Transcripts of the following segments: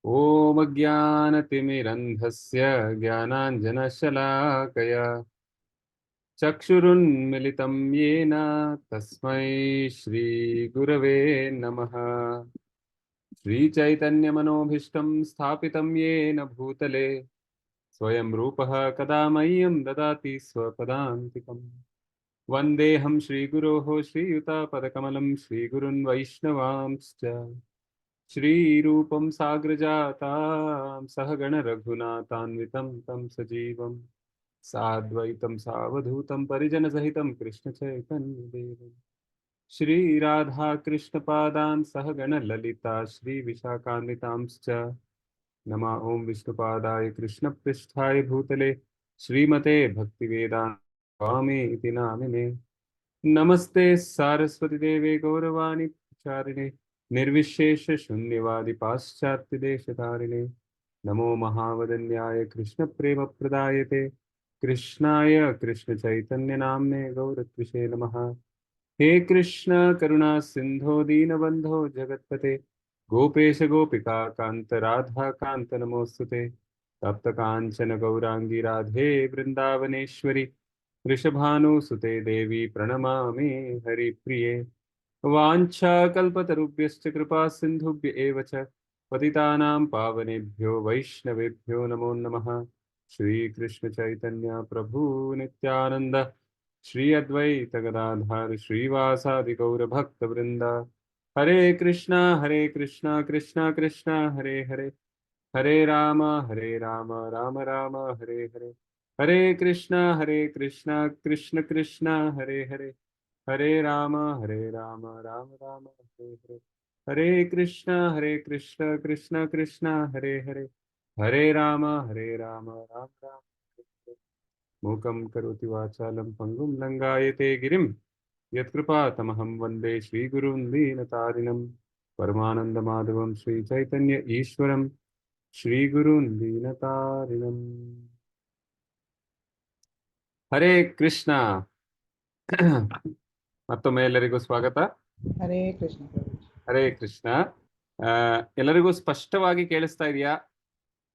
ಓಂ ಅಜ್ಞಾನತಿಮಿರಂಧಸ್ಯ ಜ್ಞಾನಾಂಜನಶಲಾಕಯ ಚಕ್ಷುರುನ್ಮಿಲಿತಂ ಯೇನ ತಸ್ಮೈ ಶ್ರೀಗುರವೇ ನಮಃ. ಶ್ರೀಚೈತನ್ಯಮನೋಭೀಷ್ಟಂ ಸ್ಥಾಪಿತಂ ಯೇನ ಭೂತಲೆ ಸ್ವಯಂ ರೂಪಃ ಕದಾ ಮಹ್ಯಂ ದದಾತಿ ಸ್ವಪದಾಂತಿಕಂ. ವಂದೇಹಂ ಶ್ರೀಗುರೋಃ ಶ್ರೀಯುತಾಪದಕಮಲಂ ಶ್ರೀಗುರುನ್ ವೈಷ್ಣವಾಂಶ್ಚ ಶ್ರೀರೂಪಂ ಸಾಗ್ರಜಾತಾಂ ಸಹಗಣ ರಘುನಾಥಾನ್ವಿತಂ ತಂ ಸಜೀವಂ ಸಾದ್ವೈತಂ ಸಾವಧೂತಂ ಪರಿಜನ ಸಹಿತಂ ಕೃಷ್ಣ ಚೈತನ್ಯ ದೇವಂ ಶ್ರೀ ರಾಧಾ ಕೃಷ್ಣ ಪಾದಾನ್ ಸಹಗಣ ಲಲಿತಾ ಶ್ರೀ ವಿಶಾಖಾನ್ವಿತಾಂಶ್ಚ ನಮಃ. ಓಂ ವಿಷ್ಣುಪಾದಾಯ ಕೃಷ್ಣ ಪೃಷ್ಠಾಯ ಭೂತಲೆ ಶ್ರೀಮತೆ ಭಕ್ತಿವೇದಾಂತ ಸ್ವಾಮಿ ಇತಿ ನಾಮಿನೇ. ನಮಸ್ತೆ ಸಾರಸ್ವತಿ ದೇವೆ ಗೌರವಾಣಿ ಪ್ರಚಾರಿಣೆ ನಿರ್ವಿಶೇಷ ಶೂನ್ಯವಾದಿ ಪಾಶ್ಚಾತ್ಯ ದೇಶಧಾರಿಣೆ. ನಮೋ ಮಹಾವದನ್ಯಾಯ ಕೃಷ್ಣ ಪ್ರೇಮ ಪ್ರದಾಯತೆ ಕೃಷ್ಣಾಯ ಕೃಷ್ಣ ಚೈತನ್ಯ ನಾಮ್ನೆ ಗೌರತ್ವಿಷೇ ನಮಃ. ಹೇ ಕೃಷ್ಣ ಕರುಣಾ ಸಿಂಧೋ ದೀನಬಂಧೋ ಜಗತ್ಪತೆ ಗೋಪೇಶ ಗೋಪಿಕಾ ಕಾಂತ ರಾಧಾ ಕಾಂತ ನಮೋಸ್ತುತೆ. ತಪ್ತ ಕಾಂಚನ ಗೌರಾಂಗಿ ರಾಧೇ ವೃಂದಾವನೇಶ್ವರಿ ವೃಷಭಾನುಸುತೆ ದೇವಿ ಪ್ರಣಮಾಮಿ ಹರಿಪ್ರಿಯೆ. ವಾಂಛಾಕಲ್ಪತರುಭ್ಯಶ್ಚ ಕೃಪಾ ಸಿಂಧುಭ್ಯ ಏವ ಚ ಪತಿತಾನಾಂ ಪಾವನೇಭ್ಯೋ ವೈಷ್ಣವೇಭ್ಯೋ ನಮೋ ನಮಃ. ಶ್ರೀಕೃಷ್ಣ ಚೈತನ್ಯ ಪ್ರಭು ನಿತ್ಯಾನಂದ ಶ್ರೀ ಅದ್ವೈತ ಗದಾಧರ ಶ್ರೀವಾಸಾದಿ ಗೌರ ಭಕ್ತ ವೃಂದ. ಹರೇ ಕೃಷ್ಣ ಕೃಷ್ಣ ಕೃಷ್ಣ ಹರೇ ಹರೇ ಹರೇ ರಾಮ ರಾಮ ರಾಮ ಹರೇ ಹರೇ. ಹರೇ ಕೃಷ್ಣ ಕೃಷ್ಣ ಕೃಷ್ಣ ಹರೇ ಹರೇ ಹರೇ ರಾಮ ರಾಮ ರಾಮ ಹರೇ ಹರೇ. ಹರೇ ಕೃಷ್ಣ ಕೃಷ್ಣ ಕೃಷ್ಣ ಹರೇ ಹರೇ ಹರೇ ರಾಮ ರಾಮ ರಾಮ ಹರೇ ಹರೇ. ಮೂಕಂ ಕರೋತಿ ವಾಚಾಲಂ ಪಂಗುಂ ಲಂಗಾಯತೆ ಗಿರಿಂ ಯತ್ಕೃಪಾತಮಹಂ ವಂದೇ ಶ್ರೀಗುರುಂ ದೀನತಾರಿಣಂ ಪರಮಾನಂದ ಮಾಧವಂ ಶ್ರೀ ಚೈತನ್ಯ ಈಶ್ವರಂ ಶ್ರೀಗುರುಂ ದೀನತಾರಿಣಂ. ಹರೇ ಕೃಷ್ಣ. ಮತ್ತೊಮ್ಮೆ ಎಲ್ಲರಿಗೂ ಸ್ವಾಗತ. ಹರೇ ಕೃಷ್ಣ. ಹರೇ ಕೃಷ್ಣ. ಎಲ್ಲರಿಗೂ ಸ್ಪಷ್ಟವಾಗಿ ಕೇಳಿಸ್ತಾ ಇದೆಯಾ?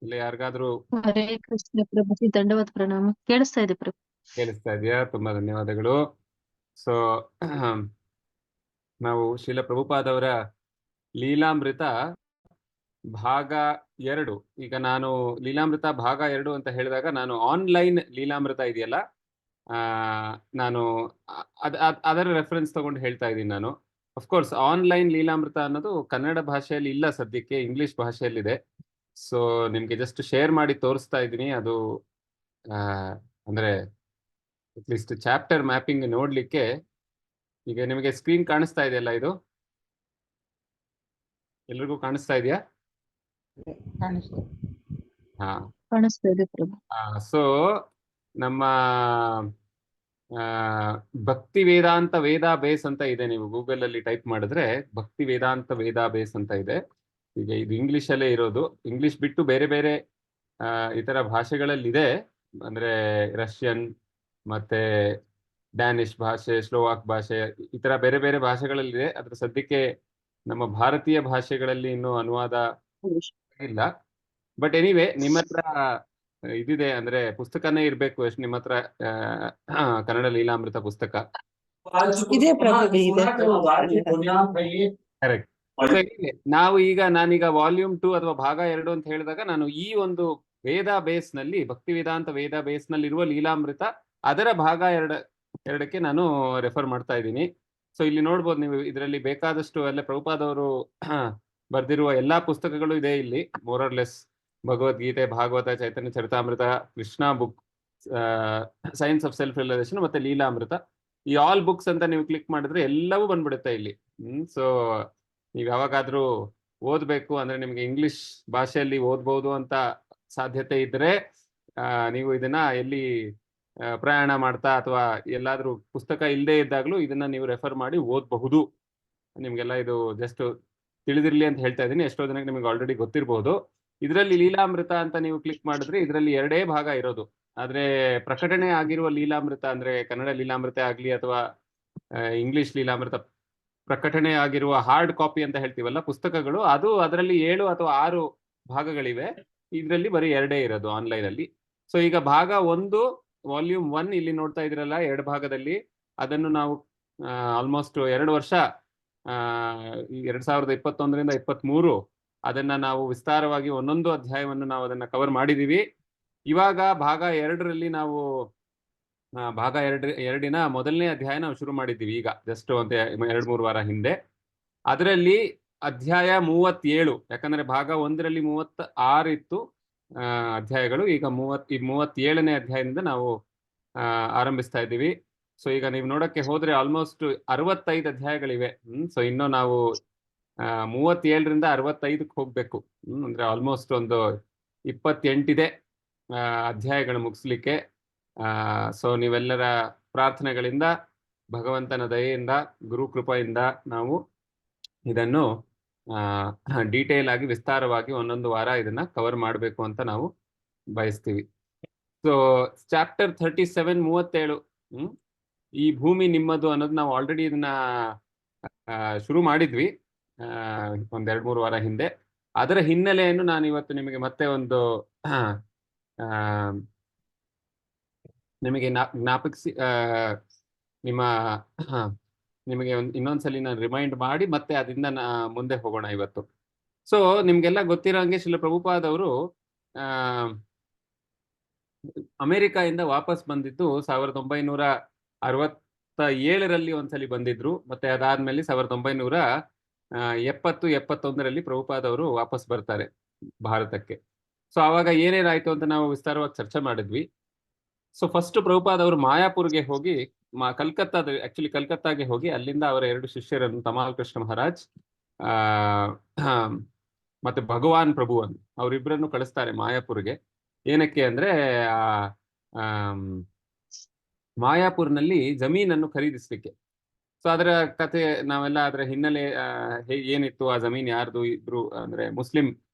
ಇಲ್ಲ ಯಾರಿಗಾದ್ರೂ? ಹರೇ ಕೃಷ್ಣ ಪ್ರಭು, ದಂಡವತ್ ಪ್ರಣಾಮ. ಕೇಳಿಸ್ತಾ ಇದೆ ಪ್ರಭು. ಕೇಳಿಸ್ತಾ ಇದೆಯಾ? ತುಂಬಾ ಧನ್ಯವಾದಗಳು. ಸೊ ನಾವು ಶ್ರೀಲ ಪ್ರಭುಪಾದವರ ಲೀಲಾಮೃತ ಭಾಗ 2. ಈಗ ನಾನು ಲೀಲಾಮೃತ ಭಾಗ 2 ಅಂತ ಹೇಳಿದಾಗ ನಾನು ಆನ್ಲೈನ್ ಲೀಲಾಮೃತ ಇದೆಯಲ್ಲ, ನಾನು ಅದರ ರೆಫರೆನ್ಸ್ ತಗೊಂಡು ಹೇಳ್ತಾ ಇದ್ದೀನಿ. ನಾನು ಅಫ್ಕೋರ್ಸ್ ಆನ್ಲೈನ್ ಲೀಲಾಮೃತ ಅನ್ನೋದು ಕನ್ನಡ ಭಾಷೆಯಲ್ಲಿ ಇಲ್ಲ ಸದ್ಯಕ್ಕೆ, ಇಂಗ್ಲಿಷ್ ಭಾಷೆಯಲ್ಲಿದೆ. ಸೊ ನಿಮ್ಗೆ ಜಸ್ಟ್ ಶೇರ್ ಮಾಡಿ ತೋರಿಸ್ತಾ ಇದ್ದೀನಿ. ಅದು ಅಂದ್ರೆ ಅಟ್ಲೀಸ್ಟ್ ಚಾಪ್ಟರ್ ಮ್ಯಾಪಿಂಗ್ ನೋಡ್ಲಿಕ್ಕೆ. ಈಗ ನಿಮಗೆ ಸ್ಕ್ರೀನ್ ಕಾಣಿಸ್ತಾ ಇದೆಯಲ್ಲ? ಇದು ಎಲ್ರಿಗೂ ಕಾಣಿಸ್ತಾ ಇದೆಯಾ? ಹಾ, ಕಾಣಿಸ್ತಾ ಇದೆ ಪ್ರಭು. ಸೊ ನಮ್ಮ ಭಕ್ತಿ ವೇದಾಂತ ವೇದಾ ಬೇಸ್ ಅಂತ ಇದೆ. ನೀವು ಗೂಗಲ್ ಅಲ್ಲಿ ಟೈಪ್ ಮಾಡಿದ್ರೆ ಭಕ್ತಿ ವೇದಾಂತ ವೇದಾ ಬೇಸ್ ಅಂತ ಇದೆ. ಈಗ ಇದು ಇಂಗ್ಲಿಷ್ ಅಲ್ಲೇ ಇರೋದು. ಇಂಗ್ಲಿಷ್ ಬಿಟ್ಟು ಬೇರೆ ಬೇರೆ ಇತರ ಭಾಷೆಗಳಲ್ಲಿ ಇದೆ. ಅಂದ್ರೆ ರಷ್ಯನ್ ಮತ್ತೆ ಡ್ಯಾನಿಶ್ ಭಾಷೆ, ಸ್ಲೋವಾಕ್ ಭಾಷೆ, ಈ ತರ ಬೇರೆ ಬೇರೆ ಭಾಷೆಗಳಲ್ಲಿದೆ. ಅದ್ರ ಸದ್ಯಕ್ಕೆ ನಮ್ಮ ಭಾರತೀಯ ಭಾಷೆಗಳಲ್ಲಿ ಇನ್ನೂ ಅನುವಾದ ಇಲ್ಲ. ಬಟ್ ಎನಿವೆ, ನಿಮ್ಮ ಹತ್ರ ಇದಿದೆ ಅಂದ್ರೆ ಪುಸ್ತಕನೇ ಇರ್ಬೇಕು. ಎಷ್ಟು ನಿಮ್ಮ ಹತ್ರ ಕನ್ನಡ ಲೀಲಾಮೃತ ಪುಸ್ತಕ ಇದೆ ಪ್ರಭು, ಇದೆ. ಕರೆಕ್ಟ್. ನಾವು ನಾನೀಗ ವಾಲ್ಯೂಮ್ 2 ಅಥವಾ ಭಾಗ 2 ಅಂತ ಹೇಳಿದಾಗ ನಾನು ಈ ಒಂದು ವೇದಾ ಬೇಸ್ ನಲ್ಲಿ, ಭಕ್ತಿ ವೇದಾಂತ ವೇದಾ ಬೇಸ್ ನಲ್ಲಿ ಇರುವ ಲೀಲಾಮೃತ ಅದರ ಭಾಗ 2ಕ್ಕೆ ನಾನು ರೆಫರ್ ಮಾಡ್ತಾ ಇದ್ದೀನಿ. ಸೊ ಇಲ್ಲಿ ನೋಡ್ಬೋದು ನೀವು, ಇದರಲ್ಲಿ ಬೇಕಾದಷ್ಟು ಅಲ್ಲೇ ಪ್ರಭುಪಾದವರು ಬರ್ದಿರುವ ಎಲ್ಲಾ ಪುಸ್ತಕಗಳು ಇದೆ ಇಲ್ಲಿ. More or less Bhagavad Gita, Bhagavata, Chaitanya Charitamrita, Krishna book, science of self realisation ಮತ್ತೆ ಲೀಲಾಮೃತ. ಈ ಆಲ್ ಬುಕ್ಸ್ ಅಂತ ನೀವು ಕ್ಲಿಕ್ ಮಾಡಿದ್ರೆ ಎಲ್ಲವೂ ಬಂದ್ಬಿಡುತ್ತೆ ಇಲ್ಲಿ. ಸೊ ನೀವು ಯಾವಾಗಾದ್ರೂ ಓದ್ಬೇಕು ಅಂದ್ರೆ, ನಿಮ್ಗೆ ಇಂಗ್ಲಿಷ್ ಭಾಷೆಯಲ್ಲಿ ಓದ್ಬೋದು ಅಂತ ಸಾಧ್ಯತೆ ಇದ್ರೆ ನೀವು ಇದನ್ನ ಎಲ್ಲಿ ಪ್ರಯಾಣ ಮಾಡ್ತಾ ಅಥವಾ ಎಲ್ಲಾದ್ರೂ ಪುಸ್ತಕ ಇಲ್ಲದೆ ಇದ್ದಾಗಲೂ ಇದನ್ನ ನೀವು ರೆಫರ್ ಮಾಡಿ ಓದಬಹುದು. ನಿಮ್ಗೆಲ್ಲ ಇದು ಜಸ್ಟ್ ತಿಳಿದಿರ್ಲಿ ಅಂತ ಹೇಳ್ತಾ ಇದ್ದೀನಿ. ಎಷ್ಟೋ ಜನಕ್ಕೆ ನಿಮಗೆ ಆಲ್ರೆಡಿ ಗೊತ್ತಿರಬಹುದು. ಇದರಲ್ಲಿ ಲೀಲಾಮೃತ ಅಂತ ನೀವು ಕ್ಲಿಕ್ ಮಾಡಿದ್ರೆ ಇದರಲ್ಲಿ 2 ಭಾಗ ಇರೋದು. ಆದ್ರೆ ಪ್ರಕಟಣೆ ಆಗಿರುವ ಲೀಲಾಮೃತ ಅಂದ್ರೆ ಕನ್ನಡ ಲೀಲಾಮೃತ ಆಗ್ಲಿ ಅಥವಾ ಇಂಗ್ಲಿಷ್ ಲೀಲಾಮೃತ ಪ್ರಕಟಣೆ ಆಗಿರುವ ಹಾರ್ಡ್ ಕಾಪಿ ಅಂತ ಹೇಳ್ತೀವಲ್ಲ ಪುಸ್ತಕಗಳು, ಅದು ಅದರಲ್ಲಿ 7 ಅಥವಾ 6 ಭಾಗಗಳಿವೆ, ಇದರಲ್ಲಿ ಬರೀ 2 ಇರೋದು ಆನ್ಲೈನ್ ಅಲ್ಲಿ. ಸೊ ಈಗ ಭಾಗ 1 ವಾಲ್ಯೂಮ್ 1 ಇಲ್ಲಿ ನೋಡ್ತಾ ಇದ್ರಲ್ಲ 2 ಭಾಗದಲ್ಲಿ, ಅದನ್ನು ನಾವು ಆಲ್ಮೋಸ್ಟ್ 2 ವರ್ಷ 2021ರಿಂದ 23 ಅದನ್ನ ನಾವು ವಿಸ್ತಾರವಾಗಿ ಒಂದೊಂದು ಅಧ್ಯಾಯವನ್ನು ನಾವು ಅದನ್ನ ಕವರ್ ಮಾಡಿದೀವಿ. ಇವಾಗ ಭಾಗ 2ರಲ್ಲಿ ನಾವು ಭಾಗ 2ನ ಮೊದಲನೇ ಅಧ್ಯಾಯ ನಾವು ಶುರು ಮಾಡಿದ್ದೀವಿ ಈಗ ಜಸ್ಟ್ ಒಂದು 2-3 ವಾರ ಹಿಂದೆ. ಅದರಲ್ಲಿ ಅಧ್ಯಾಯ 37, ಯಾಕಂದ್ರೆ ಭಾಗ 1ರಲ್ಲಿ 36 ಇತ್ತು ಅಧ್ಯಾಯಗಳು. ಈಗ 37ನೇ ಅಧ್ಯಾಯದಿಂದ ನಾವು ಆರಂಭಿಸ್ತಾ ಇದ್ದೀವಿ. ಸೊ ಈಗ ನೀವು ನೋಡಕ್ಕೆ ಹೋದ್ರೆ ಆಲ್ಮೋಸ್ಟ್ 65 ಅಧ್ಯಾಯಗಳಿವೆ. ಸೊ ಇನ್ನು ನಾವು 37ರಿಂದ 65ಕ್ಕೆ ಹೋಗ್ಬೇಕು. ಅಂದ್ರೆ ಆಲ್ಮೋಸ್ಟ್ ಒಂದು 28 ಇದೆ ಅಧ್ಯಾಯಗಳು ಮುಗಿಸ್ಲಿಕ್ಕೆ. ಸೊ ನೀವೆಲ್ಲರ ಪ್ರಾರ್ಥನೆಗಳಿಂದ, ಭಗವಂತನ ದಯೆಯಿಂದ, ಗುರು ಕೃಪೆಯಿಂದ ನಾವು ಇದನ್ನು ಡೀಟೇಲ್ ಆಗಿ ವಿಸ್ತಾರವಾಗಿ ಒಂದೊಂದು ವಾರ ಇದನ್ನ ಕವರ್ ಮಾಡಬೇಕು ಅಂತ ನಾವು ಬಯಸ್ತೀವಿ. ಸೊ ಚಾಪ್ಟರ್ 37 37 ಈ ಭೂಮಿ ನಿಮ್ಮದು ಅನ್ನೋದು ನಾವು ಆಲ್ರೆಡಿ ಇದನ್ನ ಶುರು ಮಾಡಿದ್ವಿ 1-2-3 ವಾರ ಹಿಂದೆ. ಅದರ ಹಿನ್ನೆಲೆಯನ್ನು ನಾನು ಇವತ್ತು ನಿಮಗೆ ಮತ್ತೆ ಒಂದು ನಿಮಗೆ ಜ್ಞಾಪಿಸಿ ನಿಮಗೆ ಇನ್ನೊಂದ್ಸಲಿ ನಾನು ರಿಮೈಂಡ್ ಮಾಡಿ ಮತ್ತೆ ಅದರಿಂದ ಮುಂದೆ ಹೋಗೋಣ ಇವತ್ತು. ಸೊ ನಿಮ್ಗೆಲ್ಲ ಗೊತ್ತಿರೋ ಹಂಗೆ ಶ್ರೀಲ ಪ್ರಭುಪಾದವರು ಅಮೆರಿಕಾಯಿಂದ ವಾಪಸ್ ಬಂದಿದ್ದು 1967ರಲ್ಲಿ ಒಂದ್ಸಲಿ ಬಂದಿದ್ರು. ಮತ್ತೆ ಅದಾದ್ಮೇಲೆ 1970-71ರಲ್ಲಿ ಪ್ರಭುಪಾದವರು ವಾಪಸ್ ಬರ್ತಾರೆ ಭಾರತಕ್ಕೆ. ಸೊ ಅವಾಗ ಏನೇನಾಯ್ತು ಅಂತ ನಾವು ವಿಸ್ತಾರವಾಗಿ ಚರ್ಚೆ ಮಾಡಿದ್ವಿ. ಸೊ ಫಸ್ಟ್ ಪ್ರಭುಪಾದವರು ಮಾಯಾಪುರ್ಗೆ ಹೋಗಿ ಕಲ್ಕತ್ತಾಗೆ ಹೋಗಿ ಅಲ್ಲಿಂದ ಅವರ 2 ಶಿಷ್ಯರನ್ನು ತಮಾಲ್ ಕೃಷ್ಣ ಮಹಾರಾಜ್ ಮತ್ತೆ ಭಗವಾನ್ ಪ್ರಭುವನ್ನು ಅವರಿಬ್ಬರನ್ನು ಕಳಿಸ್ತಾರೆ ಮಾಯಾಪುರ್ಗೆ. ಏನಕ್ಕೆ ಅಂದ್ರೆ ಮಾಯಾಪುರ್ನಲ್ಲಿ ಜಮೀನನ್ನು ಖರೀದಿಸ್ಲಿಕ್ಕೆ. ಸೊ ಅದರ ಕತೆ ನಾವೆಲ್ಲ ಅದರ ಹಿನ್ನೆಲೆ ಏನಿತ್ತು, ಆ ಜಮೀನ್ ಯಾರ್ದು ಇದ್ರು ಅಂದ್ರೆ ಮುಸ್ಲಿಂ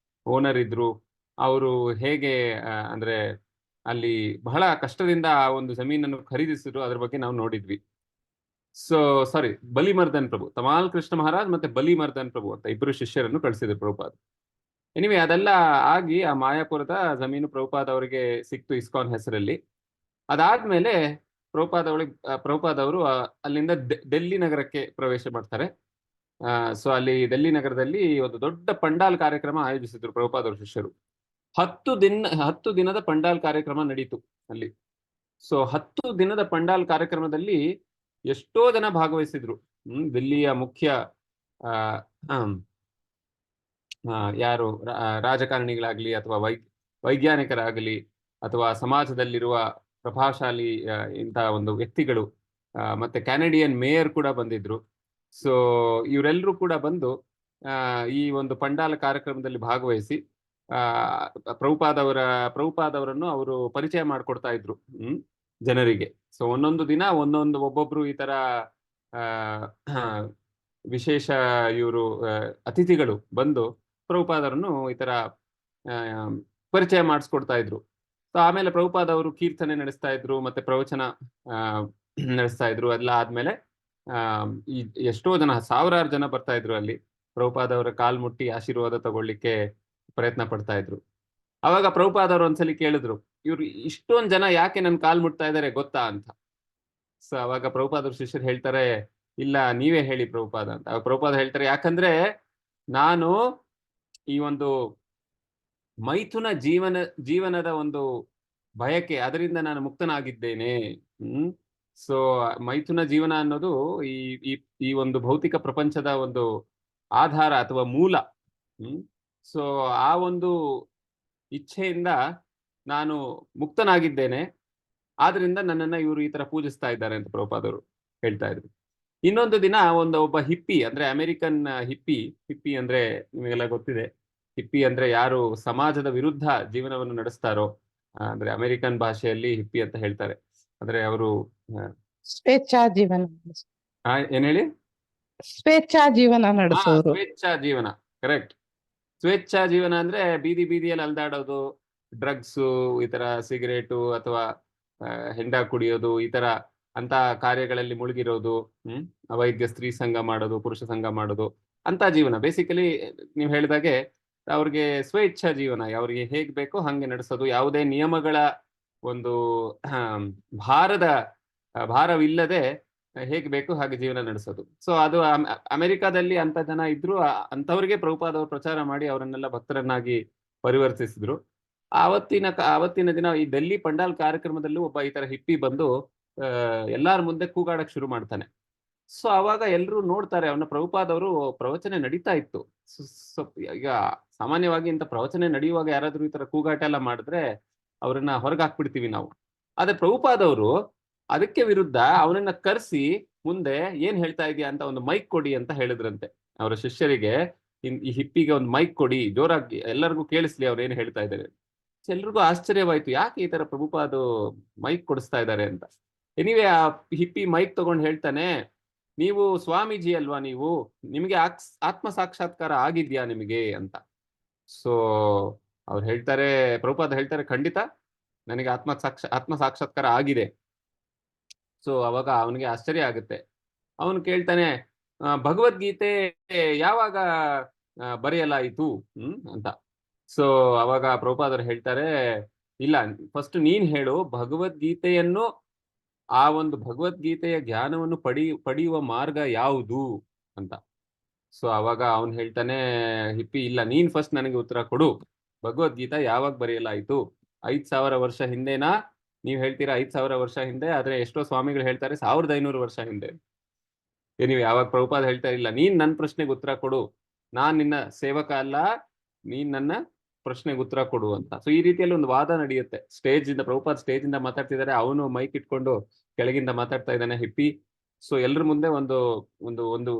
ಓನರ್ ಇದ್ರು, ಅವರು ಹೇಗೆ ಅಂದ್ರೆ ಅಲ್ಲಿ ಬಹಳ ಕಷ್ಟದಿಂದ ಆ ಒಂದು ಜಮೀನನ್ನು ಖರೀದಿಸಿದ್ರು, ಅದ್ರ ಬಗ್ಗೆ ನಾವು ನೋಡಿದ್ವಿ. ಸೊ ಸಾರಿ, ಬಲಿಮರ್ದನ್ ಪ್ರಭು, ತಮಾಲ್ ಕೃಷ್ಣ ಮಹಾರಾಜ್ ಮತ್ತೆ ಬಲಿಮರ್ದನ್ ಪ್ರಭು ಅಂತ 2 ಶಿಷ್ಯರನ್ನು ಕಳಿಸಿದ್ರು ಪ್ರಭುಪಾದ್. ಎನಿವೆ ಅದೆಲ್ಲ ಆಗಿ ಆ ಮಾಯಾಪುರದ ಜಮೀನು ಪ್ರಭುಪಾದ್ ಅವರಿಗೆ ಸಿಕ್ತು ಇಸ್ಕಾನ್ ಹೆಸರಲ್ಲಿ. ಅದಾದ್ಮೇಲೆ ಪ್ರಭುಪಾದ್ ಅವರು ಅಲ್ಲಿಂದ ಡೆಲ್ಲಿ ನಗರಕ್ಕೆ ಪ್ರವೇಶ ಮಾಡ್ತಾರೆ. ಸೊ ಅಲ್ಲಿ ಡೆಲ್ಲಿ ನಗರದಲ್ಲಿ ಒಂದು ದೊಡ್ಡ ಪಂಡಾಲ್ ಕಾರ್ಯಕ್ರಮ ಆಯೋಜಿಸಿದ್ರು ಪ್ರಭುಪಾದ್ ಅವ್ರ ಶಿಷ್ಯರು. 10 ದಿನದ ಪಂಡಾಲ್ ಕಾರ್ಯಕ್ರಮ ನಡೀತು ಅಲ್ಲಿ. ಸೊ 10 ದಿನದ ಪಂಡಾಲ್ ಕಾರ್ಯಕ್ರಮದಲ್ಲಿ ಎಷ್ಟೋ ಜನ ಭಾಗವಹಿಸಿದ್ರು. ದಿಲ್ಲಿಯ ಮುಖ್ಯ ಯಾರು ರಾಜಕಾರಣಿಗಳಾಗ್ಲಿ ಅಥವಾ ವೈಜ್ಞಾನಿಕರಾಗಲಿ ಅಥವಾ ಸಮಾಜದಲ್ಲಿರುವ ಪ್ರಭಾವಶಾಲಿ ಇಂತಹ ಒಂದು ವ್ಯಕ್ತಿಗಳು, ಮತ್ತೆ ಕೆನಡಿಯನ್ ಮೇಯರ್ ಕೂಡ ಬಂದಿದ್ರು. ಸೊ ಇವರೆಲ್ಲರೂ ಕೂಡ ಬಂದು ಈ ಒಂದು ಪಂಡಾಲ ಕಾರ್ಯಕ್ರಮದಲ್ಲಿ ಭಾಗವಹಿಸಿ ಪ್ರಭುಪಾದ್ ಅವರನ್ನು ಅವರು ಪರಿಚಯ ಮಾಡಿಕೊಡ್ತಾ ಇದ್ರು ಜನರಿಗೆ. ಸೊ ಒಂದೊಂದು ದಿನ ಒಬ್ಬೊಬ್ರು ಈ ತರ ವಿಶೇಷ ಇವರು ಅತಿಥಿಗಳು ಬಂದು ಪ್ರಭುಪಾದ್ ಅವರನ್ನು ಈ ತರ ಪರಿಚಯ ಮಾಡಿಸ್ಕೊಡ್ತಾ ಇದ್ರು. ಸೊ ಆಮೇಲೆ ಪ್ರಭುಪಾದ್ ಅವರು ಕೀರ್ತನೆ ನಡೆಸ್ತಾ ಇದ್ರು, ಮತ್ತೆ ಪ್ರವಚನ ನಡೆಸ್ತಾ ಇದ್ರು. ಎಲ್ಲ ಆದ್ಮೇಲೆ ಈ ಎಷ್ಟೋ ಜನ, 1000 ಜನ ಬರ್ತಾ ಇದ್ರು ಅಲ್ಲಿ ಪ್ರಭುಪಾದ್ ಅವರ ಕಾಲ್ ಮುಟ್ಟಿ ಆಶೀರ್ವಾದ ತಗೊಳ್ಳಿಕ್ಕೆ ಪ್ರಯತ್ನ ಪಡ್ತಾ ಇದ್ರು. ಅವಾಗ ಪ್ರಭುಪಾದ್ ಅವರು ಒಂದ್ಸಲಿ ಕೇಳಿದ್ರು, ಇವ್ರು ಇಷ್ಟೊಂದ್ ಜನ ಯಾಕೆ ನನ್ ಕಾಲ್ ಮುಟ್ತಾ ಇದಾರೆ ಗೊತ್ತಾ ಅಂತ. ಸೊ ಅವಾಗ ಪ್ರಭುಪಾದ್ ಅವ್ರ ಶಿಷ್ಯರು ಹೇಳ್ತಾರೆ, ಇಲ್ಲ ನೀವೇ ಹೇಳಿ ಪ್ರಭುಪಾದ್ ಅಂತ. ಪ್ರಭುಪಾದ್ ಹೇಳ್ತಾರೆ, ಯಾಕಂದ್ರೆ ನಾನು ಈ ಒಂದು ಮೈಥುನ ಜೀವನದ ಒಂದು ಭಯಕ್ಕೆ, ಅದರಿಂದ ನಾನು ಮುಕ್ತನಾಗಿದ್ದೇನೆ. ಸೊ ಮೈಥುನ ಜೀವನ ಅನ್ನೋದು ಈ ಒಂದು ಭೌತಿಕ ಪ್ರಪಂಚದ ಒಂದು ಆಧಾರ ಅಥವಾ ಮೂಲ. ಸೊ ಆ ಒಂದು ಇಚ್ಛೆಯಿಂದ ನಾನು ಮುಕ್ತನಾಗಿದ್ದೇನೆ, ಆದ್ರಿಂದ ನನ್ನನ್ನ ಇವರು ಈ ತರ ಪೂಜಿಸ್ತಾ ಇದ್ದಾರೆ ಅಂತ ಪ್ರಭುಪಾದರು ಹೇಳ್ತಾ ಇದ್ರು. ಇನ್ನೊಂದು ದಿನ ಒಬ್ಬ ಹಿಪ್ಪಿ, ಅಂದ್ರೆ ಅಮೆರಿಕನ್ ಹಿಪ್ಪಿ ಅಂದ್ರೆ ನಿಮಗೆಲ್ಲ ಗೊತ್ತಿದೆ. ಹಿಪ್ಪಿ ಅಂದ್ರೆ ಯಾರು ಸಮಾಜದ ವಿರುದ್ಧ ಜೀವನವನ್ನು ನಡೆಸ್ತಾರೋ, ಅಂದ್ರೆ ಅಮೆರಿಕನ್ ಭಾಷೆಯಲ್ಲಿ ಹಿಪ್ಪಿ ಅಂತ ಹೇಳ್ತಾರೆ. ಅಂದ್ರೆ ಅವರು ಸ್ವೇಚ್ಛಾ ಜೀವನ. ಏನ್ ಹೇಳಿ? ಸ್ವೇಚ್ಛಾ ಜೀವನ ನಡೆಸೋರು. ಸ್ವೇಚ್ಛಾ ಜೀವನ, ಕರೆಕ್ಟ್. ಸ್ವೇಚ್ಛಾ ಜೀವನ ಅಂದ್ರೆ ಬೀದಿಯಲ್ಲಿ ಅಲ್ದಾಡೋದು, ಡ್ರಗ್ಸು, ಈ ತರ ಸಿಗರೇಟು ಅಥವಾ ಹೆಂಡ ಕುಡಿಯೋದು, ಈ ತರ ಅಂತ ಕಾರ್ಯಗಳಲ್ಲಿ ಮುಳುಗಿರೋದು, ಅವೈದ್ಯ ಸ್ತ್ರೀ ಸಂಘ ಮಾಡೋದು, ಪುರುಷ ಸಂಘ ಮಾಡೋದು ಅಂತ ಜೀವನ. ಬೇಸಿಕಲಿ ನೀವು ಹೇಳಿದಾಗೆ ಅವ್ರಿಗೆ ಸ್ವೇಚ್ಛಾ ಜೀವನ, ಅವ್ರಿಗೆ ಹೇಗ್ ಬೇಕೋ ಹಂಗೆ ನಡೆಸೋದು, ಯಾವುದೇ ನಿಯಮಗಳ ಒಂದು ಭಾರದ ಭಾರವಿಲ್ಲದೆ ಹೇಗೆ ಬೇಕು ಹಾಗೆ ಜೀವನ ನಡೆಸೋದು. ಸೊ ಅದು ಅಮೆರಿಕಾದಲ್ಲಿ ಅಂತ ಜನ ಇದ್ರು, ಅಂತವ್ರಿಗೆ ಪ್ರಭುಪಾದ ಅವರು ಪ್ರಚಾರ ಮಾಡಿ ಅವರನ್ನೆಲ್ಲ ಭಕ್ತರನ್ನಾಗಿ ಪರಿವರ್ತಿಸಿದ್ರು. ಆವತ್ತಿನ ದಿನ ಈ ಡೆಲ್ಲಿ ಪಂಡಾಲ್ ಕಾರ್ಯಕ್ರಮದಲ್ಲೂ ಒಬ್ಬ ಈ ತರ ಹಿಪ್ಪಿ ಬಂದು ಎಲ್ಲಾರ ಮುಂದೆ ಕೂಗಾಡಕ್ ಶುರು ಮಾಡ್ತಾನೆ. ಸೊ ಅವಾಗ ಎಲ್ರು ನೋಡ್ತಾರೆ, ಅವನ ಪ್ರಭುಪಾದ ಅವರು ಪ್ರವಚನ ನಡೀತಾ ಇತ್ತು. ಈಗ ಸಾಮಾನ್ಯವಾಗಿ ಇಂಥ ಪ್ರವಚನ ನಡೆಯುವಾಗ ಯಾರಾದ್ರೂ ಈ ತರ ಕೂಗಾಟ ಎಲ್ಲ ಮಾಡಿದ್ರೆ ಅವ್ರನ್ನ ಹೊರಗೆ ಹಾಕ್ಬಿಡ್ತೀವಿ ನಾವು. ಆದ್ರೆ ಪ್ರಭುಪಾದವರು ಅದಕ್ಕೆ ವಿರುದ್ಧ ಅವನನ್ನ ಕರೆಸಿ ಮುಂದೆ ಏನ್ ಹೇಳ್ತಾ ಇದೀಯ ಅಂತ ಒಂದು ಮೈಕ್ ಕೊಡಿ ಅಂತ ಹೇಳಿದ್ರಂತೆ ಅವರ ಶಿಷ್ಯರಿಗೆ. ಈ ಹಿಪ್ಪಿಗೆ ಒಂದು ಮೈಕ್ ಕೊಡಿ, ಜೋರಾಗಿ ಎಲ್ಲರಿಗೂ ಕೇಳಿಸ್ಲಿ ಅವ್ರು ಏನ್ ಹೇಳ್ತಾ ಇದ್ದಾರೆ. ಎಲ್ರಿಗೂ ಆಶ್ಚರ್ಯವಾಯ್ತು, ಯಾಕೆ ಈ ತರ ಪ್ರಭುಪಾದ ಮೈಕ್ ಕೊಡಿಸ್ತಾ ಇದ್ದಾರೆ ಅಂತ. ಎನಿವೆ ಆ ಹಿಪ್ಪಿ ಮೈಕ್ ತಗೊಂಡು ಹೇಳ್ತಾನೆ, ನೀವು ಸ್ವಾಮೀಜಿ ಅಲ್ವಾ, ನಿಮಗೆ ಆತ್ಮ ಸಾಕ್ಷಾತ್ಕಾರ ಆಗಿದ್ಯಾ ನಿಮಗೆ ಅಂತ. ಸೊ ಅವ್ರು ಹೇಳ್ತಾರೆ, ಪ್ರಭುಪಾದ ಹೇಳ್ತಾರೆ, ಖಂಡಿತ ನನಗೆ ಆತ್ಮ ಸಾಕ್ಷಾತ್ಕಾರ ಆಗಿದೆ. ಸೊ ಅವಾಗ ಅವನಿಗೆ ಆಶ್ಚರ್ಯ ಆಗುತ್ತೆ. ಅವನು ಕೇಳ್ತಾನೆ, ಭಗವದ್ಗೀತೆ ಯಾವಾಗ ಬರೆಯಲಾಯಿತು ಅಂತ. ಸೊ ಅವಾಗ ಪ್ರಭುಪಾದರು ಹೇಳ್ತಾರೆ, ಇಲ್ಲ, ಫಸ್ಟ್ ನೀನ್ ಹೇಳು ಭಗವದ್ಗೀತೆಯನ್ನು, ಆ ಒಂದು ಭಗವದ್ಗೀತೆಯ ಜ್ಞಾನವನ್ನು ಪಡೆಯುವ ಮಾರ್ಗ ಯಾವುದು ಅಂತ. ಸೊ ಅವಾಗ ಅವನು ಹೇಳ್ತಾನೆ, ಹಿಪ್ಪಿ, ಇಲ್ಲ, ನೀನ್ ಫಸ್ಟ್ ನನಗೆ ಉತ್ತರ ಕೊಡು, ಭಗವದ್ಗೀತಾ ಯಾವಾಗ ಬರೆಯಲಾಯಿತು? 5,000 ವರ್ಷ ಹಿಂದೆನಾ? ನೀವ್ ಹೇಳ್ತೀರಾ 5,000 ವರ್ಷ ಹಿಂದೆ, ಆದ್ರೆ ಎಷ್ಟೋ ಸ್ವಾಮಿಗಳು ಹೇಳ್ತಾರೆ 1,500 ವರ್ಷ ಹಿಂದೆ. ನೀವು ಯಾವಾಗ ಪ್ರಭುಪಾದ ಹೇಳ್ತಾ ಇಲ್ಲ, ನೀನ್ ನನ್ನ ಪ್ರಶ್ನೆಗೆ ಉತ್ತರ ಕೊಡು, ನಾನ್ ನಿನ್ನ ಸೇವಕ ಅಲ್ಲ, ನೀನ್ ನನ್ನ ಪ್ರಶ್ನೆಗೆ ಉತ್ತರ ಕೊಡು ಅಂತ. ಸೊ ಈ ರೀತಿಯಲ್ಲಿ ಒಂದು ವಾದ ನಡೆಯುತ್ತೆ. ಪ್ರಭುಪಾದ ಸ್ಟೇಜ್ ಇಂದ ಮಾತಾಡ್ತಿದ್ದಾರೆ, ಅವನು ಮೈಕ್ ಇಟ್ಕೊಂಡು ಕೆಳಗಿಂದ ಮಾತಾಡ್ತಾ ಇದ್ದಾನೆ ಹಿಪ್ಪಿ. ಸೊ ಎಲ್ಲರ ಮುಂದೆ ಒಂದು ಒಂದು ಒಂದು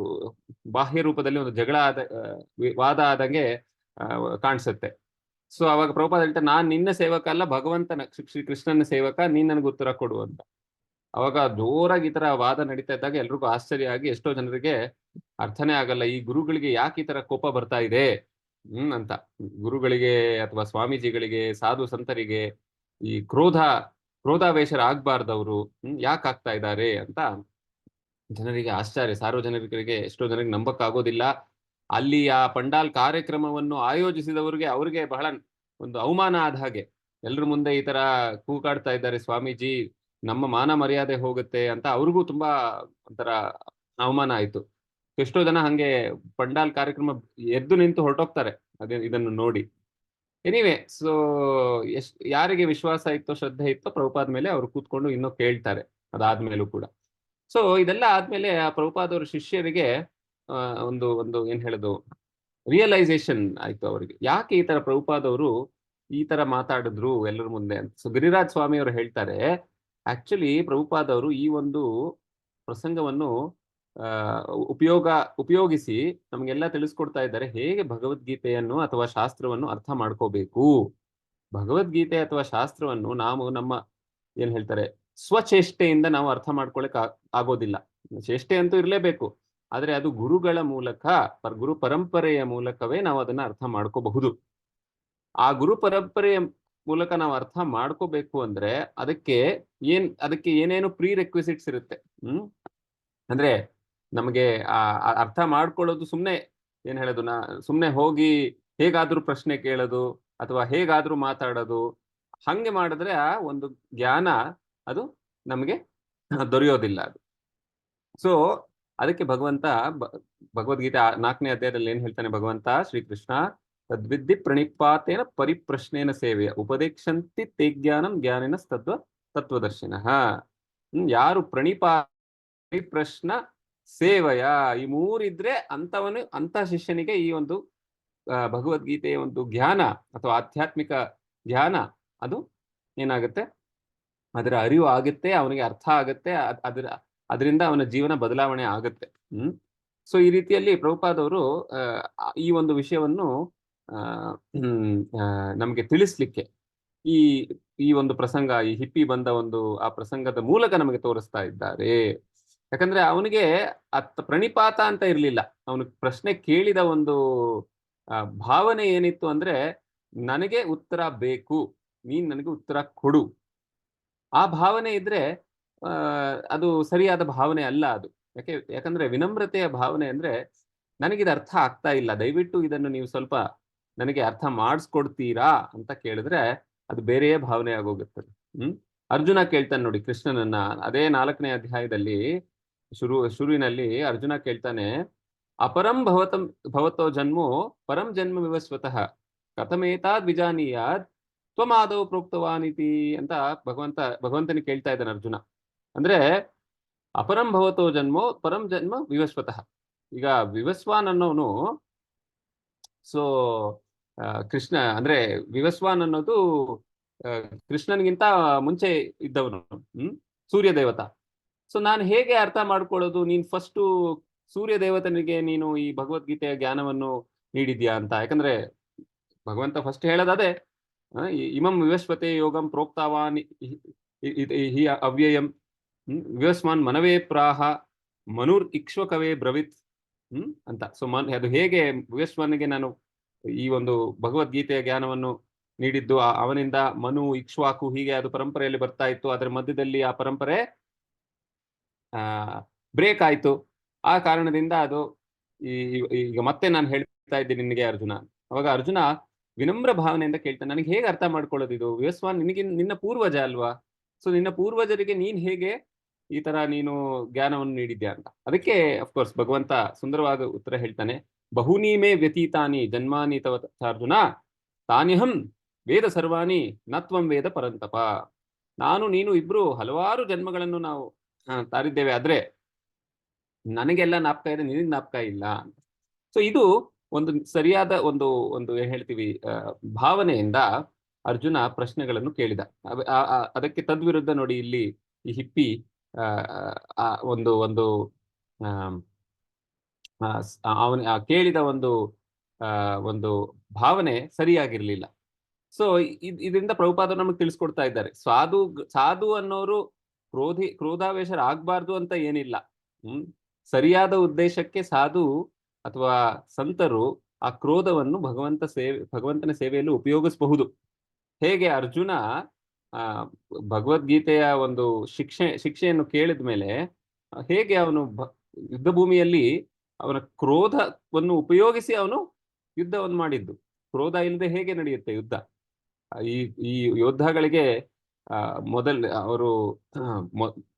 ಬಾಹ್ಯ ರೂಪದಲ್ಲಿ ಒಂದು ಜಗಳ ವಾದ ಆದಂಗೆ ಕಾಣಿಸುತ್ತೆ. ಸೊ ಅವಾಗ ಪ್ರಭುಪಾದ ಹೇಳ್ತಾರೆ, ನಾನ್ ನಿನ್ನ ಸೇವಕ ಅಲ್ಲ, ಭಗವಂತನ ಶ್ರೀ ಕೃಷ್ಣನ ಸೇವಕ, ನೀನ್ ನನಗೆ ಉತ್ತರ ಕೊಡು ಅಂತ. ಅವಾಗ ಜೋರಾಗಿ ಈ ತರ ವಾದ ನಡೀತಾ ಇದ್ದಾಗ ಎಲ್ರಿಗೂ ಆಶ್ಚರ್ಯ ಆಗಿ, ಎಷ್ಟೋ ಜನರಿಗೆ ಅರ್ಥನೇ ಆಗಲ್ಲ, ಈ ಗುರುಗಳಿಗೆ ಯಾಕೆ ಈ ತರ ಕೋಪ ಬರ್ತಾ ಇದೆ ಅಂತ. ಗುರುಗಳಿಗೆ ಅಥವಾ ಸ್ವಾಮೀಜಿಗಳಿಗೆ, ಸಾಧು ಸಂತರಿಗೆ ಈ ಕ್ರೋಧಾವೇಶರಾಗಬಾರ್ದವ್ರು ಯಾಕೆ ಆಗ್ತಾ ಇದ್ದಾರೆ ಅಂತ ಜನರಿಗೆ ಆಶ್ಚರ್ಯ. ಸಾರ್ವಜನಿಕರಿಗೆ, ಎಷ್ಟೋ ಜನರಿಗೆ ನಂಬಕ್ಕಾಗೋದಿಲ್ಲ. ಅಲ್ಲಿ ಆ ಪಂಡಾಲ್ ಕಾರ್ಯಕ್ರಮವನ್ನು ಆಯೋಜಿಸಿದವರಿಗೆ, ಅವ್ರಿಗೆ ಬಹಳ ಒಂದು ಅವಮಾನ ಆದ ಹಾಗೆ, ಎಲ್ರ ಮುಂದೆ ಈ ತರ ಕೂಗಾಡ್ತಾ ಇದ್ದಾರೆ ಸ್ವಾಮೀಜಿ, ನಮ್ಮ ಮಾನ ಮರ್ಯಾದೆ ಹೋಗುತ್ತೆ ಅಂತ ಅವ್ರಿಗೂ ತುಂಬಾ ಒಂಥರ ಅವಮಾನ ಆಯ್ತು. ಎಷ್ಟೋ ಜನ ಹಂಗೆ ಪಂಡಾಲ್ ಕಾರ್ಯಕ್ರಮ ಎದ್ದು ನಿಂತು ಹೊರಟೋಗ್ತಾರೆ ಇದನ್ನು ನೋಡಿ. ಎನಿವೆ, ಸೊ ಯಾರಿಗೆ ವಿಶ್ವಾಸ ಇತ್ತೋ, ಶ್ರದ್ಧೆ ಇತ್ತೋ ಪ್ರಭುಪಾದ ಮೇಲೆ, ಅವ್ರು ಕೂತ್ಕೊಂಡು ಇನ್ನೂ ಕೇಳ್ತಾರೆ ಅದಾದ್ಮೇಲೂ ಕೂಡ. ಸೊ ಇದೆಲ್ಲ ಆದ್ಮೇಲೆ ಆ ಪ್ರಭುಪಾದವ್ರ ಶಿಷ್ಯರಿಗೆ ಒಂದು ಒಂದು ಏನ್ ಹೇಳೋದು, ರಿಯಲೈಸೇಷನ್ ಆಯ್ತು ಅವರಿಗೆ, ಯಾಕೆ ಈ ತರ ಪ್ರಭುಪಾದವರು ಈ ತರ ಮಾತಾಡಿದ್ರು ಎಲ್ಲರ ಮುಂದೆ ಅಂತ. ಸೊ ಗಿರಿರಾಜ್ ಸ್ವಾಮಿ ಅವರು ಹೇಳ್ತಾರೆ, ಆಕ್ಚುಲಿ ಪ್ರಭುಪಾದವರು ಈ ಒಂದು ಪ್ರಸಂಗವನ್ನು ಉಪಯೋಗಿಸಿ ನಮಗೆಲ್ಲ ತಿಳಿಸ್ಕೊಡ್ತಾ ಇದ್ದಾರೆ, ಹೇಗೆ ಭಗವದ್ಗೀತೆಯನ್ನು ಅಥವಾ ಶಾಸ್ತ್ರವನ್ನು ಅರ್ಥ ಮಾಡ್ಕೋಬೇಕು. ಭಗವದ್ಗೀತೆ ಅಥವಾ ಶಾಸ್ತ್ರವನ್ನು ನಾವು ನಮ್ಮ ಏನ್ ಹೇಳ್ತಾರೆ ಸ್ವಚೇಷ್ಟೆಯಿಂದ ನಾವು ಅರ್ಥ ಮಾಡ್ಕೊಳಕ್ ಆಗೋದಿಲ್ಲ. ಚೇಷ್ಟೆ ಅಂತೂ ಇರಲೇಬೇಕು, ಆದ್ರೆ ಅದು ಗುರುಗಳ ಮೂಲಕ, ಗುರು ಪರಂಪರೆಯ ಮೂಲಕವೇ ನಾವು ಅದನ್ನ ಅರ್ಥ ಮಾಡ್ಕೋಬಹುದು. ಆ ಗುರು ಪರಂಪರೆಯ ಮೂಲಕ ನಾವು ಅರ್ಥ ಮಾಡ್ಕೋಬೇಕು ಅಂದ್ರೆ ಅದಕ್ಕೆ ಏನೇನು ಪ್ರೀ ರೆಕ್ವಿಸಿಟ್ಸ್ ಇರುತ್ತೆ. ಅಂದ್ರೆ ನಮಗೆ ಅರ್ಥ ಮಾಡ್ಕೊಳ್ಳೋದು ಸುಮ್ನೆ ಏನ್ ಹೇಳೋದು, ಸುಮ್ನೆ ಹೋಗಿ ಹೇಗಾದ್ರೂ ಪ್ರಶ್ನೆ ಕೇಳೋದು ಅಥವಾ ಹೇಗಾದ್ರೂ ಮಾತಾಡೋದು, ಹಂಗೆ ಮಾಡಿದ್ರೆ ಆ ಒಂದು ಜ್ಞಾನ ಅದು ನಮಗೆ ದೊರೆಯೋದಿಲ್ಲ ಅದು. ಸೊ ಅದಕ್ಕೆ ಭಗವಂತ ಭಗವದ್ಗೀತೆ 4ನೇ ಅಧ್ಯಾಯದಲ್ಲಿ ಏನ್ ಹೇಳ್ತಾನೆ ಭಗವಂತ ಶ್ರೀಕೃಷ್ಣ, ತದ್ವಿದ್ಧಿ ಪ್ರಣಿಪಾತೇನ ಪರಿಪ್ರಶ್ನೇನ ಸೇವೆಯ ಉಪದೇಕ್ಷಂತಿ ತೇ ಜ್ಞಾನಂ ಜ್ಞಾನಿನ ತತ್ವದರ್ಶಿನಃ. ಯಾರು ಪರಿಪ್ರಶ್ನ ಸೇವೆಯ ಈ ಮೂರಿದ್ರೆ ಅಂತ ಶಿಷ್ಯನಿಗೆ ಈ ಒಂದು ಭಗವದ್ಗೀತೆಯ ಒಂದು ಜ್ಞಾನ ಅಥವಾ ಆಧ್ಯಾತ್ಮಿಕ ಜ್ಞಾನ ಅದು ಏನಾಗುತ್ತೆ, ಅದರ ಅರಿವು ಆಗುತ್ತೆ, ಅವನಿಗೆ ಅರ್ಥ ಆಗುತ್ತೆ, ಅದರಿಂದ ಅವನ ಜೀವನ ಬದಲಾವಣೆ ಆಗುತ್ತೆ. ಸೊ ಈ ರೀತಿಯಲ್ಲಿ ಪ್ರಭುಪಾದವರು ಈ ಒಂದು ವಿಷಯವನ್ನು ನಮಗೆ ತಿಳಿಸ್ಲಿಕ್ಕೆ ಈ ಒಂದು ಪ್ರಸಂಗ, ಈ ಹಿಪ್ಪಿ ಬಂದ ಆ ಪ್ರಸಂಗದ ಮೂಲಕ ನಮಗೆ ತೋರಿಸ್ತಾ ಇದ್ದಾರೆ. ಯಾಕಂದ್ರೆ ಅವನಿಗೆ ಪ್ರಣಿಪಾತ ಅಂತ ಇರ್ಲಿಲ್ಲ, ಅವನು ಪ್ರಶ್ನೆ ಕೇಳಿದ ಒಂದು ಭಾವನೆ ಏನಿತ್ತು ಅಂದ್ರೆ, ನನಗೆ ಉತ್ತರ ಬೇಕು, ನೀನ್ ನನಗೆ ಉತ್ತರ ಕೊಡು. ಆ ಭಾವನೆ ಇದ್ರೆ ಅದು ಸರಿಯಾದ ಭಾವನೆ ಅಲ್ಲ ಅದು. ಯಾಕಂದ್ರೆ ವಿನಮ್ರತೆಯ ಭಾವನೆ ಅಂದ್ರೆ, ನನಗಿದು ಅರ್ಥ ಆಗ್ತಾ ಇಲ್ಲ, ದಯವಿಟ್ಟು ಇದನ್ನು ನೀವು ಸ್ವಲ್ಪ ನನಗೆ ಅರ್ಥ ಮಾಡಿಸ್ಕೊಡ್ತೀರಾ ಅಂತ ಕೇಳಿದ್ರೆ ಅದು ಬೇರೆಯೇ ಭಾವನೆ ಆಗೋಗುತ್ತೆ. ಅರ್ಜುನ ಕೇಳ್ತಾನೆ ನೋಡಿ ಕೃಷ್ಣನನ್ನ, ಅದೇ 4ನೇ ಅಧ್ಯಾಯದಲ್ಲಿ ಶುರುವಿನಲ್ಲಿ ಅರ್ಜುನ ಕೇಳ್ತಾನೆ, ಅಪರಂ ಭವತೋ ಜನ್ಮೋ ಪರಂ ಜನ್ಮ ವಿವಸ್ವತಃ ಕಥಮೇತಾದ್ ವಿಜಾನೀಯಾತ್ ತ್ವಮಾದೌ ಪ್ರೋಕ್ತವಾನಿತಿ ಅಂತ ಭಗವಂತನಿಗೆ ಕೇಳ್ತಾ ಇದ್ದಾನೆ ಅರ್ಜುನ. ಅಂದ್ರೆ ಅಪರಂ ಭವತೋ ಜನ್ಮೋ ಪರಂ ಜನ್ಮ ವಿವಸ್ವತಃ. ಈಗ ವಿವಸ್ವಾನ್ ಅನ್ನೋನು, ಸೊ ಕೃಷ್ಣ ಅಂದ್ರೆ ವಿವಸ್ವಾನ್ ಅನ್ನೋದು ಕೃಷ್ಣನ್ಗಿಂತ ಮುಂಚೆ ಇದ್ದವನು, ಸೂರ್ಯ ದೇವತಾ. ಸೊ ನಾನು ಹೇಗೆ ಅರ್ಥ ಮಾಡ್ಕೊಳ್ಳೋದು, ನೀನ್ ಫಸ್ಟು ಸೂರ್ಯ ದೇವತನಿಗೆ ನೀನು ಈ ಭಗವದ್ಗೀತೆಯ ಜ್ಞಾನವನ್ನು ನೀಡಿದ್ಯಾ ಅಂತ. ಯಾಕಂದ್ರೆ ಭಗವಂತ ಫಸ್ಟ್ ಹೇಳೋದೇ ಇಮಂ ವಿವಸ್ವತೆ ಯೋಗಂ ಪ್ರೋಕ್ತಾವಾನ್ ಹಿ ಅವ್ಯಯಂ ವಿವಸ್ಮಾನ್ ಮನವೇ ಪ್ರಾಹ ಮನುರ್ ಇಕ್ಷ್ವಕವೇ ಬ್ರವಿತ್ ಅಂತ. ಸೊ ಅದು ಹೇಗೆ ವಿವಸ್ವಾನಿಗೆ ನಾನು ಈ ಒಂದು ಭಗವದ್ಗೀತೆಯ ಜ್ಞಾನವನ್ನು ನೀಡಿದ್ದು, ಅವನಿಂದ ಮನು ಇಕ್ಷ್ವಾಕು ಹೀಗೆ ಅದು ಪರಂಪರೆಯಲ್ಲಿ ಬರ್ತಾ ಇತ್ತು. ಅದರ ಮಧ್ಯದಲ್ಲಿ ಆ ಪರಂಪರೆ ಬ್ರೇಕ್ ಆಯ್ತು. ಆ ಕಾರಣದಿಂದ ಅದು ಈಗ ಮತ್ತೆ ನಾನು ಹೇಳ್ತಾ ಇದ್ದೀನಿ ನಿನಗೆ ಅರ್ಜುನ. ಅವಾಗ ಅರ್ಜುನ ವಿನಮ್ರ ಭಾವನೆಯಿಂದ ಕೇಳ್ತಾನೆ, ನನಗೆ ಹೇಗೆ ಅರ್ಥ ಮಾಡ್ಕೊಳ್ಳೋದು ಇದು, ವಿವಸ್ವಾನ್ ನಿನ್ನ ಪೂರ್ವಜ ಅಲ್ವಾ, ಸೊ ನಿನ್ನ ಪೂರ್ವಜರಿಗೆ ನೀನ್ ಹೇಗೆ ಈ ತರ ನೀನು ಜ್ಞಾನವನ್ನು ನೀಡಿದ್ಯಾ ಅಂತ. ಅದಕ್ಕೆ ಅಫ್ಕೋರ್ಸ್ ಭಗವಂತ ಸುಂದರವಾದ ಉತ್ತರ ಹೇಳ್ತಾನೆ, ಬಹೂನಿ ಮೇ ವ್ಯತೀತಾನಿ ಜನ್ಮಾನಿ ತವ ಅರ್ಜುನ ತಾನ್ಯಹಂ ವೇದ ಸರ್ವಾಣಿ ನತ್ವಂ ವೇದ ಪರಂತಪ. ನಾನು ನೀನು ಇಬ್ರು ಹಲವಾರು ಜನ್ಮಗಳನ್ನು ನಾವು ತಾರಿದ್ದೇವೆ, ಆದ್ರೆ ನನಗೆಲ್ಲ ಜ್ಞಾಪಕ ಇದೆ, ನಿನಗೆ ಜ್ಞಾಪಕ ಇಲ್ಲ. ಸೊ ಇದು ಒಂದು ಸರಿಯಾದ ಒಂದು ಏನ್ ಹೇಳ್ತೀವಿ ಭಾವನೆಯಿಂದ ಅರ್ಜುನ ಪ್ರಶ್ನೆಗಳನ್ನು ಕೇಳಿದ. ಅದಕ್ಕೆ ತದ್ವಿರುದ್ಧ ನೋಡಿ ಇಲ್ಲಿ ಈ ಹಿಪ್ಪಿ ಒಂದು ಅವನ ಕೇಳಿದ ಒಂದು ಭಾವನೆ ಸರಿಯಾಗಿರ್ಲಿಲ್ಲ. ಸೊ ಇದರಿಂದ ಪ್ರಭುಪಾದರು ನಮಗೆ ತಿಳಿಸ್ಕೊಡ್ತಾ ಇದ್ದಾರೆ, ಸಾಧು ಅನ್ನೋರು ಕ್ರೋಧಾವೇಶರಾಗಬಾರ್ದು ಅಂತ ಏನಿಲ್ಲ. ಸರಿಯಾದ ಉದ್ದೇಶಕ್ಕೆ ಸಾಧು ಅಥವಾ ಸಂತರು ಆ ಕ್ರೋಧವನ್ನು ಭಗವಂತನ ಸೇವೆಯಲ್ಲಿ ಉಪಯೋಗಿಸಬಹುದು. ಹೇಗೆ ಅರ್ಜುನ ಭಗವದ್ಗೀತೆಯ ಒಂದು ಶಿಕ್ಷೆಯನ್ನು ಕೇಳಿದ ಮೇಲೆ ಹೇಗೆ ಅವನು ಯುದ್ಧ ಭೂಮಿಯಲ್ಲಿ ಅವನ ಕ್ರೋಧವನ್ನು ಉಪಯೋಗಿಸಿ ಅವನು ಯುದ್ಧವನ್ನು ಮಾಡಿದ್ದು. ಕ್ರೋಧ ಇಲ್ಲದೆ ಹೇಗೆ ನಡೆಯುತ್ತೆ ಯುದ್ಧ? ಈ ಯೋದ್ಧಗಳಿಗೆ ಅವರು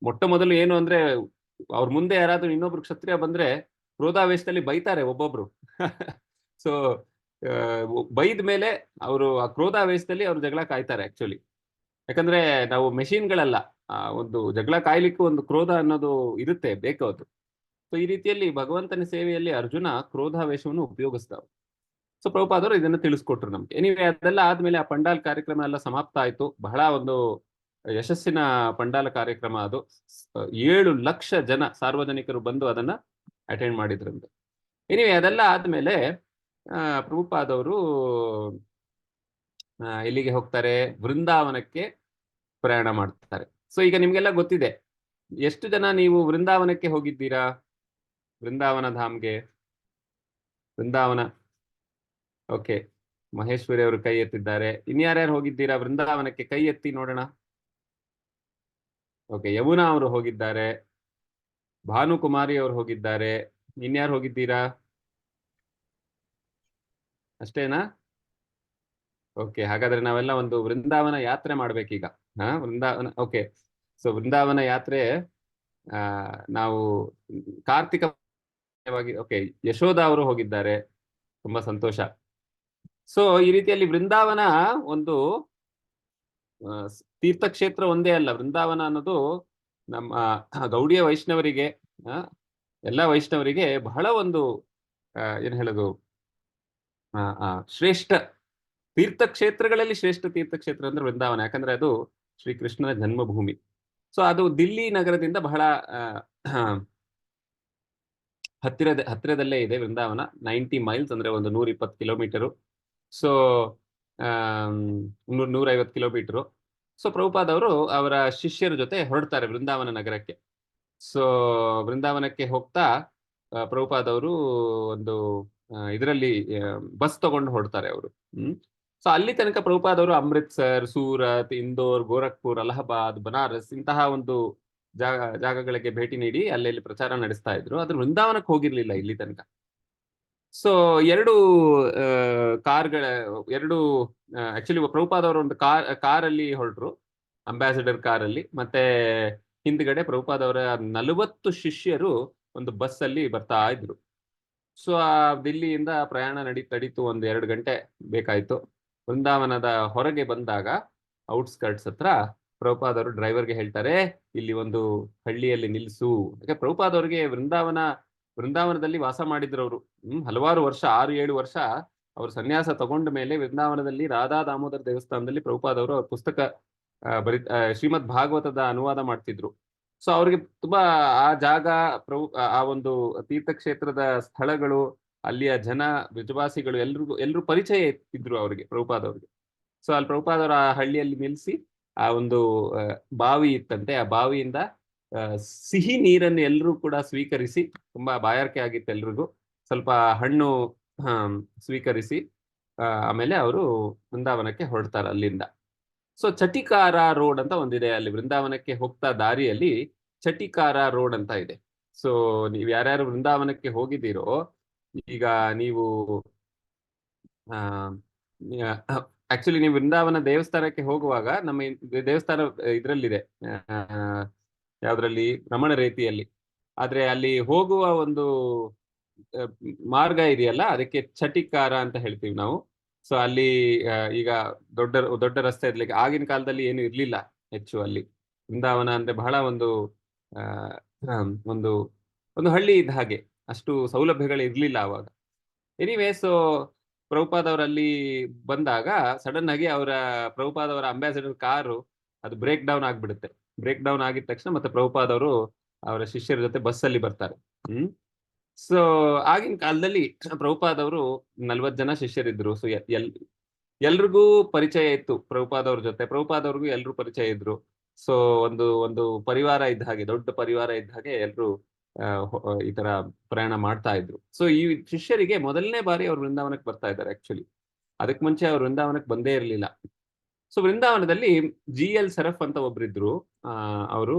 ಮೊಟ್ಟ ಮೊದಲು ಏನು ಅಂದ್ರೆ, ಅವ್ರ ಮುಂದೆ ಯಾರಾದ್ರೂ ಇನ್ನೊಬ್ರು ಕ್ಷತ್ರಿಯ ಬಂದ್ರೆ ಕ್ರೋಧಾವೇಶದಲ್ಲಿ ಬೈತಾರೆ ಒಬ್ಬೊಬ್ರು. ಸೊ ಬೈದ ಮೇಲೆ ಅವರು ಆ ಕ್ರೋಧಾವೇಶದಲ್ಲಿ ಅವ್ರು ಜಗಳ ಕಾಯ್ತಾರೆ ಆಕ್ಚುಲಿ. ಯಾಕಂದ್ರೆ ನಾವು ಮೆಷಿನ್ಗಳಲ್ಲ, ಒಂದು ಜಗಳ ಕಾಯ್ಲಿಕ್ಕೂ ಒಂದು ಕ್ರೋಧ ಅನ್ನೋದು ಇರುತ್ತೆ, ಬೇಕು ಅದು. ಸೊ ಈ ರೀತಿಯಲ್ಲಿ ಭಗವಂತನ ಸೇವೆಯಲ್ಲಿ ಅರ್ಜುನ ಕ್ರೋಧಾವೇಶವನ್ನು ಉಪಯೋಗಿಸ್ತಾವ. ಸೊ ಪ್ರಭುಪಾದರು ಇದನ್ನು ತಿಳಿಸ್ಕೊಟ್ರು ನಮ್ಗೆ. ಎನಿವೆ ಅದೆಲ್ಲ ಆದ್ಮೇಲೆ ಆ ಪಂಡಾಲ್ ಕಾರ್ಯಕ್ರಮ ಎಲ್ಲ ಸಮಾಪ್ತ ಆಯ್ತು. ಬಹಳ ಒಂದು ಯಶಸ್ಸಿನ ಪಂಡಾಲ ಕಾರ್ಯಕ್ರಮ ಅದು. 7 ಲಕ್ಷ ಜನ ಸಾರ್ವಜನಿಕರು ಬಂದು ಅದನ್ನ ಅಟೆಂಡ್ ಮಾಡಿದ್ರಂತೆ. ಎನಿವೆ ಅದೆಲ್ಲ ಆದ್ಮೇಲೆ ಪ್ರಭುಪಾದವರು ಎಲ್ಲಿಗೆ ಹೋಗ್ತಾರೆ? ವೃಂದಾವನಕ್ಕೆ ಪ್ರಯಾಣ ಮಾಡ್ತಾರೆ. ಸೊ ಈಗ ನಿಮ್ಗೆಲ್ಲ ಗೊತ್ತಿದೆ, ಎಷ್ಟು ಜನ ನೀವು ವೃಂದಾವನಕ್ಕೆ ಹೋಗಿದ್ದೀರಾ? ವೃಂದಾವನ ಧಾಮ್ಗೆ, ವೃಂದಾವನ. ಓಕೆ, ಮಹೇಶ್ವರಿ ಅವರು ಕೈ ಎತ್ತಿದ್ದಾರೆ. ಇನ್ಯಾರ್ಯಾರು ಹೋಗಿದ್ದೀರಾ ವೃಂದಾವನಕ್ಕೆ? ಕೈ ಎತ್ತಿ ನೋಡೋಣ. ಓಕೆ, ಯಮುನಾ ಅವರು ಹೋಗಿದ್ದಾರೆ, ಭಾನುಕುಮಾರಿ ಅವರು ಹೋಗಿದ್ದಾರೆ. ಇನ್ಯಾರು ಹೋಗಿದ್ದೀರಾ? ಅಷ್ಟೇನಾ? ಓಕೆ, ಹಾಗಾದ್ರೆ ನಾವೆಲ್ಲ ಒಂದು ವೃಂದಾವನ ಯಾತ್ರೆ ಮಾಡ್ಬೇಕೀಗ. ವೃಂದಾವನ. ಓಕೆ, ಸೊ ವೃಂದಾವನ ಯಾತ್ರೆ ನಾವು ಕಾರ್ತಿಕವಾಗಿ. ಓಕೆ, ಯಶೋಧ ಅವರು ಹೋಗಿದ್ದಾರೆ, ತುಂಬಾ ಸಂತೋಷ. ಸೊ ಈ ರೀತಿಯಲ್ಲಿ ವೃಂದಾವನ ಒಂದು ತೀರ್ಥಕ್ಷೇತ್ರ ಒಂದೇ ಅಲ್ಲ. ವೃಂದಾವನ ಅನ್ನೋದು ನಮ್ಮ ಗೌಡಿಯ ವೈಷ್ಣವರಿಗೆ, ಎಲ್ಲ ವೈಷ್ಣವರಿಗೆ ಬಹಳ ಒಂದು ಏನ್ ಹೇಳೋದು, ಶ್ರೇಷ್ಠ ತೀರ್ಥಕ್ಷೇತ್ರಗಳಲ್ಲಿ ಶ್ರೇಷ್ಠ ತೀರ್ಥಕ್ಷೇತ್ರ ಅಂದ್ರೆ ವೃಂದಾವನ. ಯಾಕಂದ್ರೆ ಅದು ಶ್ರೀಕೃಷ್ಣನ ಜನ್ಮಭೂಮಿ. ಸೊ ಅದು ದಿಲ್ಲಿ ನಗರದಿಂದ ಬಹಳ ಹತ್ತಿರದಲ್ಲೇ ಇದೆ ವೃಂದಾವನ. 90 ಮೈಲ್ಸ್ ಅಂದ್ರೆ ಒಂದು 120 ಕಿಲೋಮೀಟರು. So 150 kilometre. ಸೊ ಪ್ರಭುಪಾದವರು ಅವರ ಶಿಷ್ಯರ ಜೊತೆ ಹೊರಡ್ತಾರೆ ವೃಂದಾವನ ನಗರಕ್ಕೆ. ಸೊ ವೃಂದಾವನಕ್ಕೆ ಹೋಗ್ತಾ ಪ್ರಭುಪಾದವರು ಒಂದು ಇದರಲ್ಲಿ ಬಸ್ ತಗೊಂಡು ಹೊರಡ್ತಾರೆ ಅವರು. ಸೊ ಅಲ್ಲಿ ತನಕ ಪ್ರಭುಪಾದವರು ಅಮೃತ್ಸರ್, ಸೂರತ್, ಇಂದೋರ್, ಗೋರಖ್ಪುರ್, ಅಲಹಾಬಾದ್, ಬನಾರಸ್ ಇಂತಹ ಒಂದು ಜಾಗಗಳಿಗೆ ಭೇಟಿ ನೀಡಿ ಅಲ್ಲೆಲ್ಲಿ ಪ್ರಚಾರ ನಡೆಸ್ತಾ ಇದ್ರು. ಆದ್ರೆ ವೃಂದಾವನಕ್ಕೆ ಹೋಗಿರ್ಲಿಲ್ಲ ಇಲ್ಲಿ ತನಕ. ಸೊ ಎರಡು ಕಾರ್ಗಳ ಎರಡು ಆಕ್ಚುಲಿ ಪ್ರಭುಪಾದ್ ಅವರು ಒಂದು ಕಾರಲ್ಲಿ ಹೊರಟ್ರು, ಅಂಬಾಸಿಡರ್ ಕಾರಲ್ಲಿ. ಮತ್ತೆ ಹಿಂದ್ಗಡೆ ಪ್ರಭುಪಾದ್ ಅವರ 40 ಶಿಷ್ಯರು ಒಂದು ಬಸ್ ಅಲ್ಲಿ ಬರ್ತಾ ಇದ್ರು. ಸೊ ಆ ದಿಲ್ಲಿಯಿಂದ ಪ್ರಯಾಣ ನಡೀತು, ಒಂದು 2 ಗಂಟೆ ಬೇಕಾಯ್ತು. ವೃಂದಾವನದ ಹೊರಗೆ ಬಂದಾಗ ಔಟ್ಸ್ಕರ್ಟ್ಸ್ ಹತ್ರ ಪ್ರಭುಪಾದ್ ಅವರು ಡ್ರೈವರ್ಗೆ ಹೇಳ್ತಾರೆ, ಇಲ್ಲಿ ಒಂದು ಹಳ್ಳಿಯಲ್ಲಿ ನಿಲ್ಸು. ಯಾಕೆ ಪ್ರಭುಪಾದ್ ಅವರಿಗೆ ವೃಂದಾವನದಲ್ಲಿ ವಾಸ ಮಾಡಿದ್ರು ಅವರು. ಹಲವಾರು ವರ್ಷ, 6-7 ವರ್ಷ ಅವರು ಸನ್ಯಾಸ ತಗೊಂಡ ಮೇಲೆ ವೃಂದಾವನದಲ್ಲಿ ರಾಧಾ ದಾಮೋದರ ದೇವಸ್ಥಾನದಲ್ಲಿ ಪ್ರಭುಪಾದ್ ಅವರು ಅವ್ರ ಪುಸ್ತಕ ಶ್ರೀಮದ್ ಭಾಗವತದ ಅನುವಾದ ಮಾಡ್ತಿದ್ರು. ಸೊ ಅವ್ರಿಗೆ ತುಂಬಾ ಆ ಜಾಗ, ಆ ಒಂದು ತೀರ್ಥಕ್ಷೇತ್ರದ ಸ್ಥಳಗಳು, ಅಲ್ಲಿಯ ಜನ, ಬ್ರಜವಾಸಿಗಳು ಎಲ್ರು ಪರಿಚಯ ಇದ್ರು ಅವ್ರಿಗೆ, ಪ್ರಭುಪಾದ್ ಅವ್ರಿಗೆ. ಸೊ ಅಲ್ಲಿ ಪ್ರಭುಪಾದ್ ಅವರ ಆ ಹಳ್ಳಿಯಲ್ಲಿ ನಿಲ್ಲಿಸಿ, ಆ ಒಂದು ಬಾವಿ ಇತ್ತಂತೆ, ಆ ಬಾವಿಯಿಂದ ಸಿಹಿ ನೀರನ್ನು ಎಲ್ಲರೂ ಕೂಡ ಸ್ವೀಕರಿಸಿ, ತುಂಬಾ ಬಾಯಾರಿಕೆ ಆಗಿತ್ತು ಎಲ್ರಿಗೂ, ಸ್ವಲ್ಪ ಹಣ್ಣು ಸ್ವೀಕರಿಸಿ ಆಮೇಲೆ ಅವರು ವೃಂದಾವನಕ್ಕೆ ಹೊರಡ್ತಾರೆ ಅಲ್ಲಿಂದ. ಸೊ ಚಟಿಕಾರ ರೋಡ್ ಅಂತ ಒಂದಿದೆ ಅಲ್ಲಿ ವೃಂದಾವನಕ್ಕೆ ಹೋಗ್ತಾ ದಾರಿಯಲ್ಲಿ, ಚಟಿಕಾರ ರೋಡ್ ಅಂತ ಇದೆ. ಸೊ ನೀವು ಯಾರ್ಯಾರು ವೃಂದಾವನಕ್ಕೆ ಹೋಗಿದ್ದೀರೋ, ಈಗ ನೀವು ಆಕ್ಚುಲಿ ನೀವು ವೃಂದಾವನ ದೇವಸ್ಥಾನಕ್ಕೆ ಹೋಗುವಾಗ, ನಮ್ಮ ದೇವಸ್ಥಾನ ಇದ್ರಲ್ಲಿದೆ, ಯಾವ್ದ್ರಲ್ಲಿ, ರಮಣ ರೇತಿಯಲ್ಲಿ. ಆದ್ರೆ ಅಲ್ಲಿ ಹೋಗುವ ಒಂದು ಮಾರ್ಗ ಇದೆಯಲ್ಲ, ಅದಕ್ಕೆ ಚಟಿಕಾರ ಅಂತ ಹೇಳ್ತೀವಿ ನಾವು. ಸೊ ಅಲ್ಲಿ ಈಗ ದೊಡ್ಡ ರಸ್ತೆ ಇರ್ಲಿಕ್ಕೆ, ಆಗಿನ ಕಾಲದಲ್ಲಿ ಏನು ಇರ್ಲಿಲ್ಲ ಹೆಚ್ಚು ಅಲ್ಲಿ. ವೃಂದಾವನ ಅಂದ್ರೆ ಬಹಳ ಒಂದು ಒಂದು ಹಳ್ಳಿ ಇದ್ದ ಹಾಗೆ, ಅಷ್ಟು ಸೌಲಭ್ಯಗಳು ಇರ್ಲಿಲ್ಲ ಅವಾಗ. ಎನಿವೇ, ಸೊ ಪ್ರಭುಪಾದ್ ಅವರಲ್ಲಿ ಬಂದಾಗ ಸಡನ್ ಆಗಿ ಪ್ರಭುಪಾದ್ ಅವರ ಅಂಬಾಸಿಡರ್ ಕಾರು ಅದು ಬ್ರೇಕ್ ಡೌನ್ ಆಗ್ಬಿಡುತ್ತೆ. ಬ್ರೇಕ್ ಡೌನ್ ಆಗಿದ ತಕ್ಷಣ ಮತ್ತೆ ಪ್ರಭುಪಾದ್ ಅವರು ಅವರ ಶಿಷ್ಯರ ಜೊತೆ ಬಸ್ಸಲ್ಲಿ ಬರ್ತಾರೆ. ಸೊ ಆಗಿನ ಕಾಲದಲ್ಲಿ ಪ್ರಭುಪಾದ್ ಅವರು 40 ಜನ ಶಿಷ್ಯರಿದ್ರು. ಸೊ ಎಲ್ರಿಗೂ ಪರಿಚಯ ಇತ್ತು ಪ್ರಭುಪಾದ್ ಅವ್ರ ಜೊತೆ, ಪ್ರಭುಪಾದ್ ಅವ್ರಿಗೂ ಎಲ್ರು ಪರಿಚಯ ಇದ್ರು. ಸೊ ಒಂದು ಪರಿವಾರ ಇದ್ದ ಹಾಗೆ, ದೊಡ್ಡ ಪರಿವಾರ ಇದ್ದ ಹಾಗೆ ಎಲ್ರು ಈ ತರ ಪ್ರಯಾಣ ಮಾಡ್ತಾ ಇದ್ರು. ಸೊ ಈ ಶಿಷ್ಯರಿಗೆ ಮೊದಲನೇ ಬಾರಿ ಅವ್ರು ವೃಂದಾವನಕ್ಕೆ ಬರ್ತಾ ಇದ್ದಾರೆ. ಆಕ್ಚುಲಿ ಅದಕ್ಕೆ ಮುಂಚೆ ಅವ್ರು ವೃಂದಾವನಕ್ಕೆ ಬಂದೇ ಇರಲಿಲ್ಲ. ಸೊ ವೃಂದಾವನದಲ್ಲಿ GL ಸರಫ್ ಅಂತ ಒಬ್ರಿದ್ರು. ಅವರು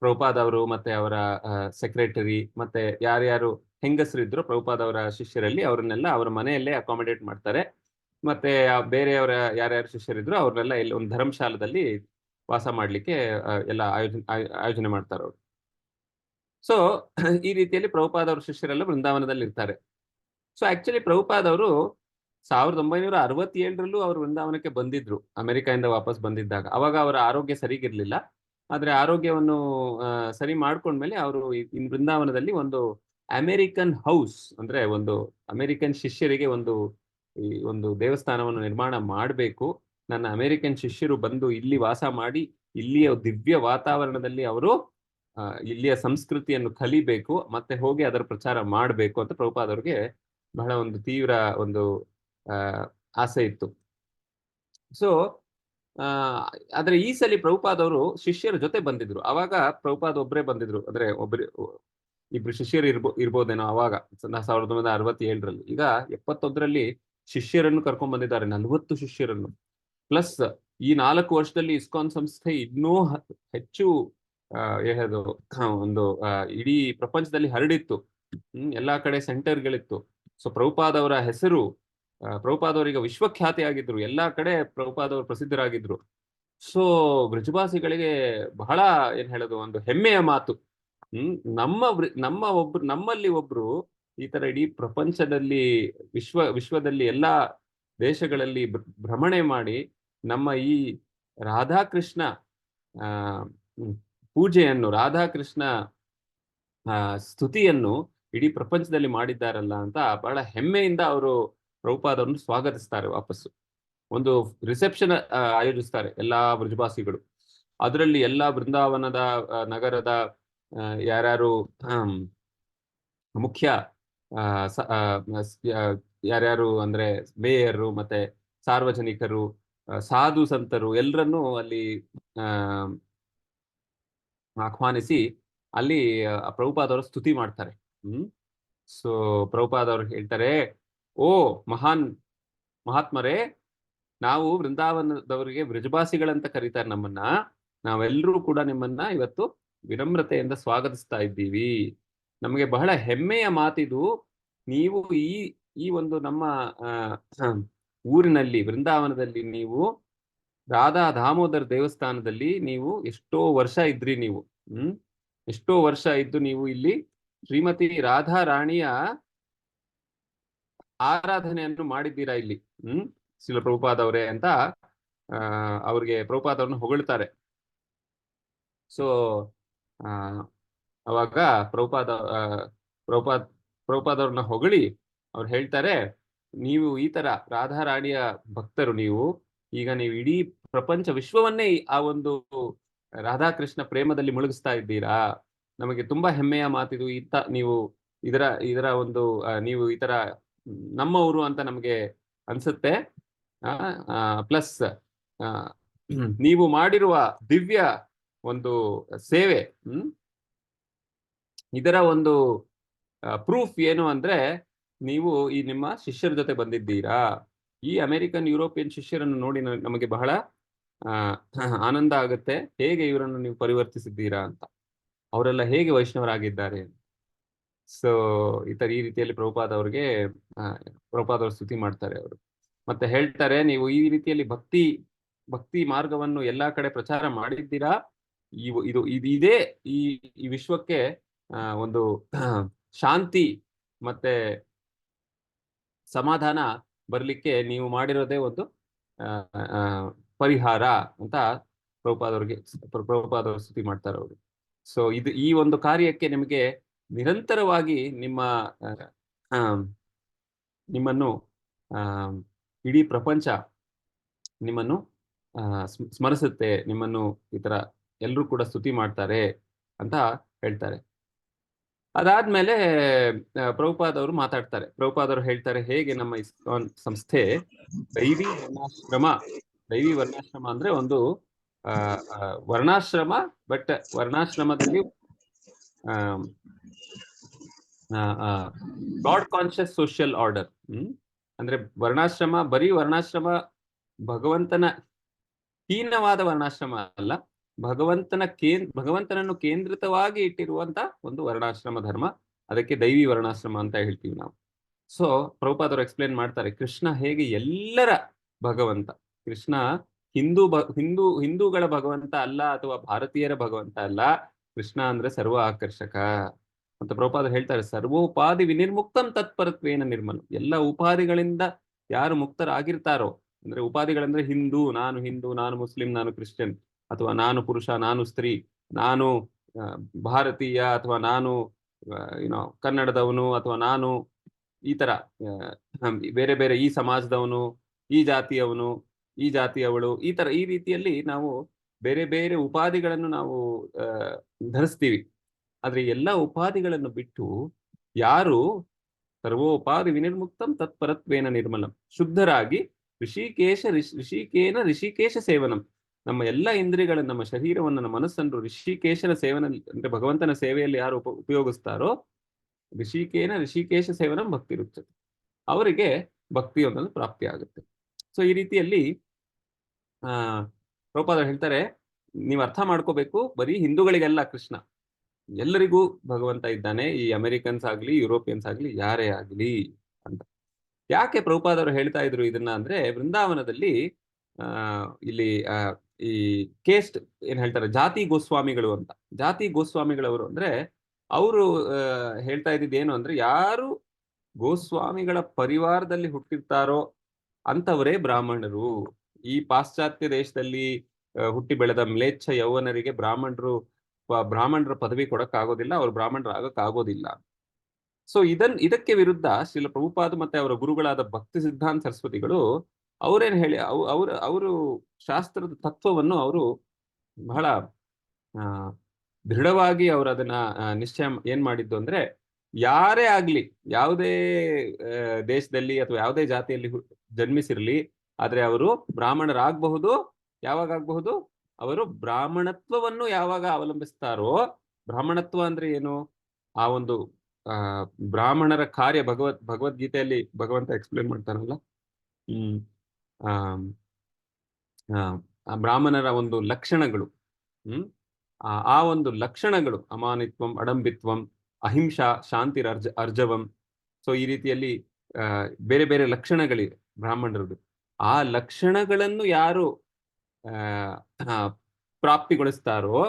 ಪ್ರಭುಪಾದ್ ಅವರು ಮತ್ತೆ ಅವರ ಸೆಕ್ರೆಟರಿ ಮತ್ತೆ ಯಾರ್ಯಾರು ಹೆಂಗಸರಿದ್ರು ಪ್ರಭುಪಾದ್ ಅವರ ಶಿಷ್ಯರಲ್ಲಿ, ಅವ್ರನ್ನೆಲ್ಲ ಅವ್ರ ಮನೆಯಲ್ಲೇ ಅಕಾಮಿಡೇಟ್ ಮಾಡ್ತಾರೆ. ಮತ್ತೆ ಬೇರೆಯವರ ಯಾರ್ಯಾರು ಶಿಷ್ಯರಿದ್ರು ಅವ್ರನ್ನೆಲ್ಲ ಇಲ್ಲಿ ಒಂದು ಧರ್ಮಶಾಲದಲ್ಲಿ ವಾಸ ಮಾಡ್ಲಿಕ್ಕೆ ಎಲ್ಲ ಆಯೋಜನೆ ಮಾಡ್ತಾರೆ ಅವರು. ಸೊ ಈ ರೀತಿಯಲ್ಲಿ ಪ್ರಭುಪಾದ್ ಅವ್ರ ಶಿಷ್ಯರೆಲ್ಲ ವೃಂದಾವನದಲ್ಲಿ ಇರ್ತಾರೆ. ಸೊ ಆಕ್ಚುಲಿ ಪ್ರಭುಪಾದ್ ಅವರು 1967ರಲ್ಲೂ ಅವರು ವೃಂದಾವನಕ್ಕೆ ಬಂದಿದ್ರು, ಅಮೆರಿಕಾಯಿಂದ ವಾಪಸ್ ಬಂದಿದ್ದಾಗ. ಅವಾಗ ಅವರ ಆರೋಗ್ಯ ಸರಿಗಿರ್ಲಿಲ್ಲ. ಆದ್ರೆ ಆರೋಗ್ಯವನ್ನು ಸರಿ ಮಾಡ್ಕೊಂಡ್ಮೇಲೆ ಅವರು ವೃಂದಾವನದಲ್ಲಿ ಒಂದು ಅಮೆರಿಕನ್ ಹೌಸ್, ಅಂದ್ರೆ ಒಂದು ಅಮೆರಿಕನ್ ಶಿಷ್ಯರಿಗೆ ಒಂದು ದೇವಸ್ಥಾನವನ್ನು ನಿರ್ಮಾಣ ಮಾಡಬೇಕು, ನನ್ನ ಅಮೆರಿಕನ್ ಶಿಷ್ಯರು ಬಂದು ಇಲ್ಲಿ ವಾಸ ಮಾಡಿ ಇಲ್ಲಿಯ ದಿವ್ಯ ವಾತಾವರಣದಲ್ಲಿ ಅವರು ಇಲ್ಲಿಯ ಸಂಸ್ಕೃತಿಯನ್ನು ಕಲಿಬೇಕು, ಮತ್ತೆ ಹೋಗಿ ಅದರ ಪ್ರಚಾರ ಮಾಡಬೇಕು ಅಂತ ಪ್ರಭುಪಾದ್ ಅವ್ರಿಗೆ ಬಹಳ ಒಂದು ತೀವ್ರ ಒಂದು ಆಸೆ ಇತ್ತು. ಸೊ ಆದ್ರೆ ಈ ಸಲ ಪ್ರಭುಪಾದ್ ಅವರು ಶಿಷ್ಯರ ಜೊತೆ ಬಂದಿದ್ರು. ಅವಾಗ ಪ್ರಭುಪಾದ್ ಒಬ್ಬರೇ ಬಂದಿದ್ರು, ಅಂದ್ರೆ ಇಬ್ರು ಶಿಷ್ಯರು ಇರ್ಬೋದೇನೋ ಅವಾಗ 1967ರಲ್ಲಿ. ಈಗ 71ರಲ್ಲಿ ಶಿಷ್ಯರನ್ನು ಕರ್ಕೊಂಡ್ ಬಂದಿದ್ದಾರೆ, 40 ಶಿಷ್ಯರನ್ನು. ಪ್ಲಸ್ ಈ 4 ವರ್ಷದಲ್ಲಿ ಇಸ್ಕಾನ್ ಸಂಸ್ಥೆ ಇನ್ನೂ ಹೆಚ್ಚು ಹೇಳೋದು ಒಂದು ಇಡೀ ಪ್ರಪಂಚದಲ್ಲಿ ಹರಡಿತ್ತು. ಎಲ್ಲಾ ಕಡೆ ಸೆಂಟರ್ಗಳಿತ್ತು. ಸೊ ಪ್ರಭುಪಾದ್ ಅವರ ಹೆಸರು, ಪ್ರಭುಪಾದ್ ಅವರೀಗ ವಿಶ್ವಖ್ಯಾತಿ ಆಗಿದ್ರು, ಎಲ್ಲಾ ಕಡೆ ಪ್ರಭುಪಾದ್ ಅವರು ಪ್ರಸಿದ್ಧರಾಗಿದ್ರು. ಸೊ ಬ್ರಜವಾಸಿಗಳಿಗೆ ಬಹಳ ಏನ್ ಹೇಳೋದು, ಒಂದು ಹೆಮ್ಮೆಯ ಮಾತು. ನಮ್ಮಲ್ಲಿ ಒಬ್ರು ಈ ತರ ಇಡೀ ಪ್ರಪಂಚದಲ್ಲಿ ವಿಶ್ವದಲ್ಲಿ ಎಲ್ಲಾ ದೇಶಗಳಲ್ಲಿ ಭ್ರಮಣೆ ಮಾಡಿ ನಮ್ಮ ಈ ರಾಧಾಕೃಷ್ಣ ಪೂಜೆಯನ್ನು, ರಾಧಾಕೃಷ್ಣ ಸ್ತುತಿಯನ್ನು ಇಡೀ ಪ್ರಪಂಚದಲ್ಲಿ ಮಾಡಿದ್ದಾರಲ್ಲ ಅಂತ ಬಹಳ ಹೆಮ್ಮೆಯಿಂದ ಅವರು ಪ್ರಭುಪಾದ್ ಅವ್ರನ್ನು ಸ್ವಾಗತಿಸ್ತಾರೆ. ವಾಪಸ್ಸು ಒಂದು ರಿಸೆಪ್ಷನ್ ಆಯೋಜಿಸ್ತಾರೆ ಎಲ್ಲಾ ಬ್ರಜವಾಸಿಗಳು. ಅದರಲ್ಲಿ ಎಲ್ಲಾ ಬೃಂದಾವನದ ನಗರದ ಯಾರ್ಯಾರು ಮುಖ್ಯ ಯಾರ್ಯಾರು ಅಂದ್ರೆ ಮೇಯರು ಮತ್ತೆ ಸಾರ್ವಜನಿಕರು, ಸಾಧು ಸಂತರು ಎಲ್ಲರನ್ನೂ ಅಲ್ಲಿ ಆಹ್ವಾನಿಸಿ ಅಲ್ಲಿ ಪ್ರಭುಪಾದ್ ಅವರ ಸ್ತುತಿ ಮಾಡ್ತಾರೆ. ಸೊ ಪ್ರಭುಪಾದ್ ಅವರು ಹೇಳ್ತಾರೆ, ಓ ಮಹಾತ್ಮರೇ, ನಾವು ವೃಂದಾವನದವರಿಗೆ ಬ್ರಜವಾಸಿಗಳಂತ ಕರೀತಾರೆ ನಮ್ಮನ್ನ, ನಾವೆಲ್ಲರೂ ಕೂಡ ನಿಮ್ಮನ್ನ ಇವತ್ತು ವಿನಮ್ರತೆಯಿಂದ ಸ್ವಾಗತಿಸ್ತಾ ಇದ್ದೀವಿ. ನಮಗೆ ಬಹಳ ಹೆಮ್ಮೆಯ ಮಾತಿದು. ನೀವು ಈ ಒಂದು ನಮ್ಮ ಊರಿನಲ್ಲಿ ವೃಂದಾವನದಲ್ಲಿ ನೀವು ರಾಧಾ ದಾಮೋದರ್ ದೇವಸ್ಥಾನದಲ್ಲಿ ನೀವು ಎಷ್ಟೋ ವರ್ಷ ಇದ್ರಿ ನೀವು. ಎಷ್ಟೋ ವರ್ಷ ಇದ್ದು ನೀವು ಇಲ್ಲಿ ಶ್ರೀಮತಿ ರಾಧಾ ರಾಣಿಯ ಆರಾಧನೆಯನ್ನು ಮಾಡಿದ್ದೀರಾ ಇಲ್ಲಿ. ಶ್ರೀಲ ಪ್ರಭುಪಾದ್ ಅವರೇ ಅಂತ ಅವ್ರಿಗೆ ಪ್ರಭುಪಾದ್ ಅವ್ರನ್ನ ಹೊಗಳ್ತಾರೆ. ಸೊ ಅವಾಗ ಪ್ರಭುಪಾದ್ ಅವ್ರನ್ನ ಹೊಗಳಿ ಅವ್ರು ಹೇಳ್ತಾರೆ, ನೀವು ಈ ತರ ರಾಧಾ ರಾಣಿಯ ಭಕ್ತರು, ಈಗ ನೀವು ಇಡೀ ಪ್ರಪಂಚ ವಿಶ್ವವನ್ನೇ ಆ ಒಂದು ರಾಧಾಕೃಷ್ಣ ಪ್ರೇಮದಲ್ಲಿ ಮುಳುಗಿಸ್ತಾ ಇದ್ದೀರಾ. ನಮಗೆ ತುಂಬಾ ಹೆಮ್ಮೆಯ ಮಾತಿದು. ನೀವು ಇದರ ಒಂದು ನೀವು ಈ ತರ ನಮ್ಮವರು ಅಂತ ನಮಗೆ ಅನ್ಸುತ್ತೆ. ಪ್ಲಸ್ ನೀವು ಮಾಡಿರುವ ದಿವ್ಯ ಒಂದು ಸೇವೆ, ಇದರ ಒಂದು ಪ್ರೂಫ್ ಏನು ಅಂದ್ರೆ ನೀವು ಈ ನಿಮ್ಮ ಶಿಷ್ಯರ ಜೊತೆ ಬಂದಿದ್ದೀರಾ. ಈ ಅಮೆರಿಕನ್ ಯುರೋಪಿಯನ್ ಶಿಷ್ಯರನ್ನು ನೋಡಿ ನಮಗೆ ಬಹಳ ಆನಂದ ಆಗುತ್ತೆ. ಹೇಗೆ ಇವರನ್ನು ನೀವು ಪರಿವರ್ತಿಸಿದ್ದೀರಾ ಅಂತ, ಅವರೆಲ್ಲ ಹೇಗೆ ವೈಷ್ಣವರಾಗಿದ್ದಾರೆ. ಸೊ ಈ ರೀತಿಯಲ್ಲಿ ಪ್ರಭುಪಾದ್ ಅವ್ರಿಗೆ ಪ್ರಭುಪಾದ್ ಅವರು ಸ್ತುತಿ ಮಾಡ್ತಾರೆ. ಅವರು ಮತ್ತೆ ಹೇಳ್ತಾರೆ, ನೀವು ಈ ರೀತಿಯಲ್ಲಿ ಭಕ್ತಿ ಮಾರ್ಗವನ್ನು ಎಲ್ಲಾ ಕಡೆ ಪ್ರಚಾರ ಮಾಡಿದ್ದೀರಾ. ಇದೇ ಈ ವಿಶ್ವಕ್ಕೆ ಒಂದು ಶಾಂತಿ ಮತ್ತೆ ಸಮಾಧಾನ ಬರ್ಲಿಕ್ಕೆ ನೀವು ಮಾಡಿರೋದೇ ಒಂದು ಪರಿಹಾರ ಅಂತ ಪ್ರಭುಪಾದ್ ಅವರು ಸ್ತುತಿ ಮಾಡ್ತಾರೆ ಅವರು. ಸೊ ಈ ಒಂದು ಕಾರ್ಯಕ್ಕೆ ನಿಮಗೆ ನಿರಂತರವಾಗಿ ನಿಮ್ಮನ್ನು ಇಡೀ ಪ್ರಪಂಚ ನಿಮ್ಮನ್ನು ಸ್ಮರಿಸುತ್ತೆ, ನಿಮ್ಮನ್ನು ಈ ತರ ಎಲ್ಲರೂ ಕೂಡ ಸ್ತುತಿ ಮಾಡ್ತಾರೆ ಅಂತ ಹೇಳ್ತಾರೆ. ಅದಾದ್ಮೇಲೆ ಪ್ರಭುಪಾದ್ ಅವರು ಮಾತಾಡ್ತಾರೆ. ಪ್ರಭುಪಾದ್ ಅವರು ಹೇಳ್ತಾರೆ, ಹೇಗೆ ನಮ್ಮ ಇಸ್ಕಾನ್ ಸಂಸ್ಥೆ ದೈವಿ ವರ್ಣಾಶ್ರಮ ಅಂದ್ರೆ ಒಂದು ವರ್ಣಾಶ್ರಮ, ಬಟ್ ವರ್ಣಾಶ್ರಮದಲ್ಲಿ ಗಾಡ್ ಕಾನ್ಶಿಯಸ್ ಸೋಷಿಯಲ್ ಆರ್ಡರ್. ಅಂದ್ರೆ ವರ್ಣಾಶ್ರಮ ಬರೀ ವರ್ಣಾಶ್ರಮ ಭಗವಂತನ ಹೀನವಾದ ವರ್ಣಾಶ್ರಮ ಅಲ್ಲ, ಭಗವಂತನನ್ನು ಕೇಂದ್ರಿತವಾಗಿ ಇಟ್ಟಿರುವಂತ ಒಂದು ವರ್ಣಾಶ್ರಮ ಧರ್ಮ. ಅದಕ್ಕೆ ದೈವಿ ವರ್ಣಾಶ್ರಮ ಅಂತ ಹೇಳ್ತೀವಿ ನಾವು. ಸೊ ಪ್ರಭುಪಾದ್ ಅವರು ಎಕ್ಸ್ಪ್ಲೇನ್ ಮಾಡ್ತಾರೆ, ಕೃಷ್ಣ ಹೇಗೆ ಎಲ್ಲರ ಭಗವಂತ. ಕೃಷ್ಣ ಹಿಂದೂಗಳ ಭಗವಂತ ಅಲ್ಲ, ಅಥವಾ ಭಾರತೀಯರ ಭಗವಂತ ಅಲ್ಲ. ಕೃಷ್ಣ ಅಂದ್ರೆ ಸರ್ವ ಆಕರ್ಷಕ ಅಂತ ಪ್ರಭುಪಾದ ಹೇಳ್ತಾರೆ. ಸರ್ವೋಪಾಧಿ ವಿನಿರ್ಮುಕ್ತಂ ತತ್ಪರತ್ವೇನ ನಿರ್ಮಲಂ. ಎಲ್ಲ ಉಪಾಧಿಗಳಿಂದ ಯಾರು ಮುಕ್ತರಾಗಿರ್ತಾರೋ, ಅಂದ್ರೆ ಉಪಾಧಿಗಳಂದ್ರೆ ನಾನು ಮುಸ್ಲಿಂ, ನಾನು ಕ್ರಿಶ್ಚಿಯನ್, ಅಥವಾ ನಾನು ಪುರುಷ, ನಾನು ಸ್ತ್ರೀ, ನಾನು ಭಾರತೀಯ, ಅಥವಾ ನಾನು ಕನ್ನಡದವನು, ಅಥವಾ ನಾನು ಈ ತರ ಬೇರೆ ಬೇರೆ ಈ ಸಮಾಜದವನು, ಈ ಜಾತಿಯವನು, ಈ ಜಾತಿಯವಳು, ಈ ರೀತಿಯಲ್ಲಿ ನಾವು ಬೇರೆ ಬೇರೆ ಉಪಾಧಿಗಳನ್ನು ನಾವು ಧರಿಸ್ತೀವಿ. ಆದ್ರೆ ಎಲ್ಲ ಉಪಾಧಿಗಳನ್ನು ಬಿಟ್ಟು ಯಾರು ಸರ್ವೋಪಾಧಿ ವಿನಿರ್ಮುಕ್ತಂ ತತ್ಪರತ್ವೇನ ನಿರ್ಮಲಂ, ಶುದ್ಧರಾಗಿ ಋಷಿಕೇಶ ಸೇವನಂ, ನಮ್ಮ ಎಲ್ಲ ಇಂದ್ರಿಯಗಳನ್ನು, ನಮ್ಮ ಶರೀರವನ್ನು, ನಮ್ಮ ಮನಸ್ಸನ್ನು ಋಷಿಕೇಶನ ಸೇವನ ಅಂದ್ರೆ ಭಗವಂತನ ಸೇವೆಯಲ್ಲಿ ಯಾರು ಉಪಯೋಗಿಸ್ತಾರೋ, ಋಷಿಕೇಶ ಸೇವನಂ ಭಕ್ತಿ ರುಚ್ಯತೆ, ಅವರಿಗೆ ಭಕ್ತಿ ಅನ್ನೋದು ಪ್ರಾಪ್ತಿ ಆಗುತ್ತೆ. ಸೊ ಈ ರೀತಿಯಲ್ಲಿ ಪ್ರಭುಪಾದ ಹೇಳ್ತಾರೆ, ನೀವು ಅರ್ಥ ಮಾಡ್ಕೋಬೇಕು, ಬರೀ ಹಿಂದೂಗಳಿಗೆಲ್ಲ ಕೃಷ್ಣ, ಎಲ್ಲರಿಗೂ ಭಗವಂತ ಇದ್ದಾನೆ, ಈ ಅಮೆರಿಕನ್ಸ್ ಆಗ್ಲಿ ಯುರೋಪಿಯನ್ಸ್ ಆಗ್ಲಿ ಯಾರೇ ಆಗ್ಲಿ ಅಂತ. ಯಾಕೆ ಪ್ರಭುಪಾದ್ ಅವರು ಹೇಳ್ತಾ ಇದ್ರು ಇದನ್ನ ಅಂದ್ರೆ, ವೃಂದಾವನದಲ್ಲಿ ಇಲ್ಲಿ ಈ ಕೇಸ್ಟ್ ಏನ್ ಹೇಳ್ತಾರೆ, ಜಾತಿ ಗೋಸ್ವಾಮಿಗಳು ಅಂತ. ಜಾತಿ ಗೋಸ್ವಾಮಿಗಳವರು ಅಂದ್ರೆ ಅವರು ಹೇಳ್ತಾ ಇದ್ದಿದ್ದೇನು ಅಂದ್ರೆ, ಯಾರು ಗೋಸ್ವಾಮಿಗಳ ಪರಿವಾರದಲ್ಲಿ ಹುಟ್ಟಿರ್ತಾರೋ ಅಂತವರೇ ಬ್ರಾಹ್ಮಣರು. ಈ ಪಾಶ್ಚಾತ್ಯ ದೇಶದಲ್ಲಿ ಹುಟ್ಟಿ ಬೆಳೆದ ಮ್ಲೇಚ್ಛ ಯೌವನರಿಗೆ ಬ್ರಾಹ್ಮಣರ ಪದವಿ ಕೊಡಕ್ಕಾಗೋದಿಲ್ಲ, ಅವ್ರು ಬ್ರಾಹ್ಮಣರು ಆಗಕ್ಕಾಗೋದಿಲ್ಲ. ಸೊ ಇದಕ್ಕೆ ವಿರುದ್ಧ ಶ್ರೀಲ ಪ್ರಭುಪಾದ ಮತ್ತೆ ಅವರ ಗುರುಗಳಾದ ಭಕ್ತಿ ಸಿದ್ಧಾಂತ ಸರಸ್ವತಿಗಳು ಅವರೇನ್ ಹೇಳಿ, ಅವರು ಶಾಸ್ತ್ರದ ತತ್ವವನ್ನು ಅವರು ಬಹಳ ದೃಢವಾಗಿ ಅವರು ಅದನ್ನ ನಿಶ್ಚಯ ಏನ್ ಮಾಡಿದ್ದು ಅಂದ್ರೆ, ಯಾರೇ ಆಗ್ಲಿ, ಯಾವುದೇ ದೇಶದಲ್ಲಿ ಅಥವಾ ಯಾವುದೇ ಜಾತಿಯಲ್ಲಿ ಜನ್ಮಿಸಿರ್ಲಿ, ಆದ್ರೆ ಅವರು ಬ್ರಾಹ್ಮಣರಾಗಬಹುದು. ಯಾವಾಗ ಆಗಬಹುದು? ಅವರು ಬ್ರಾಹ್ಮಣತ್ವವನ್ನು ಯಾವಾಗ ಅವಲಂಬಿಸ್ತಾರೋ, ಬ್ರಾಹ್ಮಣತ್ವ ಅಂದ್ರೆ ಏನು, ಆ ಒಂದು ಬ್ರಾಹ್ಮಣರ ಕಾರ್ಯ ಭಗವದ್ಗೀತೆಯಲ್ಲಿ ಭಗವಂತ ಎಕ್ಸ್ಪ್ಲೇನ್ ಮಾಡ್ತಾರಲ್ಲ, ಬ್ರಾಹ್ಮಣರ ಒಂದು ಲಕ್ಷಣಗಳು, ಆ ಒಂದು ಲಕ್ಷಣಗಳು ಅಮಾನಿತ್ವಂ, ಅಡಂಬಿತ್ವಂ, ಅಹಿಂಸಾ, ಶಾಂತಿರ್ ಅರ್ಜವಂ. ಸೊ ಈ ರೀತಿಯಲ್ಲಿ ಬೇರೆ ಬೇರೆ ಲಕ್ಷಣಗಳಿವೆ ಬ್ರಾಹ್ಮಣರದ್ದು. ಆ ಲಕ್ಷಣಗಳನ್ನು ಯಾರು ಪ್ರಾಪ್ತಿಗೊಳಿಸ್ತಾರೋ,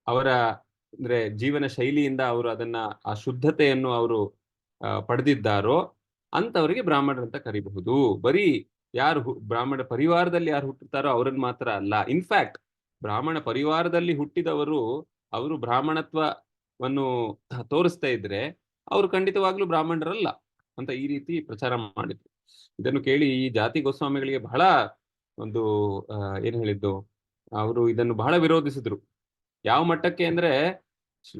ಅವರ ಅಂದ್ರೆ ಜೀವನ ಶೈಲಿಯಿಂದ ಅವರು ಅದನ್ನ ಆ ಶುದ್ಧತೆಯನ್ನು ಅವರು ಪಡೆದಿದ್ದಾರೋ ಅಂತವರಿಗೆ ಬ್ರಾಹ್ಮಣರು ಅಂತ ಕರಿಬಹುದು. ಬರೀ ಯಾರು ಬ್ರಾಹ್ಮಣ ಪರಿವಾರದಲ್ಲಿ ಯಾರು ಹುಟ್ಟುತ್ತಾರೋ ಅವ್ರನ್ನ ಮಾತ್ರ ಅಲ್ಲ. ಇನ್ಫ್ಯಾಕ್ಟ್ ಬ್ರಾಹ್ಮಣ ಪರಿವಾರದಲ್ಲಿ ಹುಟ್ಟಿದವರು ಅವರು ಬ್ರಾಹ್ಮಣತ್ವವನ್ನು ತೋರಿಸ್ತಾ ಇದ್ರೆ ಅವರು ಖಂಡಿತವಾಗ್ಲೂ ಬ್ರಾಹ್ಮಣರಲ್ಲ ಅಂತ ಈ ರೀತಿ ಪ್ರಚಾರ ಮಾಡಿದ್ರು. ಇದನ್ನು ಕೇಳಿ ಈ ಜಾತಿ ಗೋಸ್ವಾಮಿಗಳಿಗೆ ಬಹಳ ಒಂದು ಏನ್ ಹೇಳಿದ್ದು, ಅವರು ಇದನ್ನು ಬಹಳ ವಿರೋಧಿಸಿದ್ರು. ಯಾವ ಮಟ್ಟಕ್ಕೆ ಅಂದ್ರೆ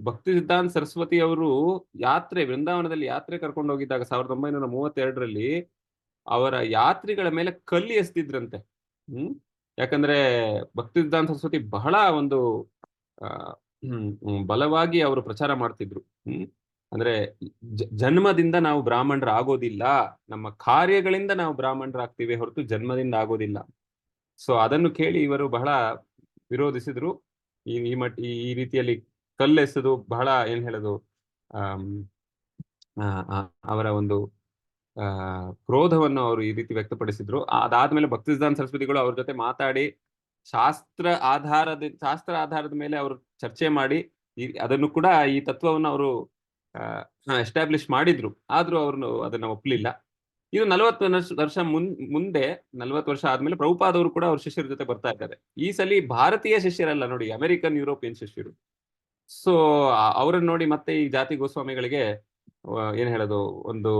ಭಕ್ತಿ ಸಿದ್ಧಾಂತ ಸರಸ್ವತಿ ಅವರು ವೃಂದಾವನದಲ್ಲಿ ಯಾತ್ರೆ ಕರ್ಕೊಂಡು ಹೋಗಿದ್ದಾಗ 1932ರಲ್ಲಿ ಅವರ ಯಾತ್ರಿಗಳ ಮೇಲೆ ಕಲ್ಲಿ ಎಸ್ತಿದ್ರಂತೆ. ಯಾಕಂದ್ರೆ ಭಕ್ತಿ ಸಿದ್ಧಾಂತ ಸರಸ್ವತಿ ಬಹಳ ಒಂದು ಬಲವಾಗಿ ಅವರು ಪ್ರಚಾರ ಮಾಡ್ತಿದ್ರು. ಅಂದ್ರೆ ಜನ್ಮದಿಂದ ನಾವು ಬ್ರಾಹ್ಮಣರ ಆಗೋದಿಲ್ಲ, ನಮ್ಮ ಕಾರ್ಯಗಳಿಂದ ನಾವು ಬ್ರಾಹ್ಮಣರಾಗ್ತೀವಿ ಹೊರತು ಜನ್ಮದಿಂದ ಆಗೋದಿಲ್ಲ. ಸೊ ಅದನ್ನು ಕೇಳಿ ಇವರು ಬಹಳ ವಿರೋಧಿಸಿದ್ರು. ಈ ರೀತಿಯಲ್ಲಿ ಕಲ್ಲೆಸೆದು ಬಹಳ ಏನ್ ಹೇಳೋದು ಅವರ ಒಂದು ಕ್ರೋಧವನ್ನು ಅವರು ಈ ರೀತಿ ವ್ಯಕ್ತಪಡಿಸಿದ್ರು. ಅದಾದ್ಮೇಲೆ ಭಕ್ತಿ ಸಿದ್ಧಾಂತ ಸರಸ್ವತಿಗಳು ಅವ್ರ ಜೊತೆ ಮಾತಾಡಿ ಶಾಸ್ತ್ರ ಆಧಾರದ ಮೇಲೆ ಅವರು ಚರ್ಚೆ ಮಾಡಿ ಅದನ್ನು ಕೂಡ ಈ ತತ್ವವನ್ನು ಅವರು ಎಸ್ಟಾಬ್ಲಿಷ್ ಮಾಡಿದ್ರು. ಆದ್ರೂ ಅವ್ರನ್ನು ಅದನ್ನ ಒಪ್ಪಲಿಲ್ಲ. ಇದು 40 ವರ್ಷ ಮುಂದೆ 40 ವರ್ಷ ಆದ್ಮೇಲೆ ಪ್ರಭುಪಾದವರು ಕೂಡ ಅವ್ರ ಶಿಷ್ಯರ ಜೊತೆ ಬರ್ತಾ ಇದ್ದಾರೆ. ಈ ಸಲ ಭಾರತೀಯ ಶಿಷ್ಯರಲ್ಲ ನೋಡಿ, ಅಮೆರಿಕನ್ ಯುರೋಪಿಯನ್ ಶಿಷ್ಯರು. ಸೊ ಅವರನ್ನು ನೋಡಿ ಮತ್ತೆ ಈ ಜಾತಿ ಗೋಸ್ವಾಮಿಗಳಿಗೆ ಏನ್ ಹೇಳೋದು, ಒಂದು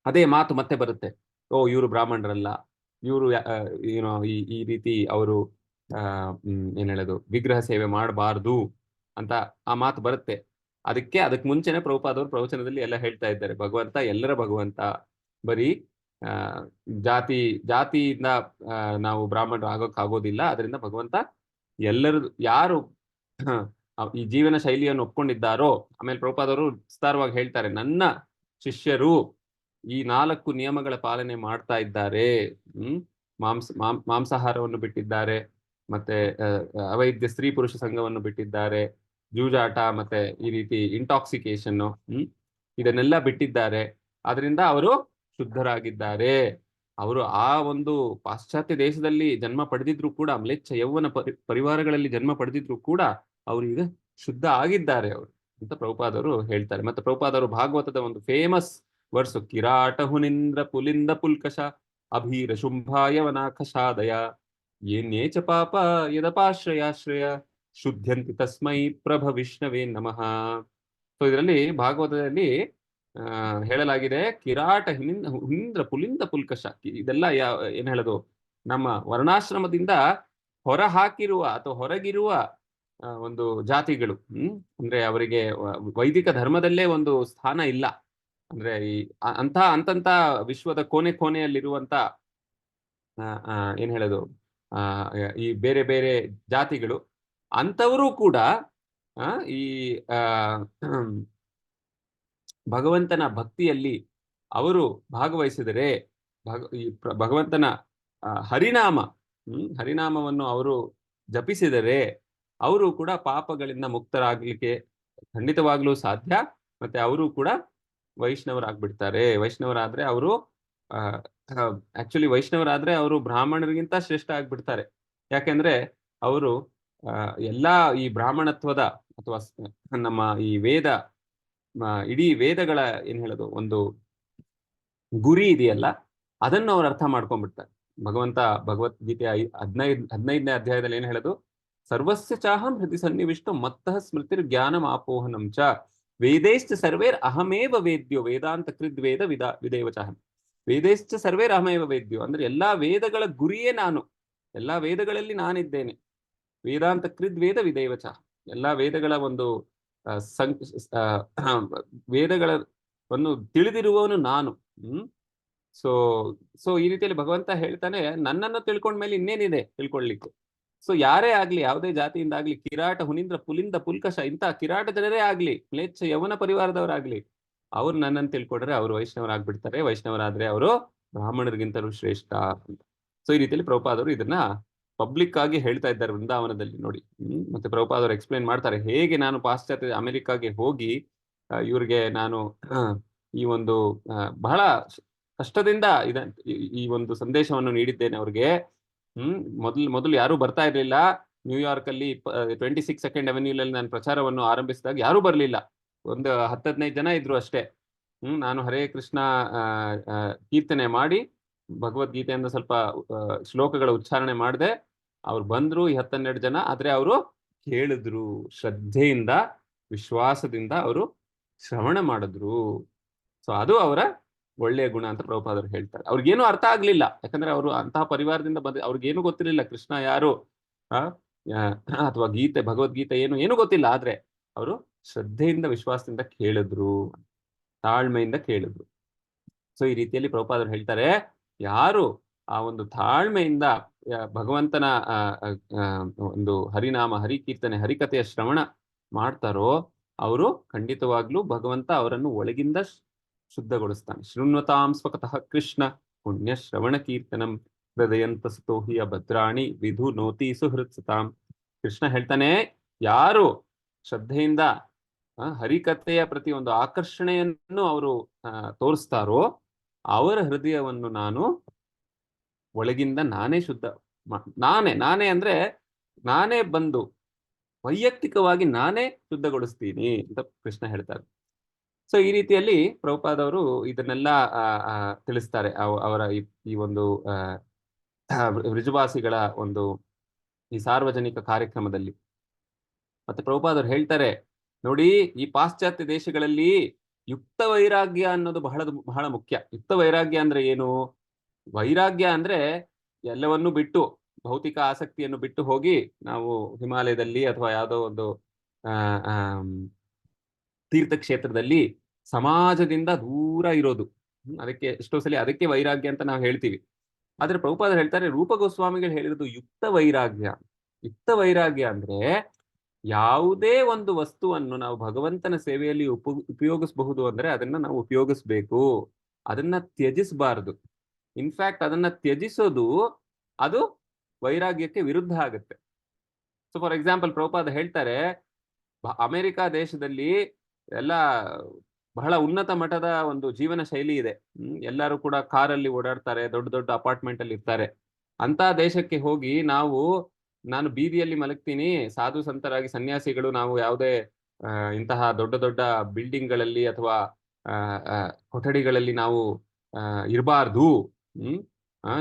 ಅದೇ ಮಾತು ಮತ್ತೆ ಬರುತ್ತೆ. ಇವರು ಬ್ರಾಹ್ಮಣರಲ್ಲ, ಇವರು ಏನೋ ಈ ರೀತಿ ಅವರು ಏನ್ ಹೇಳೋದು ವಿಗ್ರಹ ಸೇವೆ ಮಾಡಬಾರ್ದು ಅಂತ ಆ ಮಾತು ಬರುತ್ತೆ. ಅದಕ್ಕೆ ಮುಂಚೆನೆ ಪ್ರಭುಪಾದವರು ಪ್ರವಚನದಲ್ಲಿ ಎಲ್ಲ ಹೇಳ್ತಾ ಇದ್ದಾರೆ, ಭಗವಂತ ಎಲ್ಲರ ಭಗವಂತ, ಬರೀ ಜಾತಿಯಿಂದ ನಾವು ಬ್ರಾಹ್ಮಣರು ಆಗೋಕ್ಕಾಗೋದಿಲ್ಲ. ಅದರಿಂದ ಭಗವಂತ ಎಲ್ಲರೂ ಯಾರು ಈ ಜೀವನ ಶೈಲಿಯನ್ನು ಒಪ್ಕೊಂಡಿದ್ದಾರೋ, ಆಮೇಲೆ ಪ್ರಭುಪಾದವರು ವಿಸ್ತಾರವಾಗಿ ಹೇಳ್ತಾರೆ, ನನ್ನ ಶಿಷ್ಯರು ಈ 4 ನಿಯಮಗಳ ಪಾಲನೆ ಮಾಡ್ತಾ ಇದ್ದಾರೆ. ಮಾಂಸಾಹಾರವನ್ನು ಬಿಟ್ಟಿದ್ದಾರೆ, ಮತ್ತೆ ಅವೈದ್ಯ ಸ್ತ್ರೀ ಪುರುಷ ಸಂಘವನ್ನು ಬಿಟ್ಟಿದ್ದಾರೆ, ಜೂಜಾಟ ಮತ್ತೆ ಈ ರೀತಿ ಇಂಟಾಕ್ಸಿಕೇಶನ್ ಇದನ್ನೆಲ್ಲ ಬಿಟ್ಟಿದ್ದಾರೆ. ಅದರಿಂದ ಅವರು ಶುದ್ಧರಾಗಿದ್ದಾರೆ. ಅವರು ಆ ಒಂದು ಪಾಶ್ಚಾತ್ಯ ದೇಶದಲ್ಲಿ ಜನ್ಮ ಪಡೆದಿದ್ರು ಕೂಡ, ಮ್ಲೇಚ್ಛ ಯೌವನ ಪರಿವಾರಗಳಲ್ಲಿ ಜನ್ಮ ಪಡೆದಿದ್ರು ಕೂಡ ಅವರು ಈಗ ಶುದ್ಧ ಆಗಿದ್ದಾರೆ ಅವರು ಅಂತ ಪ್ರಭುಪಾದವರು ಹೇಳ್ತಾರೆ. ಮತ್ತೆ ಪ್ರಭುಪಾದವರು ಭಾಗವತದ ಒಂದು ಫೇಮಸ್ ವರ್ಸು, ಕಿರಾಟ ಹುನಿಂದ್ರ ಪುಲಿಂದ ಪುಲ್ಕಶ ಅಭೀರ ಶುಂಭಾಯವನಾಖಶಾದಯ ಏನೇಚ ಪಾಪ ಯದಪಾಶ್ರಯಾಶ್ರಯ ಶುದ್ಧಂತಿ ತಸ್ಮೈ ಪ್ರಭ ವಿಷ್ಣವೇ ನಮಃ. ಸೊ ಇದರಲ್ಲಿ ಭಾಗವತದಲ್ಲಿ ಹೇಳಲಾಗಿದೆ, ಕಿರಾಟ ಹುನಿಂದ್ರ ಪುಲಿಂದ ಪುಲ್ಕಶ, ಇದೆಲ್ಲ ಏನ್ ಹೇಳೋದು, ನಮ್ಮ ವರ್ಣಾಶ್ರಮದಿಂದ ಹೊರ ಹಾಕಿರುವ ಅಥವಾ ಹೊರಗಿರುವ ಒಂದು ಜಾತಿಗಳು. ಅಂದ್ರೆ ಅವರಿಗೆ ವೈದಿಕ ಧರ್ಮದಲ್ಲೇ ಒಂದು ಸ್ಥಾನ ಇಲ್ಲ. ಅಂದ್ರೆ ಅಂತಂತ ವಿಶ್ವದ ಕೋಣೆಯಲ್ಲಿರುವಂತ ಏನ್ ಹೇಳೋದು ಈ ಬೇರೆ ಬೇರೆ ಜಾತಿಗಳು, ಅಂತವರು ಕೂಡ ಈ ಭಗವಂತನ ಭಕ್ತಿಯಲ್ಲಿ ಅವರು ಭಾಗವಹಿಸಿದರೆ, ಭಗವಂತನ ಹರಿನಾಮವನ್ನು ಅವರು ಜಪಿಸಿದರೆ ಅವರು ಕೂಡ ಪಾಪಗಳಿಂದ ಮುಕ್ತರಾಗ್ಲಿಕ್ಕೆ ಖಂಡಿತವಾಗ್ಲೂ ಸಾಧ್ಯ. ಮತ್ತೆ ಅವರು ಕೂಡ ವೈಷ್ಣವರಾಗ್ಬಿಡ್ತಾರೆ. ವೈಷ್ಣವರಾದ್ರೆ ಅವರು ಬ್ರಾಹ್ಮಣರಿಗಿಂತ ಶ್ರೇಷ್ಠ ಆಗ್ಬಿಡ್ತಾರೆ. ಯಾಕೆಂದ್ರೆ ಅವರು ಎಲ್ಲಾ ಈ ಬ್ರಾಹ್ಮಣತ್ವದ ಅಥವಾ ನಮ್ಮ ಈ ಇಡೀ ವೇದಗಳ ಏನ್ ಹೇಳೋದು ಒಂದು ಗುರಿ ಇದೆಯಲ್ಲ, ಅದನ್ನು ಅವ್ರು ಅರ್ಥ ಮಾಡ್ಕೊಂಡ್ಬಿಡ್ತಾರೆ. ಭಗವದ್ಗೀತೆಯ 15ನೇ ಅಧ್ಯಾಯದಲ್ಲಿ ಏನ್ ಹೇಳೋದು, ಸರ್ವಸ್ಯ ಚಾಹಂ ಹೃದಯ ಸನ್ನಿವಿಷ್ಟ ಮತ್ತಃ ಸ್ಮೃತಿರ್ ಜ್ಞಾನಂ ಆಪೋಹನಂ ಚ ವೇದೈಶ್ಚ ಸರ್ವೇರ್ ಅಹಮೇವ ವೇದ್ಯೋ ವೇದಾಂತ ಕೃದ್ ವೇದ ವಿದೇವ ಚಾಹಂ. ವೇದೈಶ್ಚ ಸರ್ವೇರ್ ಅಹಮೇವ ವೇದ್ಯೋ ಅಂದ್ರೆ ಎಲ್ಲಾ ವೇದಗಳ ಗುರಿಯೇ ನಾನು, ಎಲ್ಲಾ ವೇದಗಳಲ್ಲಿ ನಾನಿದ್ದೇನೆ. ವೇದಾಂತ ಕೃದ್ ವೇದ ವಿದೇವ ಚಾಹಂ, ಎಲ್ಲಾ ವೇದಗಳ ಒಂದು ವೇದಗಳನ್ನು ತಿಳಿದಿರುವವನು ನಾನು. ಸೊ ಈ ರೀತಿಯಲ್ಲಿ ಭಗವಂತ ಹೇಳ್ತಾನೆ, ನನ್ನನ್ನು ತಿಳ್ಕೊಂಡ್ಮೇಲೆ ಇನ್ನೇನಿದೆ ತಿಳ್ಕೊಳ್ಲಿಕ್ಕೆ. ಸೊ ಯಾರೇ ಆಗ್ಲಿ, ಯಾವುದೇ ಜಾತಿಯಿಂದ ಆಗ್ಲಿ, ಕಿರಾಟ ಹುನಿಂದ್ರ ಪುಲಿಂದ ಪುಲ್ಕಶ ಇಂಥ ಕಿರಾಟ ಜನರೇ ಆಗ್ಲಿ, ಮ್ಲೇಚ್ಛ ಯವನ ಪರಿವಾರದವರಾಗ್ಲಿ, ಅವ್ರು ನನ್ನನ್ನು ತಿಳ್ಕೊಂಡ್ರೆ ಅವರು ವೈಷ್ಣವರಾಗ್ಬಿಡ್ತಾರೆ. ವೈಷ್ಣವರಾದ್ರೆ ಅವರು ಬ್ರಾಹ್ಮಣರಿಗಿಂತಲೂ ಶ್ರೇಷ್ಠ ಅಂತ. ಸೊ ಈ ರೀತಿಯಲ್ಲಿ ಪ್ರಭುಪಾದವರು ಇದನ್ನ ಪಬ್ಲಿಕ್ ಆಗಿ ಹೇಳ್ತಾ ಇದ್ದಾರೆ ವೃಂದಾವನದಲ್ಲಿ ನೋಡಿ. ಮತ್ತೆ ಪ್ರಭುಪಾದವರು ಎಕ್ಸ್ಪ್ಲೈನ್ ಮಾಡ್ತಾರೆ ಹೇಗೆ ನಾನು ಪಾಶ್ಚಾತ್ಯ ಅಮೆರಿಕಾಗೆ ಹೋಗಿ ಇವ್ರಿಗೆ ನಾನು ಈ ಒಂದು ಬಹಳ ಕಷ್ಟದಿಂದ ಈ ಒಂದು ಸಂದೇಶವನ್ನು ನೀಡಿದ್ದೇನೆ ಅವ್ರಿಗೆ. ಮೊದಲು ಯಾರು ಬರ್ತಾ ಇರ್ಲಿಲ್ಲ. ನ್ಯೂಯಾರ್ಕ್ ಅಲ್ಲಿ 26 ಸೆಕೆಂಡ್ ಅವೆನ್ಯೂಲಲ್ಲಿ ನಾನು ಪ್ರಚಾರವನ್ನು ಆರಂಭಿಸಿದಾಗ ಯಾರು ಬರ್ಲಿಲ್ಲ, ಒಂದು 10-15 ಜನ ಇದ್ರು ಅಷ್ಟೇ. ನಾನು ಹರೇ ಕೃಷ್ಣ ಕೀರ್ತನೆ ಮಾಡಿ ಭಗವದ್ಗೀತೆಯಿಂದ ಸ್ವಲ್ಪ ಶ್ಲೋಕಗಳ ಉಚ್ಚಾರಣೆ ಮಾಡಿದೆ. ಅವ್ರು ಬಂದ್ರು 10-12 ಜನ, ಆದ್ರೆ ಅವರು ಕೇಳಿದ್ರು, ಶ್ರದ್ಧೆಯಿಂದ ವಿಶ್ವಾಸದಿಂದ ಅವರು ಶ್ರವಣ ಮಾಡಿದ್ರು. ಸೊ ಅದು ಅವರ ಒಳ್ಳೆಯ ಗುಣ ಅಂತ ಪ್ರಭುಪಾದರು ಹೇಳ್ತಾರೆ. ಅವ್ರಿಗೇನು ಅರ್ಥ ಆಗ್ಲಿಲ್ಲ, ಯಾಕಂದ್ರೆ ಅವರು ಅಂತಹ ಪರಿವಾರದಿಂದ ಅವ್ರಿಗೇನು ಗೊತ್ತಿರಲಿಲ್ಲ ಕೃಷ್ಣ ಯಾರು ಅಥವಾ ಗೀತೆ ಭಗವದ್ಗೀತೆ ಏನು ಗೊತ್ತಿಲ್ಲ. ಆದ್ರೆ ಅವರು ಶ್ರದ್ಧೆಯಿಂದ ವಿಶ್ವಾಸದಿಂದ ಕೇಳಿದ್ರು, ತಾಳ್ಮೆಯಿಂದ ಕೇಳಿದ್ರು. ಸೊ ಈ ರೀತಿಯಲ್ಲಿ ಪ್ರಭುಪಾದರು ಹೇಳ್ತಾರೆ, ಯಾರು ಆ ಒಂದು ತಾಳ್ಮೆಯಿಂದ ಭಗವಂತನ ಒಂದು ಹರಿನಾಮ, ಹರಿಕೀರ್ತನೆ, ಹರಿಕಥೆಯ ಶ್ರವಣ ಮಾಡ್ತಾರೋ ಅವರು ಖಂಡಿತವಾಗ್ಲೂ ಭಗವಂತ ಅವರನ್ನು ಒಳಗಿಂದ ಶುದ್ಧಗೊಳಿಸ್ತಾನೆ. ಶೃಣ್ವತಾಂ ಸ್ವಕತಃ ಕೃಷ್ಣ ಪುಣ್ಯ ಶ್ರವಣ ಕೀರ್ತನಂ ಹೃದಯಂತಸ್ತೋ ಹಿ ಭದ್ರಾಣಿ ವಿಧು ನೋತಿ ಸುಹೃತ್ಸತಾಂ. ಕೃಷ್ಣ ಹೇಳ್ತಾನೆ, ಯಾರು ಶ್ರದ್ಧೆಯಿಂದ ಹರಿಕಥೆಯ ಪ್ರತಿ ಒಂದು ಆಕರ್ಷಣೆಯನ್ನು ಅವರು ತೋರಿಸ್ತಾರೋ ಅವರ ಹೃದಯವನ್ನು ನಾನು ಒಳಗಿಂದ ನಾನೇ ಶುದ್ಧ ನಾನೇ ಅಂದ್ರೆ ನಾನೇ ಬಂದು ವೈಯಕ್ತಿಕವಾಗಿ ನಾನೇ ಶುದ್ಧಗೊಳಿಸ್ತೀನಿ ಅಂತ ಕೃಷ್ಣ ಹೇಳ್ತಾರೆ. ಸೊ ಈ ರೀತಿಯಲ್ಲಿ ಪ್ರಭುಪಾದವರು ಇದನ್ನೆಲ್ಲ ತಿಳಿಸ್ತಾರೆ ಅವರ ಈ ಒಂದು ವೃಜವಾಸಿಗಳ ಒಂದು ಈ ಸಾರ್ವಜನಿಕ ಕಾರ್ಯಕ್ರಮದಲ್ಲಿ. ಮತ್ತೆ ಪ್ರಭುಪಾದವರು ಹೇಳ್ತಾರೆ, ನೋಡಿ, ಈ ಪಾಶ್ಚಾತ್ಯ ದೇಶಗಳಲ್ಲಿ ಯುಕ್ತ ವೈರಾಗ್ಯ ಅನ್ನೋದು ಬಹಳ ಮುಖ್ಯ. ಯುಕ್ತ ವೈರಾಗ್ಯ ಅಂದ್ರೆ ಏನು? ವೈರಾಗ್ಯ ಅಂದ್ರೆ ಎಲ್ಲವನ್ನೂ ಬಿಟ್ಟು, ಭೌತಿಕ ಆಸಕ್ತಿಯನ್ನು ಬಿಟ್ಟು ಹೋಗಿ ನಾವು ಹಿಮಾಲಯದಲ್ಲಿ ಅಥವಾ ಯಾವುದೋ ಒಂದು ತೀರ್ಥಕ್ಷೇತ್ರದಲ್ಲಿ ಸಮಾಜದಿಂದ ದೂರ ಇರೋದು. ಅದಕ್ಕೆ ಎಷ್ಟೋ ಸಲ ಅದಕ್ಕೆ ವೈರಾಗ್ಯ ಅಂತ ನಾವು ಹೇಳ್ತೀವಿ. ಆದ್ರೆ ಪ್ರಭುಪಾದರು ಹೇಳ್ತಾರೆ, ರೂಪ ಗೋಸ್ವಾಮಿಗಳು ಹೇಳಿರೋದು ಯುಕ್ತ ವೈರಾಗ್ಯ. ಯುಕ್ತ ವೈರಾಗ್ಯ ಅಂದ್ರೆ ಯಾವುದೇ ಒಂದು ವಸ್ತುವನ್ನು ನಾವು ಭಗವಂತನ ಸೇವೆಯಲ್ಲಿ ಉಪಯೋಗಿಸಬಹುದು ಅಂದ್ರೆ ಅದನ್ನ ನಾವು ಉಪಯೋಗಿಸ್ಬೇಕು, ಅದನ್ನ ತ್ಯಜಿಸಬಾರದು. ಇನ್ಫ್ಯಾಕ್ಟ್ ಅದನ್ನ ತ್ಯಜಿಸೋದು ಅದು ವೈರಾಗ್ಯಕ್ಕೆ ವಿರುದ್ಧ ಆಗುತ್ತೆ. ಸೊ ಫಾರ್ ಎಕ್ಸಾಂಪಲ್ ಪ್ರಭುಪಾದ ಹೇಳ್ತಾರೆ, ಅಮೆರಿಕ ದೇಶದಲ್ಲಿ ಎಲ್ಲ ಬಹಳ ಉನ್ನತ ಮಟ್ಟದ ಒಂದು ಜೀವನ ಶೈಲಿ ಇದೆ. ಎಲ್ಲರೂ ಕೂಡ ಕಾರಲ್ಲಿ ಓಡಾಡ್ತಾರೆ, ದೊಡ್ಡ ದೊಡ್ಡ ಅಪಾರ್ಟ್ಮೆಂಟ್ ಅಲ್ಲಿ ಇರ್ತಾರೆ. ಅಂತ ದೇಶಕ್ಕೆ ಹೋಗಿ ನಾನು ಬೀದಿಯಲ್ಲಿ ಮಲಗ್ತೀನಿ, ಸಾಧು ಸಂತರಾಗಿ ಸನ್ಯಾಸಿಗಳು ನಾವು ಯಾವುದೇ ಇಂತಹ ದೊಡ್ಡ ದೊಡ್ಡ ಬಿಲ್ಡಿಂಗ್ಗಳಲ್ಲಿ ಅಥವಾ ಕೊಠಡಿಗಳಲ್ಲಿ ನಾವು ಇರಬಾರ್ದು.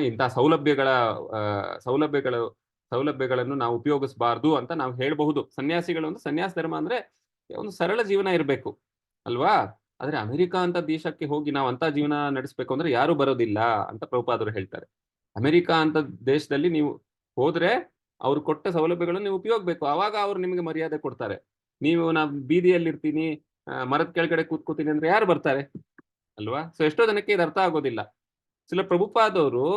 ಇಂತಹ ಸೌಲಭ್ಯಗಳನ್ನು ನಾವು ಉಪಯೋಗಿಸಬಾರ್ದು ಅಂತ ನಾವು ಹೇಳಬಹುದು. ಸನ್ಯಾಸಿಗಳು ಅಂದ್ರೆ ಸನ್ಯಾಸ ಧರ್ಮ ಅಂದ್ರೆ ಒಂದು ಸರಳ ಜೀವನ ಇರಬೇಕು ಅಲ್ವಾ? ಆದ್ರೆ ಅಮೆರಿಕ ಅಂತ ದೇಶಕ್ಕೆ ಹೋಗಿ ನಾವು ಅಂತ ಜೀವನ ನಡೆಸಬೇಕು ಅಂದ್ರೆ ಯಾರು ಬರೋದಿಲ್ಲ ಅಂತ ಪ್ರಭುಪಾದರು ಹೇಳ್ತಾರೆ. ಅಮೆರಿಕ ಅಂತ ದೇಶದಲ್ಲಿ ನೀವು ಹೋದ್ರೆ ಅವ್ರು ಕೊಟ್ಟ ಸೌಲಭ್ಯಗಳನ್ನು ನೀವು ಉಪಯೋಗಿಸ್ಬೇಕು, ಆವಾಗ ಅವ್ರು ನಿಮಗೆ ಮರ್ಯಾದೆ ಕೊಡ್ತಾರೆ. ನಾವು ಬೀದಿಯಲ್ಲಿ ಇರ್ತೀನಿ, ಮರದ ಕೆಳಗಡೆ ಕೂತ್ಕೋತೀನಿ ಅಂದ್ರೆ ಯಾರು ಬರ್ತಾರೆ ಅಲ್ವಾ? ಸೊ ಎಷ್ಟೋ ಜನಕ್ಕೆ ಇದು ಅರ್ಥ ಆಗೋದಿಲ್ಲ. ಸಿಲ ಪ್ರಭುಪಾದವರು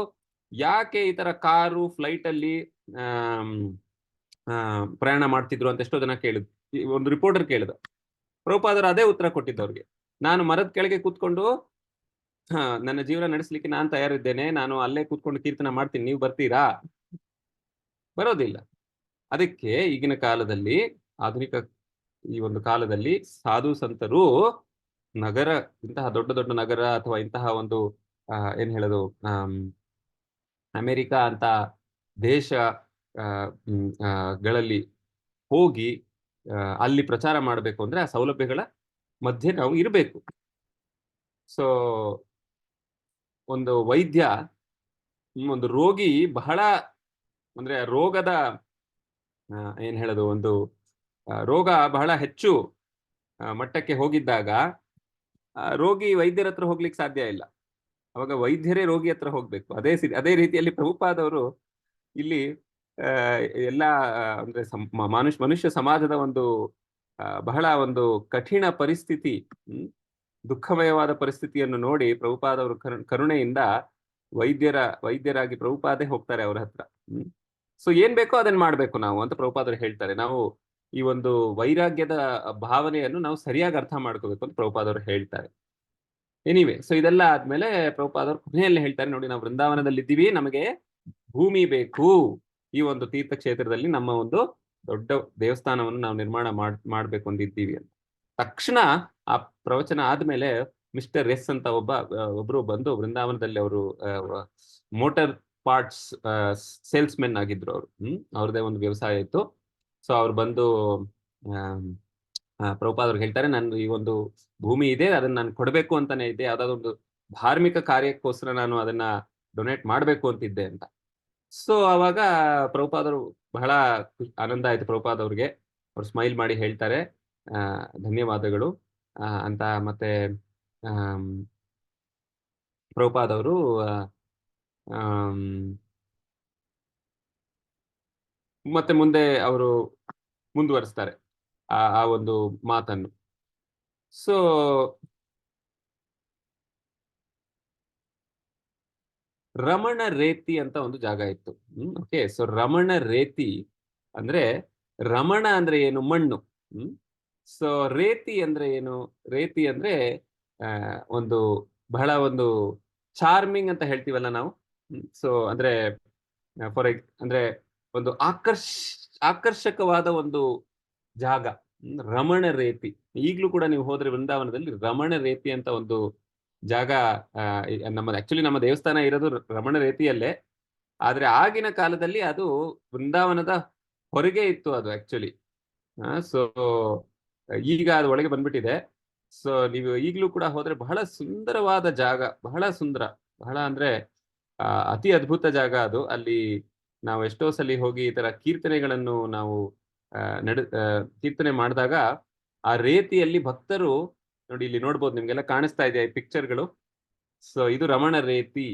ಯಾಕೆ ಈ ತರ ಕಾರು, ಫ್ಲೈಟ್ ಅಲ್ಲಿ ಪ್ರಯಾಣ ಮಾಡ್ತಿದ್ರು ಅಂತ ಎಷ್ಟೋ ಜನ ಕೇಳಿದ್ರು. ಒಂದು ರಿಪೋರ್ಟರ್ ಕೇಳಿದ, ಪ್ರಭುಪಾದರು ಅದೇ ಉತ್ತರ ಕೊಟ್ಟಿದ್ದವ್ರಿಗೆ, ನಾನು ಮರದ ಕೆಳಗೆ ಕೂತ್ಕೊಂಡು ನನ್ನ ಜೀವನ ನಡೆಸಲಿಕ್ಕೆ ನಾನು ತಯಾರಿದ್ದೇನೆ, ನಾನು ಅಲ್ಲೇ ಕೂತ್ಕೊಂಡು ಕೀರ್ತನ ಮಾಡ್ತೀನಿ, ನೀವು ಬರ್ತೀರಾ? ಬರೋದಿಲ್ಲ. ಅದಕ್ಕೆ ಈಗಿನ ಕಾಲದಲ್ಲಿ, ಆಧುನಿಕ ಈ ಒಂದು ಕಾಲದಲ್ಲಿ ಸಾಧು ಸಂತರು ಇಂತಹ ದೊಡ್ಡ ದೊಡ್ಡ ನಗರ ಅಥವಾ ಇಂತಹ ಒಂದು ಏನ್ ಹೇಳೋದು ಅಮೆರಿಕ ಅಂತ ದೇಶಗಳಲ್ಲಿ ಹೋಗಿ ಅಲ್ಲಿ ಪ್ರಚಾರ ಮಾಡಬೇಕು ಅಂದ್ರೆ ಆ ಸೌಲಭ್ಯಗಳ ಮಧ್ಯೆ ನಾವು ಇರಬೇಕು. ಸೊ ಒಂದು ವೈದ್ಯ, ಒಂದು ರೋಗಿ ಬಹಳ ಅಂದ್ರೆ ರೋಗದ ಏನ್ ಹೇಳೋದು, ಒಂದು ರೋಗ ಬಹಳ ಹೆಚ್ಚು ಮಟ್ಟಕ್ಕೆ ಹೋಗಿದ್ದಾಗ ರೋಗಿ ವೈದ್ಯರ ಹತ್ರ ಹೋಗ್ಲಿಕ್ಕೆ ಸಾಧ್ಯ ಇಲ್ಲ. ಅವಾಗ ವೈದ್ಯರೇ ರೋಗಿ ಹತ್ರ ಹೋಗ್ಬೇಕು. ಅದೇ ರೀತಿಯಲ್ಲಿ ಪ್ರಭುಪಾದವರು ಇಲ್ಲಿ ಎಲ್ಲ ಅಂದ್ರೆ ಮನುಷ್ಯ ಸಮಾಜದ ಒಂದು ಬಹಳ ಒಂದು ಕಠಿಣ ಪರಿಸ್ಥಿತಿ, ದುಃಖಮಯವಾದ ಪರಿಸ್ಥಿತಿಯನ್ನು ನೋಡಿ ಪ್ರಭುಪಾದವರು ಕರುಣೆಯಿಂದ ವೈದ್ಯರಾಗಿ ಪ್ರಭುಪಾದೇ ಹೋಗ್ತಾರೆ ಅವ್ರ ಹತ್ರ. ಸೊ ಏನ್ ಬೇಕೋ ಅದನ್ನ ಮಾಡ್ಬೇಕು ನಾವು ಅಂತ ಪ್ರಭುಪಾದರು ಹೇಳ್ತಾರೆ. ನಾವು ಈ ಒಂದು ವೈರಾಗ್ಯದ ಭಾವನೆಯನ್ನು ನಾವು ಸರಿಯಾಗಿ ಅರ್ಥ ಮಾಡ್ಕೋಬೇಕು ಅಂತ ಪ್ರಭುಪಾದವರು ಹೇಳ್ತಾರೆ. ಎನಿವೆ, ಸೊ ಇದೆಲ್ಲ ಆದ್ಮೇಲೆ ಪ್ರಭುಪಾದವರು ಕೊನೆಯಲ್ಲಿ ಹೇಳ್ತಾರೆ, ನೋಡಿ, ನಾವು ವೃಂದಾವನದಲ್ಲಿ ಇದ್ದೀವಿ, ನಮಗೆ ಭೂಮಿ ಬೇಕು, ಈ ಒಂದು ತೀರ್ಥಕ್ಷೇತ್ರದಲ್ಲಿ ನಮ್ಮ ಒಂದು ದೊಡ್ಡ ದೇವಸ್ಥಾನವನ್ನು ನಾವು ನಿರ್ಮಾಣ ಮಾಡ್ಬೇಕು ಅಂದಿದ್ದೀವಿ ಅಂತ. ತಕ್ಷಣ ಆ ಪ್ರವಚನ ಆದ್ಮೇಲೆ ಮಿಸ್ಟರ್ ಎಸ್ ಅಂತ ಒಬ್ರು ಬಂದು ವೃಂದಾವನದಲ್ಲಿ ಅವರು ಮೋಟಾರ್ ಪಾರ್ಟ್ಸ್ ಸೇಲ್ಸ್ ಮೆನ್ ಆಗಿದ್ರು ಅವರು. ಅವ್ರದೇ ಒಂದು ವ್ಯವಸಾಯ ಇತ್ತು. ಸೊ ಅವ್ರು ಬಂದು ಪ್ರಭುಪಾದ್ ಅವ್ರಿಗೆ ಹೇಳ್ತಾರೆ, ನಾನು ಈ ಒಂದು ಭೂಮಿ ಇದೆ, ಅದನ್ನ ನಾನು ಕೊಡ್ಬೇಕು ಅಂತಾನೆ ಇದೆ, ಯಾವ್ದಾದ್ರು ಒಂದು ಧಾರ್ಮಿಕ ಕಾರ್ಯಕ್ಕೋಸ್ಕರ ನಾನು ಅದನ್ನ ಡೊನೇಟ್ ಮಾಡ್ಬೇಕು ಅಂತಿದ್ದೆ ಅಂತ. ಸೊ ಅವಾಗ ಪ್ರಭುಪಾದರು ಬಹಳ ಆನಂದ ಆಯ್ತು ಪ್ರಭುಪಾದ್ ಅವ್ರಿಗೆ. ಅವ್ರು ಸ್ಮೈಲ್ ಮಾಡಿ ಹೇಳ್ತಾರೆ ಧನ್ಯವಾದಗಳು ಅಂತ. ಮತ್ತೆ ಪ್ರಭುಪಾದ್ ಅವರು ಮತ್ತೆ ಮುಂದೆ ಅವರು ಮುಂದುವರಿಸ್ತಾರೆ ಆ ಒಂದು ಮಾತನ್ನು. ಸೊ ರಮಣ ರೇತಿ ಅಂತ ಒಂದು ಜಾಗ ಇತ್ತು. ಓಕೆ, ಸೊ ರಮಣ ರೇತಿ ಅಂದ್ರೆ, ರಮಣ ಅಂದ್ರೆ ಏನು? ಮಣ್ಣು. ಸೊ ರೇತಿ ಅಂದ್ರೆ ಏನು? ರೇತಿ ಅಂದ್ರೆ ಒಂದು ಬಹಳ ಒಂದು ಚಾರ್ಮಿಂಗ್ ಅಂತ ಹೇಳ್ತೀವಲ್ಲ ನಾವು. ಸೊ ಅಂದ್ರೆ ಅಂದ್ರೆ ಒಂದು ಆಕರ್ಷಕವಾದ ಒಂದು ಜಾಗ, ರಮಣ ರೇತಿ. ಈಗ್ಲೂ ಕೂಡ ನೀವು ಹೋದ್ರೆ ವೃಂದಾವನದಲ್ಲಿ ರಮಣ ರೇತಿ ಅಂತ ಒಂದು ಜಾಗ, ಆಕ್ಚುಲಿ ನಮ್ಮ ದೇವಸ್ಥಾನ ಇರೋದು ರಮಣ ರೇತಿಯಲ್ಲೇ. ಆದ್ರೆ ಆಗಿನ ಕಾಲದಲ್ಲಿ ಅದು ವೃಂದಾವನದ ಹೊರಗೆ ಇತ್ತು ಅದು ಆಕ್ಚುಲಿ. ಸೊ ಈಗ ಅದು ಒಳಗೆ ಬಂದ್ಬಿಟ್ಟಿದೆ. ಸೊ ನೀವು ಈಗ್ಲೂ ಕೂಡ ಹೋದ್ರೆ ಬಹಳ ಸುಂದರವಾದ ಜಾಗ, ಬಹಳ ಸುಂದರ, ಬಹಳ ಅಂದ್ರೆ ಅತಿ ಅದ್ಭುತ ಜಾಗ ಅದು. ಅಲ್ಲಿ ನಾವು ಎಷ್ಟೋ ಸಲ ಹೋಗಿ ಈ ತರ ಕೀರ್ತನೆಗಳನ್ನು ನಾವು ಕೀರ್ತನೆ ಮಾಡಿದಾಗ ಆ ರೇತಿಯಲ್ಲಿ ಭಕ್ತರು ನೋಡಿ, ಇಲ್ಲಿ ನೋಡ್ಬೋದು, ನಿಮ್ಗೆಲ್ಲ ಕಾಣಿಸ್ತಾ ಇದೆ ಈ ಪಿಕ್ಚರ್ಗಳು. ಸೊ ಇದು ರಮಣ ರೇತಿ.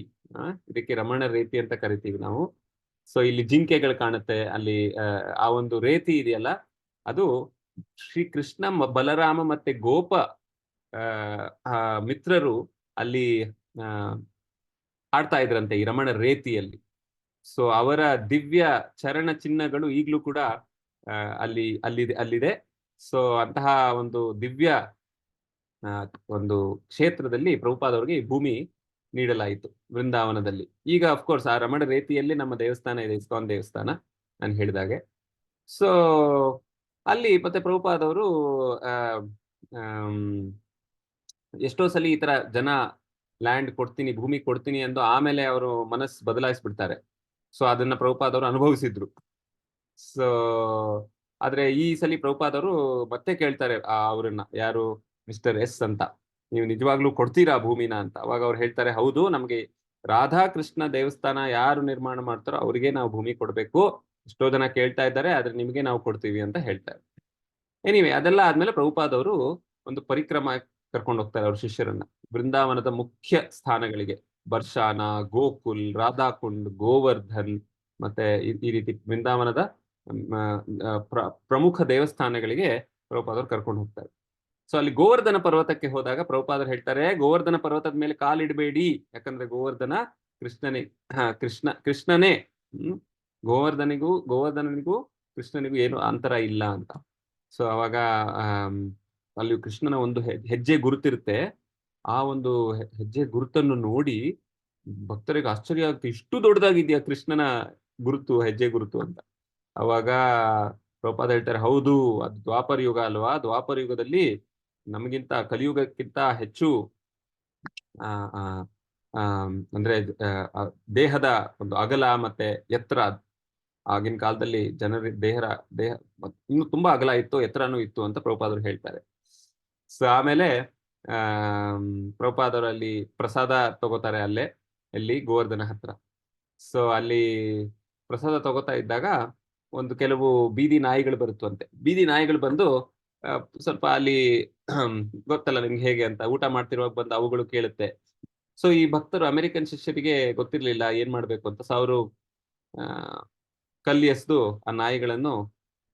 ಇದಕ್ಕೆ ರಮಣ ರೇತಿ ಅಂತ ಕರಿತೀವಿ ನಾವು. ಸೊ ಇಲ್ಲಿ ಜಿಂಕೆಗಳು ಕಾಣುತ್ತೆ ಅಲ್ಲಿ. ಆ ಒಂದು ರೇತಿ ಇದೆಯಲ್ಲ, ಅದು ಶ್ರೀ ಕೃಷ್ಣ, ಬಲರಾಮ ಮತ್ತೆ ಗೋಪ ಮಿತ್ರರು ಅಲ್ಲಿ ಆಡ್ತಾ ಇದ್ರಂತೆ ಈ ರಮಣ ರೇತಿಯಲ್ಲಿ. ಸೊ ಅವರ ದಿವ್ಯ ಚರಣ ಚಿಹ್ನಗಳು ಈಗ್ಲೂ ಕೂಡ ಅಲ್ಲಿದೆ. ಸೊ ಅಂತಹ ಒಂದು ದಿವ್ಯ ಒಂದು ಕ್ಷೇತ್ರದಲ್ಲಿ ಪ್ರಭುಪಾದ್ ಅವರಿಗೆ ಈ ಭೂಮಿ ನೀಡಲಾಯಿತು ವೃಂದಾವನದಲ್ಲಿ. ಈಗ ಅಫ್ಕೋರ್ಸ್ ಆ ರಮಣ ರೇತಿಯಲ್ಲಿ ನಮ್ಮ ದೇವಸ್ಥಾನ ಇದೆ, ಇಸ್ಕಾನ್ ದೇವಸ್ಥಾನ ನಾನು ಹೇಳಿದಾಗೆ. ಸೊ ಅಲ್ಲಿ ಮತ್ತೆ ಪ್ರಭುಪಾದ್ ಅವರು ಎಷ್ಟೋ ಸಲ ಈ ತರ ಜನ ಲ್ಯಾಂಡ್ ಕೊಡ್ತೀನಿ, ಭೂಮಿ ಕೊಡ್ತೀನಿ ಎಂದು ಆಮೇಲೆ ಅವರು ಮನಸ್ಸು ಬದಲಾಯಿಸ್ಬಿಡ್ತಾರೆ. ಸೊ ಅದನ್ನ ಪ್ರಭುಪಾದ್ ಅವರು ಅನುಭವಿಸಿದ್ರು. ಸೊ ಆದ್ರೆ ಈ ಸಲ ಪ್ರಭುಪಾದ್ ಅವರು ಮತ್ತೆ ಕೇಳ್ತಾರೆ ಅವ್ರನ್ನ, ಯಾರು ಮಿಸ್ಟರ್ ಎಸ್ ಅಂತ, ನೀವು ನಿಜವಾಗ್ಲೂ ಕೊಡ್ತೀರಾ ಭೂಮಿನ ಅಂತ. ಅವಾಗ ಅವ್ರು ಹೇಳ್ತಾರೆ, ಹೌದು, ನಮ್ಗೆ ರಾಧಾಕೃಷ್ಣ ದೇವಸ್ಥಾನ ಯಾರು ನಿರ್ಮಾಣ ಮಾಡ್ತಾರೋ ಅವ್ರಿಗೆ ನಾವು ಭೂಮಿ ಕೊಡ್ಬೇಕು, ಎಷ್ಟೋ ಜನ ಕೇಳ್ತಾ ಇದ್ದಾರೆ, ಆದ್ರೆ ನಿಮ್ಗೆ ನಾವು ಕೊಡ್ತೀವಿ ಅಂತ ಹೇಳ್ತಾರೆ. ಎನಿವೆ, ಅದೆಲ್ಲ ಆದ್ಮೇಲೆ ಪ್ರಭುಪಾದ್ ಅವರು ಒಂದು ಪರಿಕ್ರಮ ಕರ್ಕೊಂಡು ಹೋಗ್ತಾರೆ ಅವ್ರ ಶಿಷ್ಯರನ್ನ ಬೃಂದಾವನದ ಮುಖ್ಯ ಸ್ಥಾನಗಳಿಗೆ. ಬರ್ಷಾನ, ಗೋಕುಲ್, ರಾಧಾಕುಂಡ್, ಗೋವರ್ಧನ್, ಮತ್ತೆ ಈ ರೀತಿ ಬೃಂದಾವನದ ಪ್ರಮುಖ ದೇವಸ್ಥಾನಗಳಿಗೆ ಪ್ರಭುಪಾದ್ ಅವರು ಕರ್ಕೊಂಡು ಹೋಗ್ತಾರೆ. ಸೊ ಅಲ್ಲಿ ಗೋವರ್ಧನ ಪರ್ವತಕ್ಕೆ ಹೋದಾಗ ಪ್ರಭುಪಾದರು ಹೇಳ್ತಾರೆ, ಗೋವರ್ಧನ ಪರ್ವತದ ಮೇಲೆ ಕಾಲಿಡಬೇಡಿ, ಯಾಕಂದ್ರೆ ಗೋವರ್ಧನ ಕೃಷ್ಣನೇ. ಗೋವರ್ಧನಿಗೂ ಕೃಷ್ಣನಿಗೂ ಏನು ಅಂತರ ಇಲ್ಲ ಅಂತ. ಸೊ ಅವಾಗ ಅಲ್ಲಿ ಕೃಷ್ಣನ ಒಂದು ಹೆಜ್ಜೆ ಗುರುತಿರುತ್ತೆ. ಆ ಒಂದು ಹೆಜ್ಜೆ ಗುರುತನ್ನು ನೋಡಿ ಭಕ್ತರಿಗೆ ಆಶ್ಚರ್ಯ ಆಗುತ್ತೆ, ಇಷ್ಟು ದೊಡ್ಡದಾಗಿದ್ಯಾ ಕೃಷ್ಣನ ಗುರುತು, ಹೆಜ್ಜೆ ಗುರುತು ಅಂತ. ಅವಾಗ ಪ್ರಭುಪಾದ ಹೇಳ್ತಾರೆ, ಹೌದು, ಅದು ದ್ವಾಪರ ಯುಗ ಅಲ್ವಾ, ದ್ವಾಪರ ಯುಗದಲ್ಲಿ ನಮಗಿಂತ ಕಲಿಯುಗಕ್ಕಿಂತ ಹೆಚ್ಚು ಅಂದ್ರೆ ದೇಹದ ಒಂದು ಅಗಲ ಮತ್ತೆ ಎತ್ತರ, ಆಗಿನ ಕಾಲದಲ್ಲಿ ಜನರ ದೇಹ ಇನ್ನು ತುಂಬಾ ಅಗಲ ಇತ್ತು, ಎತ್ತರನೂ ಇತ್ತು ಅಂತ ಪ್ರಭುಪಾದರು ಹೇಳ್ತಾರೆ. ಸೊ ಆಮೇಲೆ ಪ್ರಭುಪಾದರಲ್ಲಿ ಪ್ರಸಾದ ತಗೋತಾರೆ ಅಲ್ಲೇ, ಎಲ್ಲಿ ಗೋವರ್ಧನ ಹತ್ರ. ಸೊ ಅಲ್ಲಿ ಪ್ರಸಾದ ತಗೋತಾ ಇದ್ದಾಗ ಒಂದು ಕೆಲವು ಬೀದಿ ನಾಯಿಗಳು ಬರುತ್ತಂತೆ. ಬೀದಿ ನಾಯಿಗಳು ಬಂದು ಸ್ವಲ್ಪ ಅಲ್ಲಿ ಗೊತ್ತಲ್ಲ ನಿಮ್ಗೆ ಹೇಗೆ ಅಂತ, ಊಟ ಮಾಡ್ತಿರುವಾಗ ಬಂದು ಅವುಗಳು ಕೇಳುತ್ತೆ. ಸೊ ಈ ಭಕ್ತರು ಅಮೆರಿಕನ್ ಶಿಷ್ಯರಿಗೆ ಗೊತ್ತಿರ್ಲಿಲ್ಲ ಏನ್ ಮಾಡ್ಬೇಕು ಅಂತ. ಸೊ ಅವರು ಕಲ್ಲಿ ಎಸ್ದು ಆ ನಾಯಿಗಳನ್ನು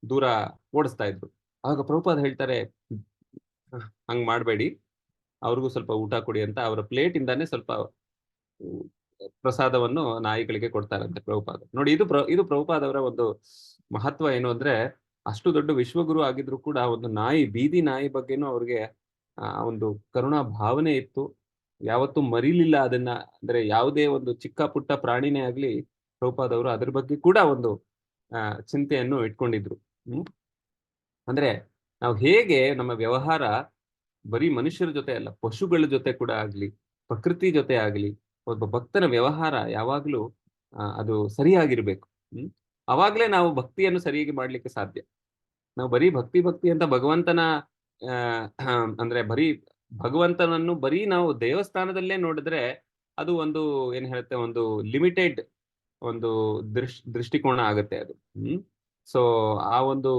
ದೂರ ಓಡಿಸ್ತಾ ಇದ್ರು. ಆವಾಗ ಪ್ರಭುಪಾದ ಹೇಳ್ತಾರೆ, ಹಂಗ್ ಮಾಡ್ಬೇಡಿ, ಅವ್ರಿಗೂ ಸ್ವಲ್ಪ ಊಟ ಕೊಡಿ ಅಂತ ಅವರ ಪ್ಲೇಟ್ ಇಂದಾನೆ ಸ್ವಲ್ಪ ಪ್ರಸಾದವನ್ನು ನಾಯಿಗಳಿಗೆ ಕೊಡ್ತಾರಂತೆ ಪ್ರಭುಪಾದ. ನೋಡಿ, ಇದು ಪ್ರಭುಪಾದ ಅವರ ಒಂದು ಮಹತ್ವ ಏನು ಅಂದ್ರೆ, ಅಷ್ಟು ದೊಡ್ಡ ವಿಶ್ವಗುರು ಆಗಿದ್ರು ಕೂಡ ಒಂದು ನಾಯಿ, ಬೀದಿ ನಾಯಿ ಬಗ್ಗೆನೂ ಅವ್ರಿಗೆ ಒಂದು ಕರುಣಾ ಭಾವನೆ ಇತ್ತು. ಯಾವತ್ತೂ ಮರಿಲಿಲ್ಲ ಅದನ್ನ. ಅಂದ್ರೆ ಯಾವುದೇ ಒಂದು ಚಿಕ್ಕ ಪುಟ್ಟ ಪ್ರಾಣಿನೇ ಆಗ್ಲಿ, ಪ್ರಭುಪಾದ ಅವರು ಅದ್ರ ಬಗ್ಗೆ ಕೂಡ ಒಂದು ಚಿಂತೆಯನ್ನು ಇಟ್ಕೊಂಡಿದ್ರು. ಅಂದ್ರೆ ನಾವು ಹೇಗೆ ನಮ್ಮ ವ್ಯವಹಾರ ಬರೀ ಮನುಷ್ಯರ ಜೊತೆ ಅಲ್ಲ, ಪಶುಗಳ ಜೊತೆ ಕೂಡ ಆಗ್ಲಿ, ಪ್ರಕೃತಿ ಜೊತೆ ಆಗ್ಲಿ, ಒಬ್ಬ ಭಕ್ತನ ವ್ಯವಹಾರ ಯಾವಾಗ್ಲೂ ಅದು ಸರಿಯಾಗಿರ್ಬೇಕು. ಅವಾಗ್ಲೇ ನಾವು ಭಕ್ತಿಯನ್ನು ಸರಿಯಾಗಿ ಮಾಡ್ಲಿಕ್ಕೆ ಸಾಧ್ಯ. ನಾವು ಬರೀ ಭಕ್ತಿ ಅಂತ ಭಗವಂತನ ಅಂದ್ರೆ ಬರೀ ಭಗವಂತನನ್ನು ಬರೀ ನಾವು ದೇವಸ್ಥಾನದಲ್ಲೇ ನೋಡಿದ್ರೆ ಅದು ಒಂದು ಏನ್ ಹೇಳುತ್ತೆ, ಒಂದು ಲಿಮಿಟೆಡ್ ಒಂದು ದೃಷ್ಟಿಕೋನ ಆಗುತ್ತೆ ಅದು. ಸೊ ಆ ಒಂದು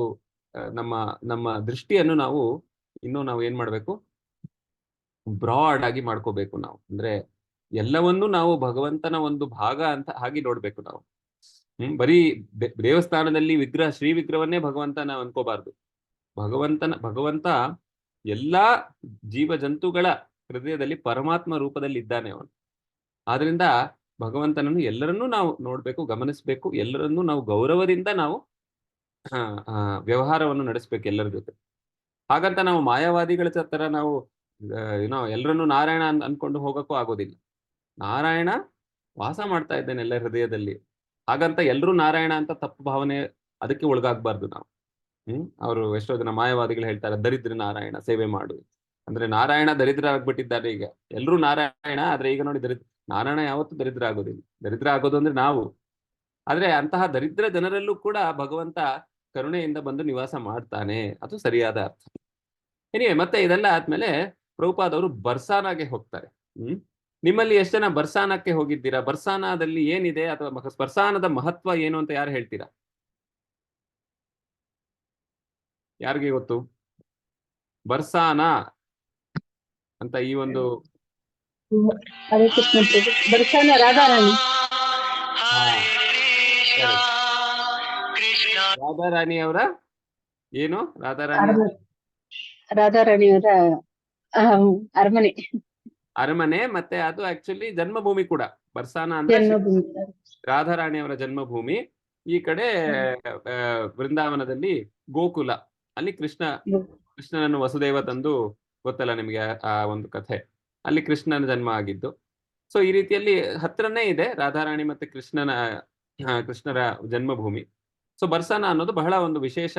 ನಮ್ಮ ನಮ್ಮ ದೃಷ್ಟಿಯನ್ನು ನಾವು ಏನ್ ಮಾಡ್ಬೇಕು, ಬ್ರಾಡ್ ಆಗಿ ಮಾಡ್ಕೋಬೇಕು. ನಾವು ಅಂದ್ರೆ ಎಲ್ಲವನ್ನೂ ನಾವು ಭಗವಂತನ ಒಂದು ಭಾಗ ಅಂತ ಹಾಗೆ ನೋಡ್ಬೇಕು ನಾವು. ಬರೀ ದೇವಸ್ಥಾನದಲ್ಲಿ ಶ್ರೀ ವಿಗ್ರಹವನ್ನೇ ಭಗವಂತ ನಾವು ಅನ್ಕೋಬಾರ್ದು. ಭಗವಂತ ಎಲ್ಲಾ ಜೀವ ಜಂತುಗಳ ಹೃದಯದಲ್ಲಿ ಪರಮಾತ್ಮ ರೂಪದಲ್ಲಿ ಇದ್ದಾನೆ ಅವನು. ಆದ್ರಿಂದ ಭಗವಂತನನ್ನು ಎಲ್ಲರನ್ನೂ ನಾವು ನೋಡ್ಬೇಕು, ಗಮನಿಸ್ಬೇಕು. ಎಲ್ಲರನ್ನೂ ನಾವು ಗೌರವದಿಂದ ನಾವು ವ್ಯವಹಾರವನ್ನು ನಡೆಸ್ಬೇಕು ಎಲ್ಲರ ಜೊತೆ. ಹಾಗಂತ ನಾವು ಮಾಯಾವಾದಿಗಳ ತರ ನಾವು ಎಲ್ಲರನ್ನೂ ನಾರಾಯಣ ಅನ್ಕೊಂಡು ಹೋಗಕ್ಕೂ ಆಗೋದಿಲ್ಲ. ನಾರಾಯಣ ವಾಸ ಮಾಡ್ತಾ ಇದ್ದೇನೆ ಎಲ್ಲ ಹೃದಯದಲ್ಲಿ. ಹಾಗಂತ ಎಲ್ಲರೂ ನಾರಾಯಣ ಅಂತ ತಪ್ಪು ಭಾವನೆ ಅದಕ್ಕೆ ಒಳಗಾಗ್ಬಾರ್ದು ನಾವು. ಅವರು ಎಷ್ಟೋ ಜನ ಮಾಯಾವಾದಿಗಳು ಹೇಳ್ತಾರೆ, ದರಿದ್ರ ನಾರಾಯಣ ಸೇವೆ ಮಾಡು ಅಂದ್ರೆ ನಾರಾಯಣ ದರಿದ್ರ ಆಗ್ಬಿಟ್ಟಿದ್ದಾರೆ ಈಗ. ಎಲ್ರೂ ನಾರಾಯಣ, ಆದ್ರೆ ಈಗ ನೋಡಿ ನಾರಾಯಣ ಯಾವತ್ತೂ ದರಿದ್ರ ಆಗೋದಿಲ್ಲ. ದರಿದ್ರ ಆಗೋದು ಅಂದ್ರೆ ನಾವು. ಆದ್ರೆ ಅಂತಹ ದರಿದ್ರ ಜನರಲ್ಲೂ ಕೂಡ ಭಗವಂತ ಕರುಣೆಯಿಂದ ಬಂದು ನಿವಾಸ ಮಾಡ್ತಾನೆ, ಅದು ಸರಿಯಾದ ಅರ್ಥ. ಮತ್ತೆ ಇದೆಲ್ಲ ಆದ್ಮೇಲೆ ಪ್ರಭುಪಾದವರು ಬರ್ಸಾನಾಗೆ ಹೋಗ್ತಾರೆ. ನಿಮ್ಮಲ್ಲಿ ಎಷ್ಟು ಜನ ಬರ್ಸಾನಕ್ಕೆ ಹೋಗಿದ್ದೀರಾ? ಬರ್ಸಾನದಲ್ಲಿ ಏನಿದೆ ಅಥವಾ ಬರ್ಸಾನದ ಮಹತ್ವ ಏನು ಅಂತ ಯಾರು ಹೇಳ್ತೀರಾ? ಯಾರಿಗೆ ಗೊತ್ತು ಬರ್ಸಾನ ಅಂತ? ಈ ಒಂದು ಹರೇ ಕೃಷ್ಣ ಬರ್ಸಾನ ರಾಧಾರಾಣಿ. ರಾಧಾರಾಣಿ ಅವರ ಏನು? ರಾಧಾರಾಣಿಯವರ ಅರಮನೆ. ಅರಮನೆ. ಮತ್ತೆ ಅದು ಆಕ್ಚುಲಿ ಜನ್ಮಭೂಮಿ ಕೂಡ. ಬರ್ಸಾನ ಅಂದ್ರೆ ರಾಧಾರಾಣಿ ಅವರ ಜನ್ಮಭೂಮಿ. ಈ ಕಡೆ ವೃಂದಾವನದಲ್ಲಿ ಗೋಕುಲ, ಅಲ್ಲಿ ಕೃಷ್ಣನನ್ನು ವಸುದೇವ ತಂದು, ಗೊತ್ತಲ್ಲ ನಿಮ್ಗೆ ಆ ಒಂದು ಕಥೆ, ಅಲ್ಲಿ ಕೃಷ್ಣನ ಜನ್ಮ ಆಗಿದ್ದು. ಸೊ ಈ ರೀತಿಯಲ್ಲಿ ಹತ್ರನೇ ಇದೆ ರಾಧಾರಾಣಿ ಮತ್ತೆ ಕೃಷ್ಣರ ಜನ್ಮಭೂಮಿ. ಸೊ ಬರ್ಸಾನ ಅನ್ನೋದು ಬಹಳ ಒಂದು ವಿಶೇಷ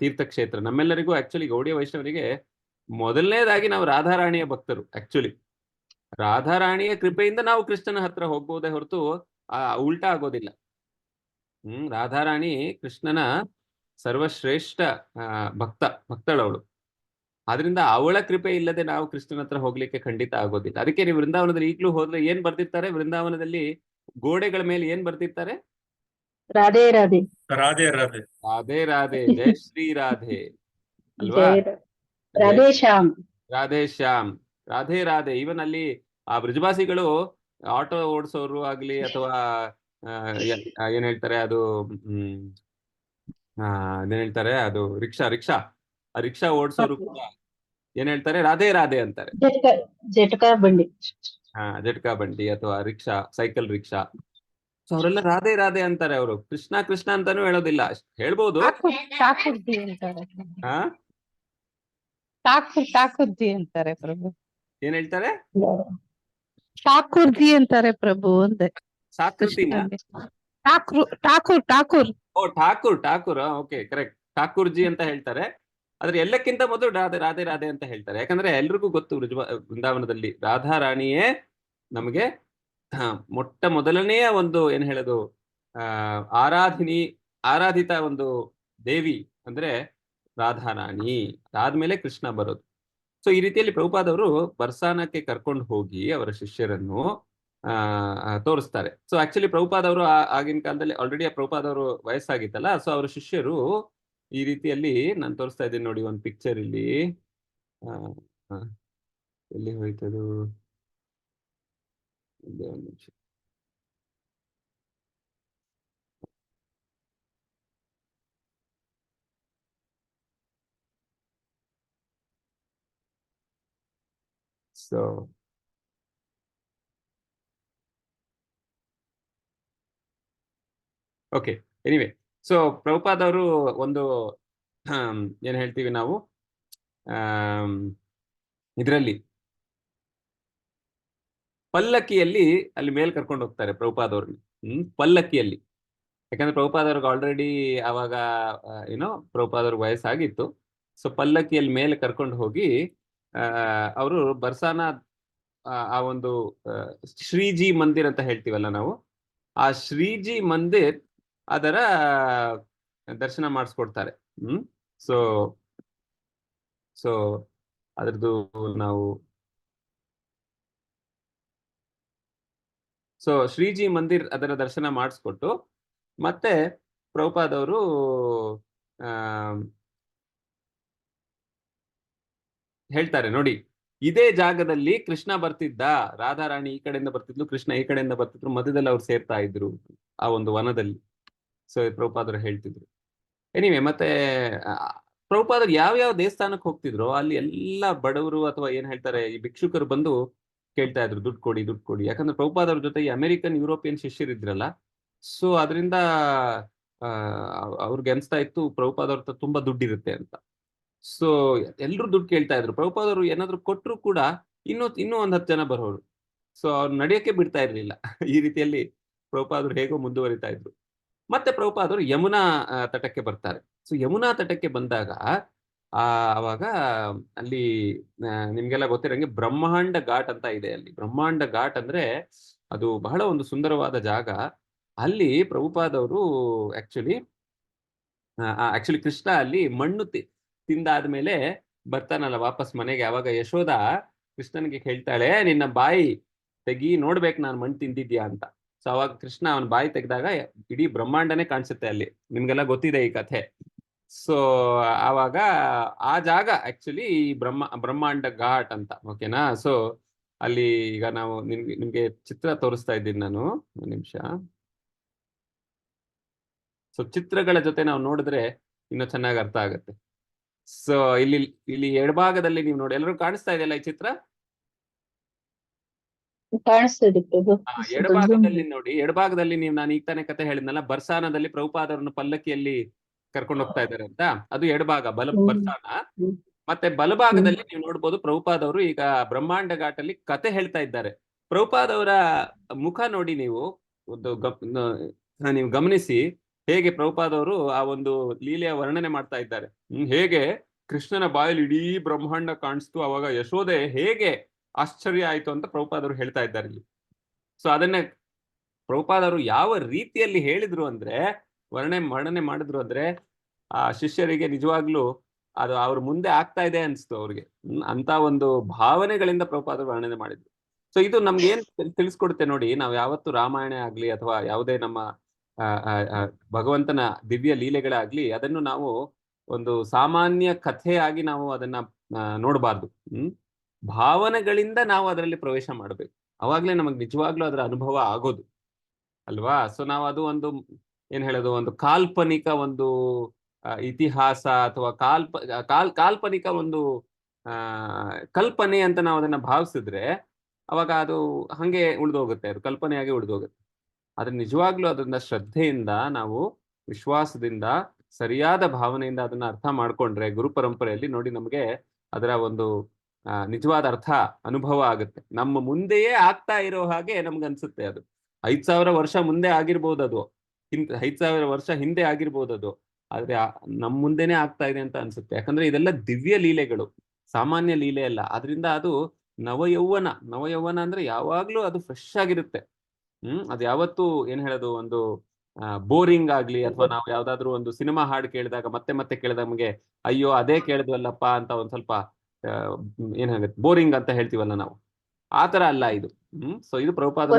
ತೀರ್ಥಕ್ಷೇತ್ರ. ನಮ್ಮೆಲ್ಲರಿಗೂ ಆಕ್ಚುಲಿ ಗೌಡಿಯ ವೈಷ್ಣವರಿಗೆ ಮೊದಲನೇದಾಗಿ ನಾವು ರಾಧಾರಾಣಿಯ ಭಕ್ತರು. ಆಕ್ಚುಲಿ ರಾಧಾರಾಣಿಯ ಕೃಪೆಯಿಂದ ನಾವು ಕೃಷ್ಣನ ಹತ್ರ ಹೋಗ್ಬೋದೇ ಹೊರತು ಉಲ್ಟಾ ಆಗೋದಿಲ್ಲ. ರಾಧಾರಾಣಿ ಕೃಷ್ಣನ ಸರ್ವಶ್ರೇಷ್ಠ ಭಕ್ತಳವಳು. ಆದ್ರಿಂದ ಅವಳ ಕೃಪೆ ಇಲ್ಲದೆ ನಾವು ಕೃಷ್ಣನ ಹತ್ರ ಹೋಗ್ಲಿಕ್ಕೆ ಖಂಡಿತ ಆಗೋದಿಲ್ಲ. ಅದಕ್ಕೆ ನೀವು ವೃಂದಾವನದಲ್ಲಿ ಈಗಲೂ ಹೋದ್ರೆ ಏನ್ ಬರ್ದಿರ್ತಾರೆ? ವೃಂದಾವನದಲ್ಲಿ ಗೋಡೆಗಳ ಮೇಲೆ ಏನ್ ಬರ್ದಿರ್ತಾರೆ? ರಾಧೆ ರಾಧೆ, ರಾಧೆ ರಾಧೆ, ರಾಧೆ ರಾಧೆ, ಜಯ ಶ್ರೀ ರಾಧೆ ಅಲ್ವಾ? ರಾಧೆ ಶ್ಯಾಮ್, ರಾಧೆ ಶ್ಯಾಮ್, ರಾಧೆ ರಾಧೆ. ಇವನ್ ಅಲ್ಲಿ ಆ ಬ್ರಜಭಾಸಿಗಳು ಆಟೋ ಓಡಿಸೋರು ಆಗ್ಲಿ ಅಥವಾ ಏನ್ ಹೇಳ್ತಾರೆ ಅದು ಏನ್ ಹೇಳ್ತಾರೆ ಅದು ರಿಕ್ಷಾ ಓಡಿಸೋರು ಕೂಡ ಏನ್ ಹೇಳ್ತಾರೆ? ರಾಧೆ ರಾಧೆ ಅಂತಾರೆ. ಜಟಕಾ ಬಂಡಿ, ಜಟ್ಕಾ ಬಂಡಿ ಅಥವಾ ರಿಕ್ಷಾ, ಸೈಕಲ್ ರಿಕ್ಷಾ. ಸೊ ಅವರೆಲ್ಲ ರಾಧೆ ರಾಧೆ ಅಂತಾರೆ. ಅವರು ಕೃಷ್ಣ ಕೃಷ್ಣ ಅಂತಾನು ಹೇಳೋದಿಲ್ಲ. ಹೇಳ್ಬೋದು, ಠಾಕುರ್ಜಿ ಅಂತಾರೆ. ಠಾಕುರ್ಜಿ ಅಂತಾರೆ ಪ್ರಭು. ಏನ್ ಹೇಳ್ತಾರೆ? ಠಾಕುರ್ಜಿ ಅಂತಾರೆ ಪ್ರಭು ಅಂದೆ. ಸಾಕೃತಿನ ಠಾಕೂರ್. ಓ ಠಾಕೂರ್. Okay, correct. ಠಾಕೂರ್ಜಿ ಅಂತ ಹೇಳ್ತಾರೆ. ಆದ್ರೆ ಎಲ್ಲಕ್ಕಿಂತ ಮೊದಲು ರಾಧೆ ರಾಧೆ ಅಂತ ಹೇಳ್ತಾರೆ. ಯಾಕಂದ್ರೆ ಎಲ್ರಿಗೂ ಗೊತ್ತು ವೃಂದಾವನದಲ್ಲಿ ರಾಧಾರಾಣಿಯೇ ನಮಗೆ ಮೊಟ್ಟ ಮೊದಲನೆಯ ಒಂದು ಏನ್ ಹೇಳೋದು ಆರಾಧಿತ ಒಂದು ದೇವಿ ಅಂದ್ರೆ ರಾಧಾರಾಣಿ. ಅದಾದ್ಮೇಲೆ ಕೃಷ್ಣ ಬರೋದು. ಸೊ ಈ ರೀತಿಯಲ್ಲಿ ಪ್ರಭುಪಾದವರು ಬರ್ಸಾನಕ್ಕೆ ಕರ್ಕೊಂಡು ಹೋಗಿ ಅವರ ಶಿಷ್ಯರನ್ನು ತೋರಿಸ್ತಾರೆ. ಸೊ ಆಕ್ಚುಲಿ ಪ್ರಭುಪಾದವರು ಆಗಿನ ಕಾಲದಲ್ಲಿ ಆಲ್ರೆಡಿ ಪ್ರಭುಪಾದವರು ವಯಸ್ಸಾಗಿತ್ತಲ್ಲ. ಸೊ ಅವರ ಶಿಷ್ಯರು ಈ ರೀತಿಯಲ್ಲಿ, ನಾನು ತೋರಿಸ್ತಾ ಇದ್ದೀನಿ ನೋಡಿ ಒಂದು ಪಿಕ್ಚರ್ ಇಲ್ಲಿ. ಎಲ್ಲಿ ಹೋಯ್ತದು? ಒಂದು ನಿಮಿಷ. So okay, anyway, so Prabhupad ಅವರು ಒಂದು ಏನ್ ಹೇಳ್ತೀವಿ ನಾವು ಇದರಲ್ಲಿ ಪಲ್ಲಕ್ಕಿಯಲ್ಲಿ ಅಲ್ಲಿ ಮೇಲ್ ಕರ್ಕೊಂಡು ಹೋಗ್ತಾರೆ ಪ್ರಭುಪಾದ್ ಅವ್ರನ್ನ. ಪಲ್ಲಕ್ಕಿಯಲ್ಲಿ ಯಾಕಂದ್ರೆ ಪ್ರಭುಪಾದವ್ರಿಗೆ ಆಲ್ರೆಡಿ ಅವಾಗ ಏನೋ ಪ್ರಭುಪಾದವ್ರಿಗೆ ವಯಸ್ಸಾಗಿತ್ತು. ಸೊ ಪಲ್ಲಕ್ಕಿಯಲ್ಲಿ ಮೇಲೆ ಕರ್ಕೊಂಡು ಹೋಗಿ ಅವರು ಬರ್ಸಾನ ಆ ಒಂದು ಶ್ರೀಜಿ ಮಂದಿರ್ ಅಂತ ಹೇಳ್ತೀವಲ್ಲ ನಾವು, ಆ ಶ್ರೀಜಿ ಮಂದಿರ್ ಅದರ ದರ್ಶನ ಮಾಡಿಸ್ಕೊಡ್ತಾರೆ. ಸೊ ಸೊ ಅದ್ರದ್ದು ನಾವು ಸೊ ಶ್ರೀಜಿ ಮಂದಿರ್ ಅದರ ದರ್ಶನ ಮಾಡಿಸ್ಕೊಟ್ಟು ಮತ್ತೆ ಪ್ರಭುಪಾದವರು ಹೇಳ್ತಾರೆ, ನೋಡಿ ಇದೇ ಜಾಗದಲ್ಲಿ ಕೃಷ್ಣ ಬರ್ತಿದ್ದ, ರಾಧಾರಾಣಿ ಈ ಕಡೆಯಿಂದ ಬರ್ತಿದ್ಲು, ಕೃಷ್ಣ ಈ ಕಡೆಯಿಂದ ಬರ್ತಿದ್ರು, ಮಧ್ಯದಲ್ಲಿ ಅವ್ರು ಸೇರ್ತಾ ಇದ್ರು ಆ ಒಂದು ವನದಲ್ಲಿ. ಸೊ ಪ್ರಭುಪಾದರು ಹೇಳ್ತಿದ್ರು. ಎನಿವೆ, ಮತ್ತೆ ಪ್ರಭುಪಾದರು ಯಾವ ದೇವಸ್ಥಾನಕ್ಕೆ ಹೋಗ್ತಿದ್ರು ಅಲ್ಲಿ ಎಲ್ಲ ಬಡವರು ಅಥವಾ ಏನ್ ಹೇಳ್ತಾರೆ ಈ ಭಿಕ್ಷುಕರು ಬಂದು ಕೇಳ್ತಾ ಇದ್ರು, ದುಡ್ಡು ಕೊಡಿ ದುಡ್ಡು ಕೊಡಿ. ಯಾಕಂದ್ರೆ ಪ್ರಭುಪಾದವ್ರ ಜೊತೆ ಈ ಅಮೆರಿಕನ್ ಯುರೋಪಿಯನ್ ಶಿಷ್ಯರಿದ್ರಲ್ಲ, ಸೊ ಅದರಿಂದ ಅವ್ರಿಗೆ ಅನ್ಸ್ತಾ ಇತ್ತು ಪ್ರಭುಪಾದವ್ರ ತುಂಬಾ ದುಡ್ಡಿರುತ್ತೆ ಅಂತ. ಸೊ ಎಲ್ರು ದುಡ್ಡು ಕೇಳ್ತಾ ಇದ್ರು. ಪ್ರಭುಪಾದವರು ಏನಾದ್ರು ಕೊಟ್ಟರು ಕೂಡ ಇನ್ನೂ ಒಂದ್ 10 ಜನ ಬರೋರು. ಸೊ ಅವ್ರು ನಡೆಯೋಕೆ ಬಿಡ್ತಾ ಇರ್ಲಿಲ್ಲ. ಈ ರೀತಿಯಲ್ಲಿ ಪ್ರಭುಪಾದರು ಹೇಗೋ ಮುಂದುವರಿತಾ ಇದ್ರು. ಮತ್ತೆ ಪ್ರಭುಪಾದರು ಯಮುನಾ ತಟಕ್ಕೆ ಬರ್ತಾರೆ. ಸೊ ಯಮುನಾ ತಟಕ್ಕೆ ಬಂದಾಗ ಅವಾಗ ಅಲ್ಲಿ ನಿಮ್ಗೆಲ್ಲ ಗೊತ್ತಿರಂಗೆ ಬ್ರಹ್ಮಾಂಡ ಘಾಟ್ ಅಂತ ಇದೆ. ಅಲ್ಲಿ ಬ್ರಹ್ಮಾಂಡ ಘಾಟ್ ಅಂದ್ರೆ ಅದು ಬಹಳ ಒಂದು ಸುಂದರವಾದ ಜಾಗ. ಅಲ್ಲಿ ಪ್ರಭುಪಾದವರು ಆಕ್ಚುಲಿ ಕೃಷ್ಣ ಅಲ್ಲಿ ಮಣ್ಣು ತಿಂದಾದ್ಮೇಲೆ ಬರ್ತಾನಲ್ಲ ವಾಪಸ್ ಮನೆಗೆ, ಅವಾಗ ಯಶೋಧ ಕೃಷ್ಣನಿಗೆ ಹೇಳ್ತಾಳೆ, ನಿನ್ನ ಬಾಯಿ ತೆಗಿ ನೋಡ್ಬೇಕು ನಾನು ಮಣ್ಣು ತಿಂದಿದ್ಯಾ ಅಂತ. ಸೊ ಅವಾಗ ಕೃಷ್ಣ ಅವನ ಬಾಯಿ ತೆಗೆದಾಗ ಇಡೀ ಬ್ರಹ್ಮಾಂಡನೇ ಕಾಣಿಸುತ್ತೆ ಅಲ್ಲಿ. ನಿಮ್ಗೆಲ್ಲ ಗೊತ್ತಿದೆ ಈ ಕಥೆ. ಸೊ ಆವಾಗ ಆ ಜಾಗ ಆಕ್ಚುಲಿ ಬ್ರಹ್ಮಾಂಡ ಘಾಟ್ ಅಂತ, ಓಕೆನಾ. ಸೊ ಅಲ್ಲಿ ಈಗ ನಾವು ನಿಮ್ಗೆ ಚಿತ್ರ ತೋರಿಸ್ತಾ ಇದ್ದೀನಿ ನಾನು, ಒಂದು ನಿಮಿಷ. ಸೊ ಚಿತ್ರಗಳ ಜೊತೆ ನಾವು ನೋಡಿದ್ರೆ ಇನ್ನೂ ಚೆನ್ನಾಗಿ ಅರ್ಥ ಆಗುತ್ತೆ. ಸೊ ಇಲ್ಲಿ ಎಡಭಾಗದಲ್ಲಿ ನೀವು ನೋಡಿ, ಎಲ್ಲರೂ ಕಾಣಿಸ್ತಾ ಇದೆಯಲ್ಲ ಈ ಚಿತ್ರ? ಕಾಣಿಸ್ತದೆ ಪ್ರಭು. ಎಡಭಾಗದಲ್ಲಿ ನೋಡಿ, ಎಡಭಾಗದಲ್ಲಿ ನೀವು ನಾನು ಈಗ ತಾನೇ ಕತೆ ಹೇಳಿದ್ನಲ್ಲ, ಬರ್ಸಾನದಲ್ಲಿ ಪ್ರಭುಪಾದರನ್ನು ಪಲ್ಲಕ್ಕಿಯಲ್ಲಿ ಕರ್ಕೊಂಡು ಹೋಗ್ತಾ ಇದ್ದಾರೆ ಅಂತ, ಅದು ಎಡಭಾಗ ಬರ್ಸಾನ. ಮತ್ತೆ ಬಲಭಾಗದಲ್ಲಿ ನೀವು ನೋಡ್ಬೋದು ಪ್ರಭುಪಾದವರು ಈಗ ಬ್ರಹ್ಮಾಂಡ ಘಾಟಲ್ಲಿ ಕತೆ ಹೇಳ್ತಾ ಇದ್ದಾರೆ. ಪ್ರಭುಪಾದವರ ಮುಖ ನೋಡಿ ನೀವು ಗಮನಿಸಿ ಹೇಗೆ ಪ್ರಭುಪಾದವರು ಆ ಒಂದು ಲೀಲೆಯ ವರ್ಣನೆ ಮಾಡ್ತಾ ಇದ್ದಾರೆ. ಹೇಗೆ ಕೃಷ್ಣನ ಬಾಯಲ್ಲಿ ಇಡೀ ಬ್ರಹ್ಮಾಂಡ ಕಾಣಿಸ್ತು, ಅವಾಗ ಯಶೋದೆ ಹೇಗೆ ಆಶ್ಚರ್ಯ ಆಯ್ತು ಅಂತ ಪ್ರಭುಪಾದವರು ಹೇಳ್ತಾ ಇದ್ದಾರೆ ಇಲ್ಲಿ. ಸೊ ಅದನ್ನ ಪ್ರಭುಪಾದವರು ಯಾವ ರೀತಿಯಲ್ಲಿ ಹೇಳಿದ್ರು ಅಂದ್ರೆ, ವರ್ಣನೆ ಮಾಡಿದ್ರು ಅಂದ್ರೆ ಆ ಶಿಷ್ಯರಿಗೆ ನಿಜವಾಗ್ಲೂ ಅದು ಅವ್ರ ಮುಂದೆ ಆಗ್ತಾ ಇದೆ ಅನ್ಸ್ತು ಅವ್ರಿಗೆ. ಅಂತ ಒಂದು ಭಾವನೆಗಳಿಂದ ಪ್ರಭುಪಾದರು ವರ್ಣನೆ ಮಾಡಿದ್ರು. ಸೊ ಇದು ನಮ್ಗೆ ಏನ್ ತಿಳಿಸ್ಕೊಡುತ್ತೆ ನೋಡಿ, ನಾವು ಯಾವತ್ತು ರಾಮಾಯಣ ಆಗ್ಲಿ ಅಥವಾ ಯಾವುದೇ ನಮ್ಮ ಭಗವಂತನ ದಿವ್ಯ ಲೀಲೆಗಳಾಗ್ಲಿ, ಅದನ್ನು ನಾವು ಒಂದು ಸಾಮಾನ್ಯ ಕಥೆಯಾಗಿ ನಾವು ಅದನ್ನ ನೋಡಬಾರ್ದು. ಭಾವನೆಗಳಿಂದ ನಾವು ಅದರಲ್ಲಿ ಪ್ರವೇಶ ಮಾಡಬೇಕು. ಅವಾಗ್ಲೇ ನಮಗ್ ನಿಜವಾಗ್ಲೂ ಅದರ ಅನುಭವ ಆಗೋದು ಅಲ್ವಾ. ಸೊ ನಾವು ಅದು ಒಂದು ಏನ್ ಹೇಳೋದು, ಒಂದು ಕಾಲ್ಪನಿಕ ಒಂದು ಇತಿಹಾಸ ಅಥವಾ ಕಾಲ್ಪನಿಕ ಒಂದು ಕಲ್ಪನೆ ಅಂತ ನಾವು ಅದನ್ನ ಭಾವಿಸಿದ್ರೆ ಅವಾಗ ಅದು ಹಂಗೆ ಉಳಿದೋಗುತ್ತೆ, ಅದು ಕಲ್ಪನೆಯಾಗಿ ಉಳಿದೋಗುತ್ತೆ. ಆದ್ರೆ ನಿಜವಾಗ್ಲೂ ಅದನ್ನ ಶ್ರದ್ಧೆಯಿಂದ ನಾವು ವಿಶ್ವಾಸದಿಂದ ಸರಿಯಾದ ಭಾವನೆಯಿಂದ ಅದನ್ನ ಅರ್ಥ ಮಾಡ್ಕೊಂಡ್ರೆ ಗುರು ಪರಂಪರೆಯಲ್ಲಿ ನೋಡಿ ನಮಗೆ ಅದರ ಒಂದು ನಿಜವಾದ ಅರ್ಥ ಅನುಭವ ಆಗುತ್ತೆ. ನಮ್ಮ ಮುಂದೆಯೇ ಆಗ್ತಾ ಇರೋ ಹಾಗೆ ನಮ್ಗೆ ಅನ್ಸುತ್ತೆ. ಅದು 5000 ವರ್ಷ ಮುಂದೆ ಆಗಿರ್ಬೋದು, ಅದು 5000 ವರ್ಷ ಹಿಂದೆ ಆಗಿರ್ಬೋದು ಅದು, ಆದ್ರೆ ನಮ್ಮ ಮುಂದೆನೆ ಆಗ್ತಾ ಇದೆ ಅಂತ ಅನ್ಸುತ್ತೆ. ಯಾಕಂದ್ರೆ ಇದೆಲ್ಲ ದಿವ್ಯ ಲೀಲೆಗಳು, ಸಾಮಾನ್ಯ ಲೀಲೆ ಅಲ್ಲ. ಆದ್ರಿಂದ ಅದು ನವಯೌವನ ಅಂದ್ರೆ ಯಾವಾಗ್ಲೂ ಅದು ಫ್ರೆಶ್ ಆಗಿರುತ್ತೆ. ಅದು ಯಾವತ್ತೂ ಏನ್ ಹೇಳೋದು, ಒಂದು ಬೋರಿಂಗ್ ಆಗ್ಲಿ ಅಥವಾ ನಾವು ಯಾವ್ದಾದ್ರು ಒಂದು ಸಿನಿಮಾ ಹಾಡು ಕೇಳಿದಾಗ ಮತ್ತೆ ಕೇಳಿದಾಗ ನಮಗೆ ಅಯ್ಯೋ ಅದೇ ಕೇಳಿದ್ವಲ್ಲಪ್ಪ ಅಂತ ಒಂದ್ ಸ್ವಲ್ಪ ಏನಾಗುತ್ತೆ, ಬೋರಿಂಗ್ ಅಂತ ಹೇಳ್ತೀವಲ್ಲ ನಾವು, ಆತರ ಅಲ್ಲ ಇದು. ಸೊ ಇದು ಪ್ರಭುಪಾದ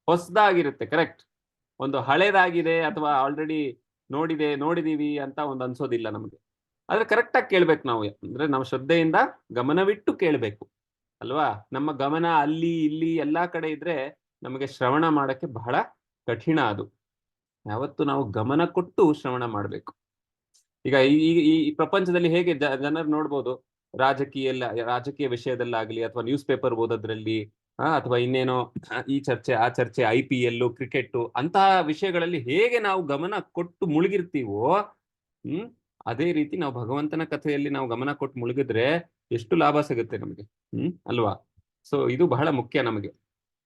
ಹೊಸದಾಗಿರುತ್ತೆ. ಕರೆಕ್ಟ್. ಒಂದು ಹಳೇದಾಗಿದೆ ಅಥವಾ ಆಲ್ರೆಡಿ ನೋಡಿದೀವಿ ಅಂತ ಒಂದು ಅನ್ಸೋದಿಲ್ಲ ನಮ್ಗೆ. ಆದ್ರೆ ಕರೆಕ್ಟ್ ಆಗಿ ಕೇಳ್ಬೇಕು ನಾವು, ಅಂದ್ರೆ ನಾವು ಶ್ರದ್ಧೆಯಿಂದ ಗಮನವಿಟ್ಟು ಕೇಳ್ಬೇಕು ಅಲ್ವಾ. ನಮ್ಮ ಗಮನ ಅಲ್ಲಿ ಇಲ್ಲಿ ಎಲ್ಲಾ ಕಡೆ ಇದ್ರೆ ನಮಗೆ ಶ್ರವಣ ಮಾಡಕ್ಕೆ ಬಹಳ ಕಠಿಣ. ಅದು ಯಾವತ್ತು ನಾವು ಗಮನ ಕೊಟ್ಟು ಶ್ರವಣ ಮಾಡ್ಬೇಕು. ಈಗ ಈ ಪ್ರಪಂಚದಲ್ಲಿ ಹೇಗೆ ಜನರು ನೋಡ್ಬೋದು, ರಾಜಕೀಯ ವಿಷಯದಲ್ಲಾಗ್ಲಿ ಅಥವಾ ನ್ಯೂಸ್ ಪೇಪರ್ ಓದೋದ್ರಲ್ಲಿ ಅಥವಾ ಇನ್ನೇನೋ ಈ ಚರ್ಚೆ ಆ ಚರ್ಚೆ, IPL, ಕ್ರಿಕೆಟ್ ಅಂತಹ ವಿಷಯಗಳಲ್ಲಿ ಹೇಗೆ ನಾವು ಗಮನ ಕೊಟ್ಟು ಮುಳುಗಿರ್ತೀವೋ ಅದೇ ರೀತಿ ನಾವು ಭಗವಂತನ ಕಥೆಯಲ್ಲಿ ನಾವು ಗಮನ ಕೊಟ್ಟು ಮುಳುಗಿದ್ರೆ ಎಷ್ಟು ಲಾಭ ಸಿಗುತ್ತೆ ನಮಗೆ, ಅಲ್ವಾ. ಸೊ ಇದು ಬಹಳ ಮುಖ್ಯ ನಮಗೆ.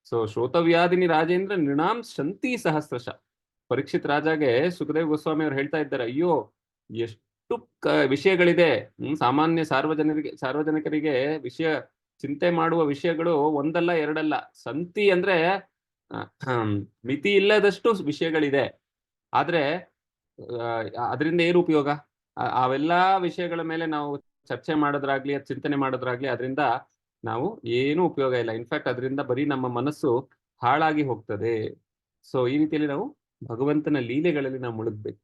ಸೊ ಶ್ರೋತವ್ಯಾಧಿನಿ ರಾಜೇಂದ್ರ ನೃಣಾಂ ಶಂತಿ ಸಹಸ್ರಶ. ಪರೀಕ್ಷಿತ್ ರಾಜಾಗೆ ಸುಖದೇವ್ ಗೋಸ್ವಾಮಿ ಅವ್ರು ಹೇಳ್ತಾ ಇದ್ದಾರೆ, ಅಯ್ಯೋ ಎಷ್ಟು ವಿಷಯಗಳಿದೆ. ಸಾಮಾನ್ಯ ಸಾರ್ವಜನಿಕರಿಗೆ ವಿಷಯ ಚಿಂತೆ ಮಾಡುವ ವಿಷಯಗಳು ಒಂದಲ್ಲ ಎರಡಲ್ಲ, ಸಂತಿ ಅಂದ್ರೆ ಮಿತಿ ಇಲ್ಲದಷ್ಟು ವಿಷಯಗಳಿದೆ. ಆದ್ರೆ ಅದರಿಂದ ಏನು ಉಪಯೋಗ? ಅವೆಲ್ಲಾ ವಿಷಯಗಳ ಮೇಲೆ ನಾವು ಚರ್ಚೆ ಮಾಡೋದ್ರಾಗ್ಲಿ, ಚಿಂತನೆ ಮಾಡೋದ್ರಾಗ್ಲಿ, ಅದರಿಂದ ನಾವು ಏನು ಉಪಯೋಗ ಇಲ್ಲ. ಇನ್ಫ್ಯಾಕ್ಟ್ ಅದರಿಂದ ಬರೀ ನಮ್ಮ ಮನಸ್ಸು ಹಾಳಾಗಿ ಹೋಗ್ತದೆ. ಸೊ ಈ ರೀತಿಯಲ್ಲಿ ನಾವು ಭಗವಂತನ ಲೀಲೆಗಳಲ್ಲಿ ನಾವು ಮುಳುಗ್ಬೇಕು.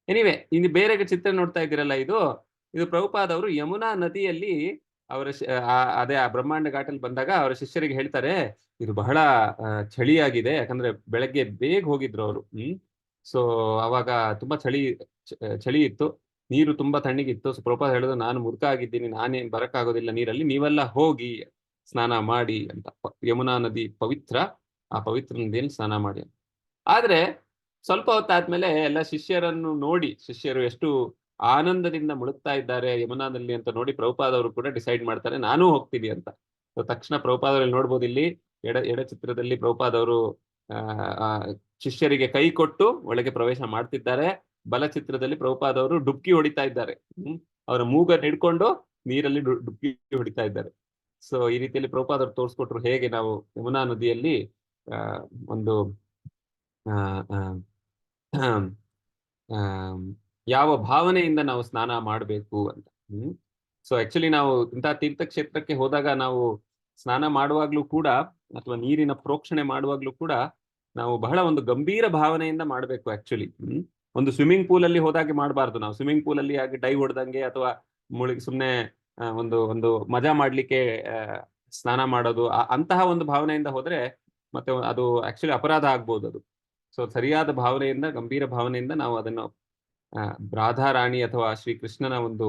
ಎನಿವೆ, ಇನ್ನು ಬೇರೆ ಚಿತ್ರ ನೋಡ್ತಾ ಇದ್ದೀರಲ್ಲ, ಇದು ಪ್ರಭುಪಾದವರು ಯಮುನಾ ನದಿಯಲ್ಲಿ ಅವರ ಅದೇ ಆ ಬ್ರಹ್ಮಾಂಡ ಘಾಟಲ್ಲಿ ಬಂದಾಗ ಅವರ ಶಿಷ್ಯರಿಗೆ ಹೇಳ್ತಾರೆ, ಇದು ಬಹಳ ಚಳಿಯಾಗಿದೆ. ಯಾಕಂದ್ರೆ ಬೆಳಗ್ಗೆ ಬೇಗ ಹೋಗಿದ್ರು ಅವರು. ಸೊ ಅವಾಗ ತುಂಬಾ ಚಳಿ ಇತ್ತು, ನೀರು ತುಂಬಾ ತಣ್ಣಗಿತ್ತು. ಸೊ ಪ್ರಭುಪಾದ ಹೇಳಿದ್ರು, ನಾನು ಮುದುಕ ಆಗಿದ್ದೀನಿ, ನಾನೇನ್ ಬರಕ್ಕಾಗೋದಿಲ್ಲ ನೀರಲ್ಲಿ, ನೀವೆಲ್ಲ ಹೋಗಿ ಸ್ನಾನ ಮಾಡಿ ಅಂತ. ಯಮುನಾ ನದಿ ಪವಿತ್ರ, ಆ ಪವಿತ್ರ ನದಿಯಲ್ಲಿ ಸ್ನಾನ ಮಾಡಿ. ಆದ್ರೆ ಸ್ವಲ್ಪ ಹೊತ್ತಾದ್ಮೇಲೆ ಎಲ್ಲ ಶಿಷ್ಯರನ್ನು ನೋಡಿ, ಶಿಷ್ಯರು ಎಷ್ಟು ಆನಂದದಿಂದ ಮುಳುಗ್ತಾ ಇದ್ದಾರೆ ಯಮುನಾದಲ್ಲಿ ಅಂತ ನೋಡಿ ಪ್ರಭುಪಾದವರು ಕೂಡ ಡಿಸೈಡ್ ಮಾಡ್ತಾರೆ, ನಾನೂ ಹೋಗ್ತೀನಿ ಅಂತ. ತಕ್ಷಣ ಪ್ರಭುಪಾದವರಲ್ಲಿ ನೋಡ್ಬೋದು, ಇಲ್ಲಿ ಎಡ ಚಿತ್ರದಲ್ಲಿ ಪ್ರಭುಪಾದವರು ಶಿಷ್ಯರಿಗೆ ಕೈ ಕೊಟ್ಟು ಒಳಗೆ ಪ್ರವೇಶ ಮಾಡ್ತಿದ್ದಾರೆ. ಬಲ ಚಿತ್ರದಲ್ಲಿ ಪ್ರಭುಪಾದವರು ಡುಬ್ಕಿ ಹೊಡಿತಾ ಇದ್ದಾರೆ. ಅವರ ಮೂಗನ್ನು ಹಿಡ್ಕೊಂಡು ನೀರಲ್ಲಿ ಡುಬ್ಕಿ ಹೊಡಿತಾ ಇದ್ದಾರೆ. ಸೊ ಈ ರೀತಿಯಲ್ಲಿ ಪ್ರಭುಪಾದವರು ತೋರಿಸ್ಕೊಟ್ರು ಹೇಗೆ ನಾವು ಯಮುನಾ ನದಿಯಲ್ಲಿ ಒಂದು ಯಾವ ಭಾವನೆಯಿಂದ ನಾವು ಸ್ನಾನ ಮಾಡಬೇಕು ಅಂತ. ಸೊ ಆಕ್ಚುಲಿ ನಾವು ಇಂತಹ ತೀರ್ಥಕ್ಷೇತ್ರಕ್ಕೆ ಹೋದಾಗ ನಾವು ಸ್ನಾನ ಮಾಡುವಾಗ್ಲೂ ಕೂಡ, ಅಥವಾ ನೀರಿನ ಪ್ರೋಕ್ಷಣೆ ಮಾಡುವಾಗ್ಲೂ ಕೂಡ ನಾವು ಬಹಳ ಒಂದು ಗಂಭೀರ ಭಾವನೆಯಿಂದ ಮಾಡಬೇಕು. ಆಕ್ಚುಲಿ ಒಂದು ಸ್ವಿಮ್ಮಿಂಗ್ ಪೂಲ್ ಅಲ್ಲಿ ಹೋದಾಗೆ ಮಾಡಬಾರ್ದು. ನಾವು ಸ್ವಿಮ್ಮಿಂಗ್ ಪೂಲ್ ಅಲ್ಲಿ ಆಗಿ ಡೈ ಹೊಡೆದಂಗೆ ಅಥವಾ ಸುಮ್ನೆ ಒಂದು ಮಜಾ ಮಾಡ್ಲಿಕ್ಕೆ ಸ್ನಾನ ಮಾಡೋದು, ಅಂತಹ ಒಂದು ಭಾವನೆಯಿಂದ ಹೋದ್ರೆ ಮತ್ತೆ ಅದು ಆಕ್ಚುಲಿ ಅಪರಾಧ ಆಗ್ಬೋದು ಅದು. ಸೊ ಸರಿಯಾದ ಭಾವನೆಯಿಂದ, ಗಂಭೀರ ಭಾವನೆಯಿಂದ ನಾವು ಅದನ್ನು ರಾಧಾರಾಣಿ ಅಥವಾ ಶ್ರೀಕೃಷ್ಣನ ಒಂದು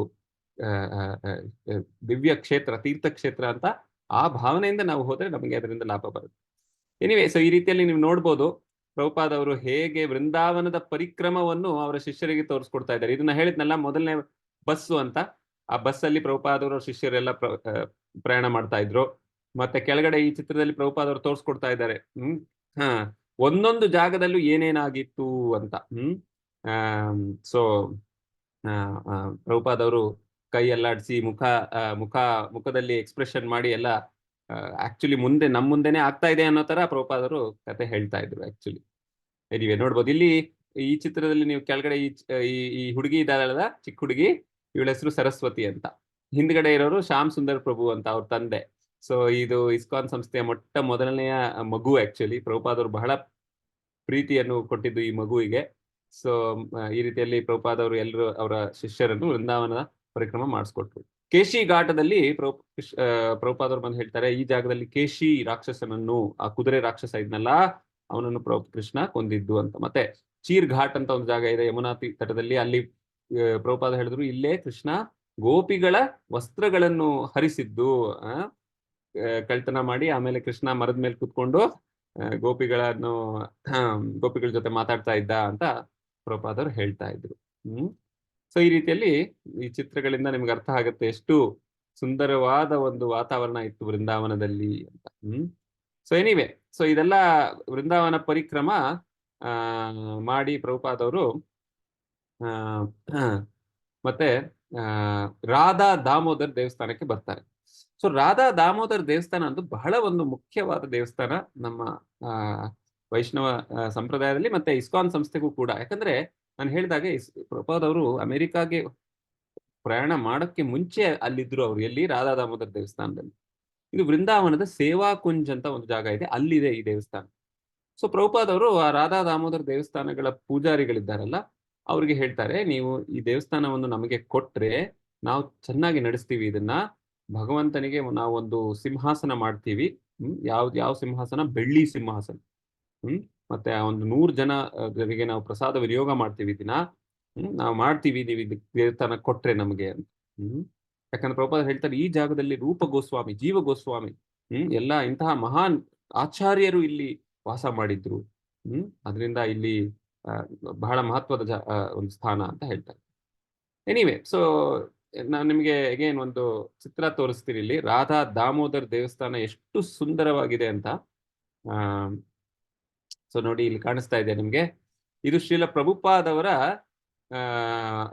ದಿವ್ಯ ಕ್ಷೇತ್ರ, ತೀರ್ಥಕ್ಷೇತ್ರ ಅಂತ ಆ ಭಾವನೆಯಿಂದ ನಾವು ಹೋದ್ರೆ ನಮಗೆ ಅದರಿಂದ ಲಾಭ ಬರುತ್ತೆ. ಎನಿವೆ, ಸೊ ಈ ರೀತಿಯಲ್ಲಿ ನೀವು ನೋಡ್ಬೋದು ಪ್ರಭುಪಾದವರು ಹೇಗೆ ವೃಂದಾವನದ ಪರಿಕ್ರಮವನ್ನು ಅವರ ಶಿಷ್ಯರಿಗೆ ತೋರಿಸ್ಕೊಡ್ತಾ ಇದ್ದಾರೆ. ಇದನ್ನ ಹೇಳಿದ್ನಲ್ಲ, ಮೊದಲನೇ ಬಸ್ಸು ಅಂತ. ಆ ಬಸ್ಸಲ್ಲಿ ಪ್ರಭುಪಾದವರು ಶಿಷ್ಯರೆಲ್ಲ ಪ್ರಯಾಣ ಮಾಡ್ತಾ ಇದ್ರು. ಮತ್ತೆ ಕೆಳಗಡೆ ಈ ಚಿತ್ರದಲ್ಲಿ ಪ್ರಭುಪಾದವರು ತೋರಿಸ್ಕೊಡ್ತಾ ಇದ್ದಾರೆ ಒಂದೊಂದು ಜಾಗದಲ್ಲೂ ಏನೇನಾಗಿತ್ತು ಅಂತ. ಸೊ ಪ್ರಭುಪಾದವರು ಕೈ ಅಲ್ಲಾಡಿಸಿ ಮುಖದಲ್ಲಿ ಎಕ್ಸ್ಪ್ರೆಷನ್ ಮಾಡಿ ಎಲ್ಲ ಆಕ್ಚುಲಿ ನಮ್ಮ ಮುಂದೆನೆ ಆಗ್ತಾ ಇದೆ ಅನ್ನೋ ತರ ಪ್ರಭುಪಾದವರು ಕತೆ ಹೇಳ್ತಾ ಇದ್ರು. ಆಕ್ಚುಲಿ ನೀವೇ ನೋಡ್ಬೋದು ಇಲ್ಲಿ ಈ ಚಿತ್ರದಲ್ಲಿ, ನೀವು ಕೆಳಗಡೆ ಈ ಹುಡುಗಿ ಇದ್ದಾಳಲ್ಲ, ಚಿಕ್ಕ ಹುಡುಗಿ, ಇವಳ ಹೆಸರು ಸರಸ್ವತಿ ಅಂತ. ಹಿಂದ್ಗಡೆ ಇರೋರು ಶ್ಯಾಮ್ ಸುಂದರ್ ಪ್ರಭು ಅಂತ, ಅವ್ರ ತಂದೆ. ಸೊ ಇದು ಇಸ್ಕಾನ್ ಸಂಸ್ಥೆಯ ಮೊದಲನೆಯ ಮಗು. ಆಕ್ಚುಲಿ ಪ್ರಭುಪಾದವರು ಬಹಳ ಪ್ರೀತಿಯನ್ನು ಕೊಟ್ಟಿದ್ದು ಈ ಮಗುವಿಗೆ. ಸೊ ಈ ರೀತಿಯಲ್ಲಿ ಪ್ರಭುಪಾದವರು ಎಲ್ಲರೂ ಅವರ ಶಿಷ್ಯರನ್ನು ವೃಂದಾವನ ಪರಿಕ್ರಮ ಮಾಡಿಸ್ಕೊಟ್ರು. ಕೇಶಿ ಘಾಟದಲ್ಲಿ ಪ್ರಭುಪಾದವರು ಬಂದು ಹೇಳ್ತಾರೆ, ಈ ಜಾಗದಲ್ಲಿ ಕೇಶಿ ರಾಕ್ಷಸನನ್ನು, ಆ ಕುದುರೆ ರಾಕ್ಷಸ ಇದ್ನಲ್ಲ, ಅವನನ್ನು ಕೃಷ್ಣ ಕೊಂದಿದ್ದು ಅಂತ. ಮತ್ತೆ ಚೀರ್ ಘಾಟ್ ಅಂತ ಒಂದು ಜಾಗ ಇದೆ ಯಮುನಾ ತಟದಲ್ಲಿ, ಅಲ್ಲಿ ಪ್ರಭುಪಾದ ಹೇಳಿದ್ರು, ಇಲ್ಲೇ ಕೃಷ್ಣ ಗೋಪಿಗಳ ವಸ್ತ್ರಗಳನ್ನು ಹರಿಸಿದ್ದು, ಕಳ್ತನ ಮಾಡಿ ಆಮೇಲೆ ಕೃಷ್ಣ ಮರದ ಮೇಲೆ ಕುತ್ಕೊಂಡು ಗೋಪಿಗಳ ಜೊತೆ ಮಾತಾಡ್ತಾ ಇದ್ದ ಅಂತ ಪ್ರಭುಪಾದರು ಹೇಳ್ತಾ ಇದ್ರು. ಸೊ ಈ ರೀತಿಯಲ್ಲಿ ಈ ಚಿತ್ರಗಳಿಂದ ನಿಮ್ಗೆ ಅರ್ಥ ಆಗುತ್ತೆ ಎಷ್ಟು ಸುಂದರವಾದ ಒಂದು ವಾತಾವರಣ ಇತ್ತು ವೃಂದಾವನದಲ್ಲಿ ಅಂತ. ಸೊ ಎನಿವೆ, ಸೊ ಇದೆಲ್ಲ ವೃಂದಾವನ ಪರಿಕ್ರಮ ಮಾಡಿ ಪ್ರಭುಪಾದವರು ಮತ್ತೆ ರಾಧಾ ದಾಮೋದರ್ ದೇವಸ್ಥಾನಕ್ಕೆ ಬರ್ತಾರೆ. ಸೊ ರಾಧಾ ದಾಮೋದರ್ ದೇವಸ್ಥಾನ ಅಂತೂ ಬಹಳ ಒಂದು ಮುಖ್ಯವಾದ ದೇವಸ್ಥಾನ ನಮ್ಮ ವೈಷ್ಣವ ಸಂಪ್ರದಾಯದಲ್ಲಿ, ಮತ್ತೆ ಇಸ್ಕಾನ್ ಸಂಸ್ಥೆಗೂ ಕೂಡ. ಯಾಕಂದ್ರೆ ನಾನು ಹೇಳಿದಾಗೆ ಪ್ರಭುಪಾದವರು ಅಮೆರಿಕಾಗೆ ಪ್ರಯಾಣ ಮಾಡೋಕ್ಕೆ ಮುಂಚೆ ಅಲ್ಲಿದ್ರು ಅವರು. ಎಲ್ಲಿ? ರಾಧಾ ದಾಮೋದರ್ ದೇವಸ್ಥಾನದಲ್ಲಿ. ಇದು ವೃಂದಾವನದ ಸೇವಾ ಕುಂಜ್ ಅಂತ ಒಂದು ಜಾಗ ಇದೆ, ಅಲ್ಲಿದೆ ಈ ದೇವಸ್ಥಾನ. ಸೊ ಪ್ರಭುಪಾದವರು ಆ ರಾಧಾ ದಾಮೋದರ್ ದೇವಸ್ಥಾನಗಳ ಪೂಜಾರಿಗಳಿದ್ದಾರಲ್ಲ, ಅವ್ರಿಗೆ ಹೇಳ್ತಾರೆ, ನೀವು ಈ ದೇವಸ್ಥಾನವನ್ನು ನಮಗೆ ಕೊಟ್ರೆ ನಾವು ಚೆನ್ನಾಗಿ ನಡೆಸ್ತೀವಿ ಇದನ್ನ. ಭಗವಂತನಿಗೆ ನಾವು ಒಂದು ಸಿಂಹಾಸನ ಮಾಡ್ತೀವಿ. ಯಾವ ಸಿಂಹಾಸನ? ಬೆಳ್ಳಿ ಸಿಂಹಾಸನ. ಮತ್ತೆ ಆ ಒಂದು 100 ಜನರಿಗೆ ನಾವು ಪ್ರಸಾದ ವಿನಿಯೋಗ ಮಾಡ್ತೀವಿ ದಿನ. ನಾವು ಮಾಡ್ತೀವಿ, ನೀವು ದೇವಸ್ಥಾನ ಕೊಟ್ರೆ ನಮಗೆ ಅಂತ. ಯಾಕಂದ್ರೆ ಪ್ರಭುಪಾದ ಹೇಳ್ತಾರೆ, ಈ ಜಾಗದಲ್ಲಿ ರೂಪ ಗೋಸ್ವಾಮಿ, ಜೀವ ಗೋಸ್ವಾಮಿ, ಎಲ್ಲ ಇಂತಹ ಮಹಾನ್ ಆಚಾರ್ಯರು ಇಲ್ಲಿ ವಾಸ ಮಾಡಿದ್ರು. ಅದರಿಂದ ಇಲ್ಲಿ ಬಹಳ ಮಹತ್ವದ ಒಂದು ಸ್ಥಾನ ಅಂತ ಹೇಳ್ತಾರೆ. ಎನಿವೆ, ಸೊ ನಾನು ನಿಮಗೆ ಅಗೇನ್ ಒಂದು ಚಿತ್ರ ತೋರಿಸ್ತೀನಿ. ಇಲ್ಲಿ ರಾಧಾ ದಾಮೋದರ್ ದೇವಸ್ಥಾನ ಎಷ್ಟು ಸುಂದರವಾಗಿದೆ ಅಂತ. ಸೊ ನೋಡಿ, ಇಲ್ಲಿ ಕಾಣಿಸ್ತಾ ಇದೆ ನಿಮ್ಗೆ. ಇದು ಶ್ರೀಲ ಪ್ರಭುಪಾದ್ ಅವರ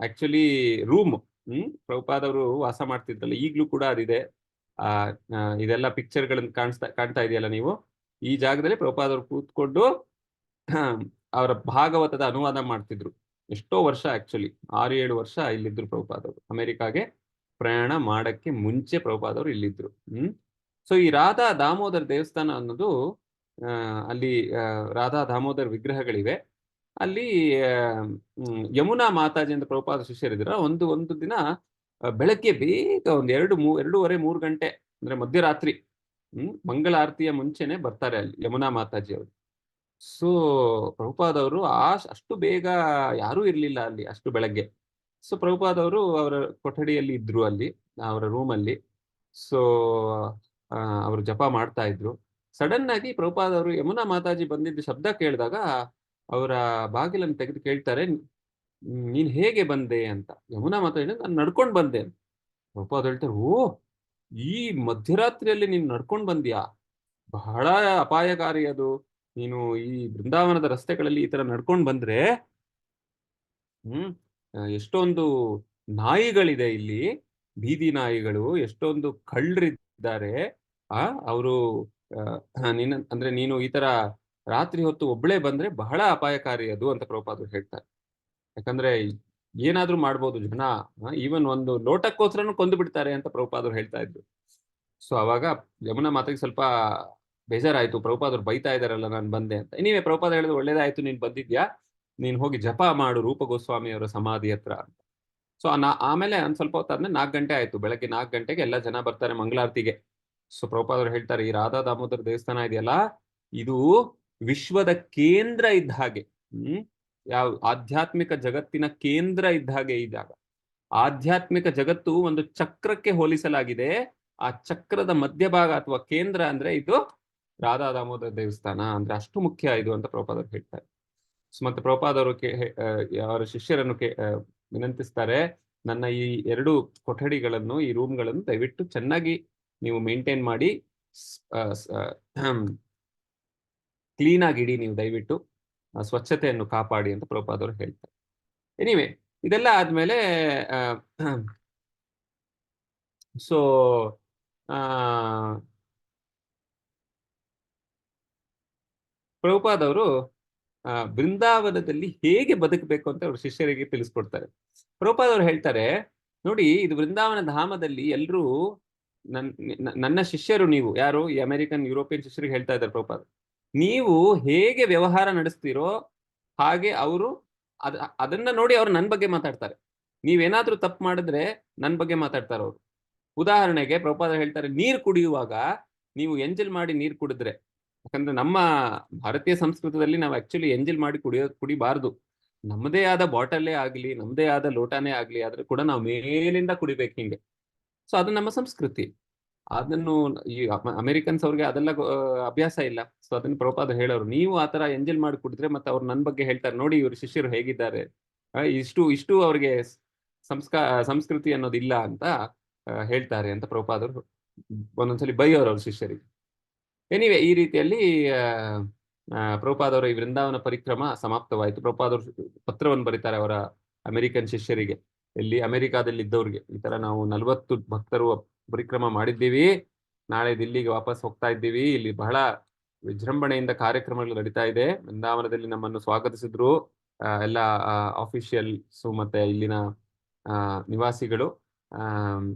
ಆಕ್ಚುಲಿ ರೂಮ್. ಪ್ರಭುಪಾದ್ ಅವರು ವಾಸ ಮಾಡ್ತಿದ್ರಲ್ಲ, ಈಗ್ಲೂ ಕೂಡ ಅದಿದೆ. ಇದೆಲ್ಲ ಪಿಕ್ಚರ್ಗಳನ್ನ ಕಾಣ್ತಾ ಇದೆಯಲ್ಲ ನೀವು. ಈ ಜಾಗದಲ್ಲಿ ಪ್ರಭುಪಾದ್ ಅವರು ಕೂತ್ಕೊಂಡು ಅವರ ಭಾಗವತದ ಅನುವಾದ ಮಾಡ್ತಿದ್ರು. ಎಷ್ಟೋ ವರ್ಷ, ಆಕ್ಚುಲಿ 6-7 ವರ್ಷ ಇಲ್ಲಿದ್ರು ಪ್ರಭುಪಾದ್ ಅವರು. ಅಮೆರಿಕಾಗೆ ಪ್ರಯಾಣ ಮಾಡಕ್ಕೆ ಮುಂಚೆ ಪ್ರಭುಪಾದ್ ಅವರು ಇಲ್ಲಿದ್ರು. ಸೊ ಈ ರಾಧಾ ದಾಮೋದರ್ ದೇವಸ್ಥಾನ ಅನ್ನೋದು, ಅಲ್ಲಿ ರಾಧಾ ದಾಮೋದರ್ ವಿಗ್ರಹಗಳಿವೆ. ಅಲ್ಲಿ ಯಮುನಾ ಮಾತಾಜಿ ಅಂತ ಪ್ರಭುಪಾದ ಶಿಷ್ಯರಿದ್ರ. ಒಂದು ದಿನ ಬೆಳಗ್ಗೆ ಬೇಗ ಒಂದು 2-2:30-3 ಗಂಟೆ, ಅಂದ್ರೆ ಮಧ್ಯರಾತ್ರಿ, ಮಂಗಳಾರತಿಯ ಮುಂಚೆನೆ ಬರ್ತಾರೆ ಅಲ್ಲಿ ಯಮುನಾ ಮಾತಾಜಿ ಅವರು. ಸೊ ಪ್ರಭುಪಾದ್ ಅವರು ಅಷ್ಟು ಬೇಗ ಯಾರೂ ಇರ್ಲಿಲ್ಲ ಅಲ್ಲಿ ಅಷ್ಟು ಬೆಳಗ್ಗೆ. ಸೊ ಪ್ರಭುಪಾದ್ ಅವರು ಅವರ ಕೊಠಡಿಯಲ್ಲಿ ಇದ್ರು, ಅಲ್ಲಿ ಅವರ ರೂಮಲ್ಲಿ. ಸೊ ಅವರು ಜಪ ಮಾಡ್ತಾ ಇದ್ರು. ಸಡನ್ ಆಗಿ ಪ್ರಭುಪಾದ್ ಅವರು ಯಮುನಾ ಮಾತಾಜಿ ಬಂದಿದ್ದ ಶಬ್ದ ಕೇಳಿದಾಗ ಅವರ ಬಾಗಿಲನ್ನು ತೆಗೆದು ಕೇಳ್ತಾರೆ, ನೀನ್ ಹೇಗೆ ಬಂದೆ ಅಂತ. ಯಮುನಾ ಮಾತಾಜಿ, ನಾನು ನಡ್ಕೊಂಡು ಬಂದೆ. ಪ್ರಭುಪಾದ್ ಹೇಳ್ತಾರೆ, ಓ, ಈ ಮಧ್ಯರಾತ್ರಿಯಲ್ಲಿ ನೀನ್ ನಡ್ಕೊಂಡು ಬಂದ್ಯಾ? ಬಹಳ ಅಪಾಯಕಾರಿ ಅದು. ನೀನು ಈ ಬೃಂದಾವನದ ರಸ್ತೆಗಳಲ್ಲಿ ಈ ತರ ನಡ್ಕೊಂಡು ಬಂದ್ರೆ, ಎಷ್ಟೊಂದು ನಾಯಿಗಳಿದೆ ಇಲ್ಲಿ, ಬೀದಿ ನಾಯಿಗಳು, ಎಷ್ಟೊಂದು ಕಳ್ಳರಿದ್ದಾರೆ. ಅವರು ಅಂದ್ರೆ ನೀನು ಈ ತರ ರಾತ್ರಿ ಹೊತ್ತು ಒಬ್ಬಳೇ ಬಂದ್ರೆ ಬಹಳ ಅಪಾಯಕಾರಿ ಅದು ಅಂತ ಪ್ರಭುಪಾದರು ಹೇಳ್ತಾರೆ. ಯಾಕಂದ್ರೆ ಏನಾದ್ರೂ ಮಾಡ್ಬೋದು ಜನ, ಈವನ್ ಒಂದು ಲೋಟಕ್ಕೋಸ್ಕರನು ಕೊಂದು ಬಿಡ್ತಾರೆ ಅಂತ ಪ್ರಭುಪಾದರು ಹೇಳ್ತಾ ಇದ್ರು. ಸೊ ಅವಾಗ ಯಮುನಾ ಮಾತಾಗಿ ಸ್ವಲ್ಪ ಬೇಜಾರಾಯ್ತು, ಪ್ರಭುಪಾದರು ಬೈತಾ ಇದಾರಲ್ಲ ನಾನು ಬಂದೆ ಅಂತ. ನೀವೇ ಪ್ರಭುಪಾದ ಹೇಳಿದ್ರು, ಒಳ್ಳೇದಾಯ್ತು ನೀನ್ ಬಂದಿದ್ಯಾ, ನೀನ್ ಹೋಗಿ ಜಪ ಮಾಡು ರೂಪ ಗೋಸ್ವಾಮಿ ಅವರ ಸಮಾಧಿ ಹತ್ರ ಅಂತ. ಸೊ ಆಮೇಲೆ ಒಂದ್ ಸ್ವಲ್ಪ ಹೊತ್ತಾದ್ಮೇಲೆ 4 ಗಂಟೆ ಆಯ್ತು. ಬೆಳಗ್ಗೆ 4 ಗಂಟೆಗೆ ಎಲ್ಲ ಜನ ಬರ್ತಾರೆ ಮಂಗಳಾರತಿಗೆ. ಸೊ ಪ್ರಭುಪಾದರು ಹೇಳ್ತಾರೆ, ಈ ರಾಧಾ ದಾಮೋದರ ದೇವಸ್ಥಾನ ಇದೆಯಲ್ಲ, ಇದು ವಿಶ್ವದ ಕೇಂದ್ರ ಇದ್ದ ಹಾಗೆ. ಯಾವ ಆಧ್ಯಾತ್ಮಿಕ ಜಗತ್ತಿನ ಕೇಂದ್ರ ಇದ್ದ ಹಾಗೆ ಈ ಜಾಗ. ಆಧ್ಯಾತ್ಮಿಕ ಜಗತ್ತು ಒಂದು ಚಕ್ರಕ್ಕೆ ಹೋಲಿಸಲಾಗಿದೆ. ಆ ಚಕ್ರದ ಮಧ್ಯಭಾಗ ಅಥವಾ ಕೇಂದ್ರ ಅಂದ್ರೆ ಇದು ರಾಧಾ ದಾಮೋದರ ದೇವಸ್ಥಾನ. ಅಂದ್ರೆ ಅಷ್ಟು ಮುಖ್ಯ ಇದು ಅಂತ ಪ್ರಭುಪಾದರು ಹೇಳ್ತಾರೆ. ಮತ್ತೆ ಪ್ರಭುಪಾದರು ಅವರ ಶಿಷ್ಯರನ್ನು ವಿನಂತಿಸ್ತಾರೆ, ನನ್ನ ಈ 2 ಕೊಠಡಿಗಳನ್ನು, ಈ ರೂಮ್ಗಳನ್ನು ದಯವಿಟ್ಟು ಚೆನ್ನಾಗಿ ನೀವು ಮೇಂಟೈನ್ ಮಾಡಿ, ಕ್ಲೀನ್ ಆಗಿ ಇಡಿ, ನೀವು ದಯವಿಟ್ಟು ಸ್ವಚ್ಛತೆಯನ್ನು ಕಾಪಾಡಿ ಅಂತ ಪ್ರಭುಪಾದರು ಹೇಳ್ತಾರೆ. ಎನಿವೆ, ಇದೆಲ್ಲ ಆದ್ಮೇಲೆ ಸೊ ಪ್ರಭುಪಾದವರು ಬೃಂದಾವನದಲ್ಲಿ ಹೇಗೆ ಬದುಕಬೇಕು ಅಂತ ಅವ್ರ ಶಿಷ್ಯರಿಗೆ ತಿಳಿಸ್ಕೊಡ್ತಾರೆ. ಪ್ರಭುಪಾದವರು ಹೇಳ್ತಾರೆ, ನೋಡಿ, ಇದು ಬೃಂದಾವನ ಧಾಮದಲ್ಲಿ ಎಲ್ರೂ ನನ್ನ ಶಿಷ್ಯರು, ನೀವು ಯಾರು ಈ ಅಮೆರಿಕನ್ ಯುರೋಪಿಯನ್ ಶಿಷ್ಯರಿಗೆ ಹೇಳ್ತಾ ಇದ್ದಾರೆ ಪ್ರಭುಪಾದ, ನೀವು ಹೇಗೆ ವ್ಯವಹಾರ ನಡೆಸ್ತೀರೋ ಹಾಗೆ ಅವರು ಅದನ್ನ ನೋಡಿ ಅವ್ರು ನನ್ನ ಬಗ್ಗೆ ಮಾತಾಡ್ತಾರೆ. ನೀವೇನಾದ್ರೂ ತಪ್ಪು ಮಾಡಿದ್ರೆ ನನ್ನ ಬಗ್ಗೆ ಮಾತಾಡ್ತಾರೆ ಅವರು. ಉದಾಹರಣೆಗೆ ಪ್ರಭುಪಾದ ಹೇಳ್ತಾರೆ, ನೀರು ಕುಡಿಯುವಾಗ ನೀವು ಎಂಜಲ್ ಮಾಡಿ ನೀರು ಕುಡಿದ್ರೆ, ಯಾಕಂದ್ರೆ ನಮ್ಮ ಭಾರತೀಯ ಸಂಸ್ಕೃತದಲ್ಲಿ ನಾವು ಆಕ್ಚುಲಿ ಎಂಜಲ್ ಮಾಡಿ ಕುಡಿಬಾರ್ದು. ನಮ್ಮದೇ ಆದ ಬಾಟಲ್ಲೇ ಆಗ್ಲಿ, ನಮ್ಮದೇ ಆದ ಲೋಟನೇ ಆಗ್ಲಿ, ಆದ್ರೆ ಕೂಡ ನಾವು ಮೇಲಿಂದ ಕುಡಿಬೇಕು ಹಿಂಗೆ. ಸೊ ಅದು ನಮ್ಮ ಸಂಸ್ಕೃತಿ. ಅದನ್ನು ಈ ಅಮೆರಿಕನ್ಸ್ ಅವ್ರಿಗೆ ಅದೆಲ್ಲ ಅಭ್ಯಾಸ ಇಲ್ಲ. ಸೊ ಅದನ್ನ ಪ್ರಭುಪಾದ ಹೇಳೋರು, ನೀವು ಆತರ ಎಂಜಲ್ ಮಾಡಿ ಕುಡಿದ್ರೆ ಮತ್ತೆ ಅವ್ರು ನನ್ನ ಬಗ್ಗೆ ಹೇಳ್ತಾರೆ, ನೋಡಿ ಇವ್ರ ಶಿಷ್ಯರು ಹೇಗಿದ್ದಾರೆ, ಇಷ್ಟು ಅವ್ರಿಗೆ ಸಂಸ್ಕೃತಿ ಅನ್ನೋದಿಲ್ಲ ಅಂತ ಹೇಳ್ತಾರೆ ಅಂತ ಪ್ರಭುಪಾದರು ಒಂದೊಂದ್ಸಲಿ ಬೈಯೋರು ಅವ್ರ ಶಿಷ್ಯರಿಗೆ. ಎನಿವೆ, ಈ ರೀತಿಯಲ್ಲಿ ಪ್ರಭುಪಾದವರ ಈ ವೃಂದಾವನ ಪರಿಕ್ರಮ ಸಮಾಪ್ತವಾಯಿತು. ಪ್ರಭುಪಾದರು ಪತ್ರವನ್ನು ಬರೀತಾರೆ ಅವರ ಅಮೆರಿಕನ್ ಶಿಷ್ಯರಿಗೆ, ಇಲ್ಲಿ ಅಮೆರಿಕಾದಲ್ಲಿ ಇದ್ದವ್ರಿಗೆ, ಈ ತರ ನಾವು 40 ಭಕ್ತರು ಪರಿಕ್ರಮ ಮಾಡಿದ್ದೀವಿ, ನಾಳೆ ದಿಲ್ಲಿಗೆ ವಾಪಸ್ ಹೋಗ್ತಾ ಇದ್ದೀವಿ, ಇಲ್ಲಿ ಬಹಳ ವಿಜೃಂಭಣೆಯಿಂದ ಕಾರ್ಯಕ್ರಮಗಳು ನಡೀತಾ ಇದೆ, ವೃಂದಾವನದಲ್ಲಿ ನಮ್ಮನ್ನು ಸ್ವಾಗತಿಸಿದ್ರು ಎಲ್ಲ ಆಫೀಷಿಯಲ್ಸ್ ಮತ್ತೆ ಇಲ್ಲಿನ ನಿವಾಸಿಗಳು.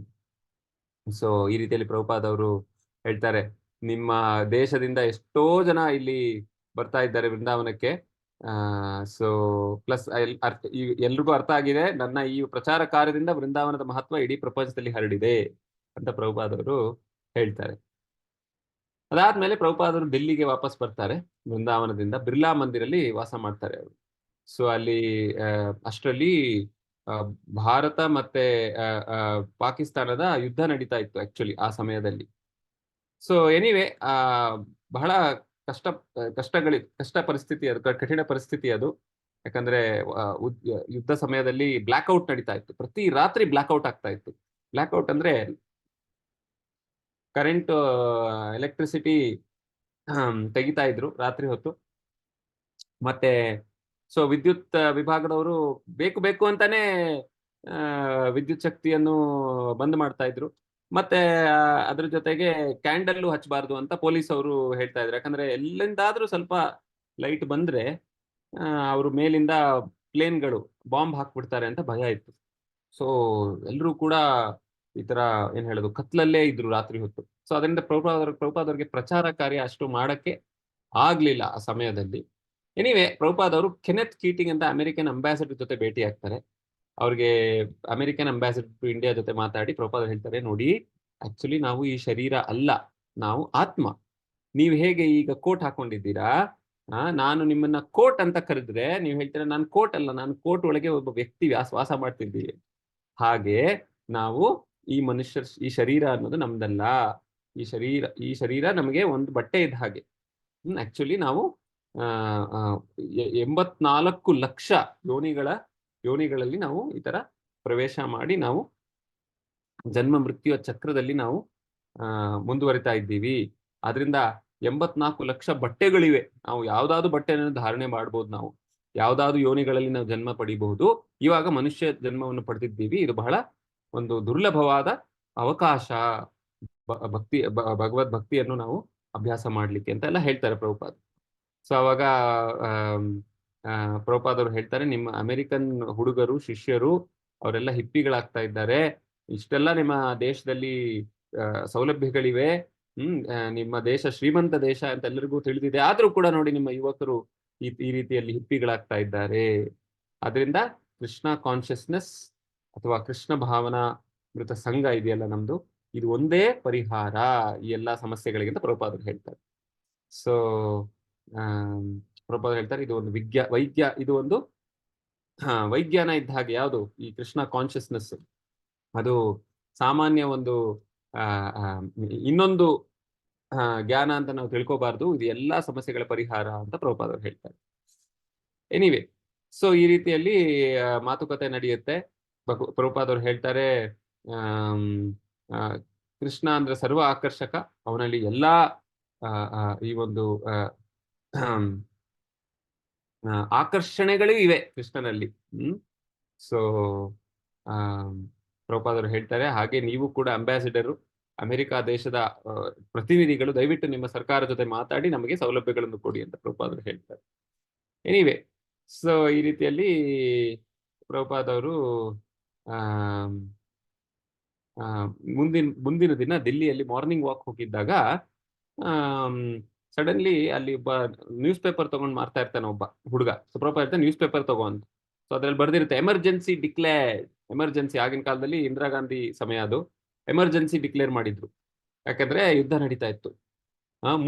ಸೊ ಈ ರೀತಿಯಲ್ಲಿ ಪ್ರಭುಪಾದವರು ಹೇಳ್ತಾರೆ, ನಿಮ್ಮ ದೇಶದಿಂದ ಎಷ್ಟೋ ಜನ ಇಲ್ಲಿ ಬರ್ತಾ ಇದ್ದಾರೆ ವೃಂದಾವನಕ್ಕೆ. ಸೊ ಪ್ಲಸ್ ಎಲ್ರಿಗೂ ಅರ್ಥ ಆಗಿದೆ, ನನ್ನ ಈ ಪ್ರಚಾರ ಕಾರ್ಯದಿಂದ ವೃಂದಾವನದ ಮಹತ್ವ ಇಡೀ ಪ್ರಪಂಚದಲ್ಲಿ ಹರಡಿದೆ ಅಂತ ಪ್ರಭುಪಾದವರು ಹೇಳ್ತಾರೆ. ಅದಾದ್ಮೇಲೆ ಪ್ರಭುಪಾದರು ದಿಲ್ಲಿಗೆ ವಾಪಸ್ ಬರ್ತಾರೆ. ವೃಂದಾವನದಿಂದ ಬಿರ್ಲಾ ಮಂದಿರಲ್ಲಿ ವಾಸ ಮಾಡ್ತಾರೆ ಅವರು. ಸೊ ಅಲ್ಲಿ ಅಷ್ಟರಲ್ಲಿ ಭಾರತ ಮತ್ತೆ ಪಾಕಿಸ್ತಾನದ ಯುದ್ಧ ನಡೀತಾ ಇತ್ತು ಆಕ್ಚುಲಿ ಆ ಸಮಯದಲ್ಲಿ. ಸೊ ಎನಿವೆ, ಬಹಳ ಕಷ್ಟ ಪರಿಸ್ಥಿತಿ ಅದು, ಕಠಿಣ ಪರಿಸ್ಥಿತಿ ಅದು. ಯಾಕಂದ್ರೆ ಯುದ್ಧ ಸಮಯದಲ್ಲಿ ಬ್ಲಾಕ್ಔಟ್ ನಡೀತಾ ಇತ್ತು, ಪ್ರತಿ ರಾತ್ರಿ ಬ್ಲಾಕ್ಔಟ್ ಆಗ್ತಾ ಇತ್ತು. ಬ್ಲಾಕ್ಔಟ್ ಅಂದ್ರೆ ಕರೆಂಟ್, ಎಲೆಕ್ಟ್ರಿಸಿಟಿ ತೆಗಿತಾ ಇದ್ರು ರಾತ್ರಿ ಹೊತ್ತು. ಮತ್ತೆ ಸೊ ವಿದ್ಯುತ್ ವಿಭಾಗದವರು ಬೇಕು ಬೇಕು ಅಂತಾನೆ ವಿದ್ಯುತ್ ಶಕ್ತಿಯನ್ನು ಬಂದ್ ಮಾಡ್ತಾ ಇದ್ರು. ಮತ್ತೆ ಅದ್ರ ಜೊತೆಗೆ ಕ್ಯಾಂಡಲ್ಲು ಹಚ್ಚಬಾರ್ದು ಅಂತ ಪೊಲೀಸ್ ಅವರು ಹೇಳ್ತಾ ಇದ್ರು. ಯಾಕಂದ್ರೆ ಎಲ್ಲಿಂದಾದ್ರೂ ಸ್ವಲ್ಪ ಲೈಟ್ ಬಂದ್ರೆ ಅವರು ಮೇಲಿಂದ ಪ್ಲೇನ್ಗಳು ಬಾಂಬ್ ಹಾಕ್ಬಿಡ್ತಾರೆ ಅಂತ ಭಯ ಇತ್ತು. ಸೊ ಎಲ್ಲರೂ ಕೂಡ ಈ ತರ ಏನ್ ಹೇಳೋದು ಕತ್ಲಲ್ಲೇ ಇದ್ರು ರಾತ್ರಿ ಹೊತ್ತು. ಸೊ ಅದರಿಂದ ಪ್ರಭುಪಾದವ್ರಿಗೆ ಪ್ರಚಾರ ಕಾರ್ಯ ಅಷ್ಟು ಮಾಡಕ್ಕೆ ಆಗ್ಲಿಲ್ಲ ಆ ಸಮಯದಲ್ಲಿ. ಎನಿವೆ ಪ್ರಭುಪಾದ್ ಅವರು ಕೆನೆತ್ ಕೀಟಿಂಗ್ ಅಂತ ಅಮೆರಿಕನ್ ಅಂಬಾಸಿಡರ್ ಜೊತೆ ಭೇಟಿ ಆಗ್ತಾರೆ. ಅವ್ರಿಗೆ ಅಮೆರಿಕನ್ ಅಂಬಾಸಿಡರ್ ಟು ಇಂಡಿಯಾ ಜೊತೆ ಮಾತಾಡಿ ಪ್ರಭುಪಾದ್ ಹೇಳ್ತಾರೆ, ನೋಡಿ ಆಕ್ಚುಲಿ ನಾವು ಈ ಶರೀರ ಅಲ್ಲ, ನಾವು ಆತ್ಮ. ನೀವು ಹೇಗೆ ಈಗ ಕೋಟ್ ಹಾಕೊಂಡಿದ್ದೀರಾ, ನಾನು ನಿಮ್ಮನ್ನ ಕೋಟ್ ಅಂತ ಕರೆದ್ರೆ ನೀವು ಹೇಳ್ತೀರಾ ನಾನು ಕೋಟ್ ಅಲ್ಲ, ನಾನು ಕೋಟ್ ಒಳಗೆ ಒಬ್ಬ ವ್ಯಕ್ತಿ ವಾಸ ಮಾಡ್ತಿದ್ದೀವಿ. ಹಾಗೆ ನಾವು ಈ ಶರೀರ ಅನ್ನೋದು ನಮ್ದಲ್ಲ. ಈ ಶರೀರ ನಮಗೆ ಒಂದು ಬಟ್ಟೆ ಇದ್ದ ಹಾಗೆ. ಆಕ್ಚುಲಿ ನಾವು 84 ಲಕ್ಷ ಯೋನಿಗಳಲ್ಲಿ ನಾವು ಈ ತರ ಪ್ರವೇಶ ಮಾಡಿ ನಾವು ಜನ್ಮ ಮೃತ್ಯುವ ಚಕ್ರದಲ್ಲಿ ನಾವು ಮುಂದುವರಿತಾ ಇದ್ದೀವಿ. ಆದ್ರಿಂದ 84 ಲಕ್ಷ ಬಟ್ಟೆಗಳಿವೆ. ನಾವು ಯಾವ್ದಾದ್ರು ಬಟ್ಟೆಯನ್ನು ಧಾರಣೆ ಮಾಡ್ಬೋದು, ನಾವು ಯಾವ್ದಾದ್ರು ಯೋನಿಗಳಲ್ಲಿ ನಾವು ಜನ್ಮ ಪಡಿಬಹುದು. ಇವಾಗ ಮನುಷ್ಯ ಜನ್ಮವನ್ನು ಪಡೆದಿದ್ದೀವಿ. ಇದು ಬಹಳ ಒಂದು ದುರ್ಲಭವಾದ ಅವಕಾಶ ಭಗವದ್ ಭಕ್ತಿಯನ್ನು ನಾವು ಅಭ್ಯಾಸ ಮಾಡ್ಲಿಕ್ಕೆ ಅಂತ ಎಲ್ಲ ಹೇಳ್ತಾರೆ ಪ್ರಭುಪಾದ್. ಸೊ ಅವಾಗ ಪ್ರಭುಪಾದ್ ಅವರು ಹೇಳ್ತಾರೆ, ನಿಮ್ಮ ಅಮೆರಿಕನ್ ಹುಡುಗರು ಶಿಷ್ಯರು ಅವರೆಲ್ಲ ಹಿಪ್ಪಿಗಳಾಗ್ತಾ ಇದ್ದಾರೆ. ಇಷ್ಟೆಲ್ಲ ನಿಮ್ಮ ದೇಶದಲ್ಲಿ ಸೌಲಭ್ಯಗಳಿವೆ. ನಿಮ್ಮ ದೇಶ ಶ್ರೀಮಂತ ದೇಶ ಅಂತ ಎಲ್ಲರಿಗೂ ತಿಳಿದಿದೆ. ಆದ್ರೂ ಕೂಡ ನೋಡಿ ನಿಮ್ಮ ಯುವಕರು ಈ ರೀತಿಯಲ್ಲಿ ಹಿಪ್ಪಿಗಳಾಗ್ತಾ ಇದ್ದಾರೆ. ಅದರಿಂದ ಕೃಷ್ಣ ಕಾನ್ಶಿಯಸ್ನೆಸ್ ಅಥವಾ ಕೃಷ್ಣ ಭಾವನಾ ಮೃತ ಸಂಘ ಇದೆಯಲ್ಲ ನಮ್ದು, ಇದು ಒಂದೇ ಪರಿಹಾರ ಈ ಎಲ್ಲಾ ಸಮಸ್ಯೆಗಳಿಗೆ ಅಂತ ಪ್ರಭುಪಾದರು ಹೇಳ್ತಾರೆ. ಸೊ ಪ್ರಭುಪಾದರು ಹೇಳ್ತಾರೆ, ಇದು ಒಂದು ಇದು ಒಂದು ವೈಜ್ಞಾನ ಇದ್ದ ಹಾಗೆ. ಯಾವುದು ಈ ಕೃಷ್ಣ ಕಾನ್ಶಿಯಸ್ನೆಸ್, ಅದು ಸಾಮಾನ್ಯ ಒಂದು ಇನ್ನೊಂದು ಜ್ಞಾನ ಅಂತ ನಾವು ತಿಳ್ಕೋಬಾರ್ದು. ಇದು ಎಲ್ಲಾ ಸಮಸ್ಯೆಗಳ ಪರಿಹಾರ ಅಂತ ಪ್ರಭುಪಾದರು ಹೇಳ್ತಾರೆ. ಎನಿವೆ, ಸೊ ಈ ರೀತಿಯಲ್ಲಿ ಮಾತುಕತೆ ನಡೆಯುತ್ತೆ. ಪ್ರಭುಪಾದವ್ರು ಹೇಳ್ತಾರೆ, ಕೃಷ್ಣ ಅಂದ್ರೆ ಸರ್ವ ಆಕರ್ಷಕ, ಅವನಲ್ಲಿ ಎಲ್ಲಾ ಈ ಒಂದು ಆಕರ್ಷಣೆಗಳು ಇವೆ ಕೃಷ್ಣನಲ್ಲಿ. ಸೊ ಪ್ರಭುಪಾದರು ಹೇಳ್ತಾರೆ, ಹಾಗೆ ನೀವು ಕೂಡ ಅಂಬಾಸಿಡರು, ಅಮೆರಿಕ ದೇಶದ ಪ್ರತಿನಿಧಿಗಳು, ದಯವಿಟ್ಟು ನಿಮ್ಮ ಸರ್ಕಾರ ಜೊತೆ ಮಾತಾಡಿ ನಮಗೆ ಸೌಲಭ್ಯಗಳನ್ನು ಕೊಡಿ ಅಂತ ಪ್ರಭುಪಾದರು ಹೇಳ್ತಾರೆ. ಎನಿವೆ, ಸೊ ಈ ರೀತಿಯಲ್ಲಿ ಪ್ರಭುಪಾದವರು ಮುಂದಿನ ದಿನ ದಿಲ್ಲಿಯಲ್ಲಿ ಮಾರ್ನಿಂಗ್ ವಾಕ್ ಹೋಗಿದ್ದಾಗ ಸಡನ್ಲಿ ಅಲ್ಲಿ ಒಬ್ಬ ನ್ಯೂಸ್ ಪೇಪರ್ ತಗೊಂಡು ಮಾರ್ತಾ ಇರ್ತಾನೆ ಒಬ್ಬ ಹುಡುಗ. ಸೊ ಪ್ರಭುಪಾದ ಇರ್ತಾನೆ, ನ್ಯೂಸ್ ಪೇಪರ್ ತಗೊಂಡು. ಸೊ ಅದ್ರಲ್ಲಿ ಬರ್ದಿರುತ್ತೆ ಎಮರ್ಜೆನ್ಸಿ ಡಿಕ್ಲೇರ್ಡ್. ಎಮರ್ಜೆನ್ಸಿ, ಆಗಿನ ಕಾಲದಲ್ಲಿ ಇಂದಿರಾ ಗಾಂಧಿ ಸಮಯ, ಅದು ಎಮರ್ಜೆನ್ಸಿ ಡಿಕ್ಲೇರ್ ಮಾಡಿದ್ರು. ಯಾಕಂದ್ರೆ ಯುದ್ಧ ನಡೀತಾ ಇತ್ತು.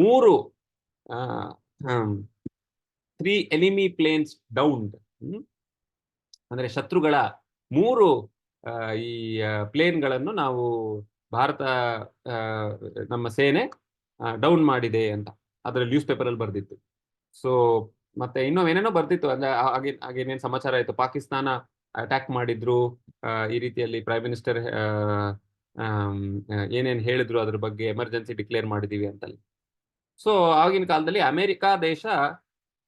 3 ಎನಿಮಿ ಪ್ಲೇನ್ಸ್ ಡೌನ್ಡ್. ಅಂದ್ರೆ ಶತ್ರುಗಳ 3 ಈ ಪ್ಲೇನ್ಗಳನ್ನು ನಾವು ಭಾರತ ನಮ್ಮ ಸೇನೆ ಡೌನ್ ಮಾಡಿದೆ ಅಂತ ಅದ್ರಲ್ಲಿ ನ್ಯೂಸ್ ಪೇಪರ್ ಅಲ್ಲಿ ಬರ್ದಿತ್ತು. ಸೊ ಮತ್ತೆ ಏನೇನೋ ಬರ್ದಿತ್ತು. ಅಂದ್ರೆ ಹಾಗೇನೇನು ಸಮಾಚಾರ ಆಯ್ತು, ಪಾಕಿಸ್ತಾನ ಅಟ್ಯಾಕ್ ಮಾಡಿದ್ರು, ಈ ರೀತಿಯಲ್ಲಿ ಪ್ರೈಮ್ ಮಿನಿಸ್ಟರ್ ಏನೇನು ಹೇಳಿದ್ರು ಅದ್ರ ಬಗ್ಗೆ, ಎಮರ್ಜೆನ್ಸಿ ಡಿಕ್ಲೇರ್ ಮಾಡಿದೀವಿ ಅಂತಲ್ಲಿ. ಸೊ ಆಗಿನ ಕಾಲದಲ್ಲಿ ಅಮೆರಿಕ ದೇಶ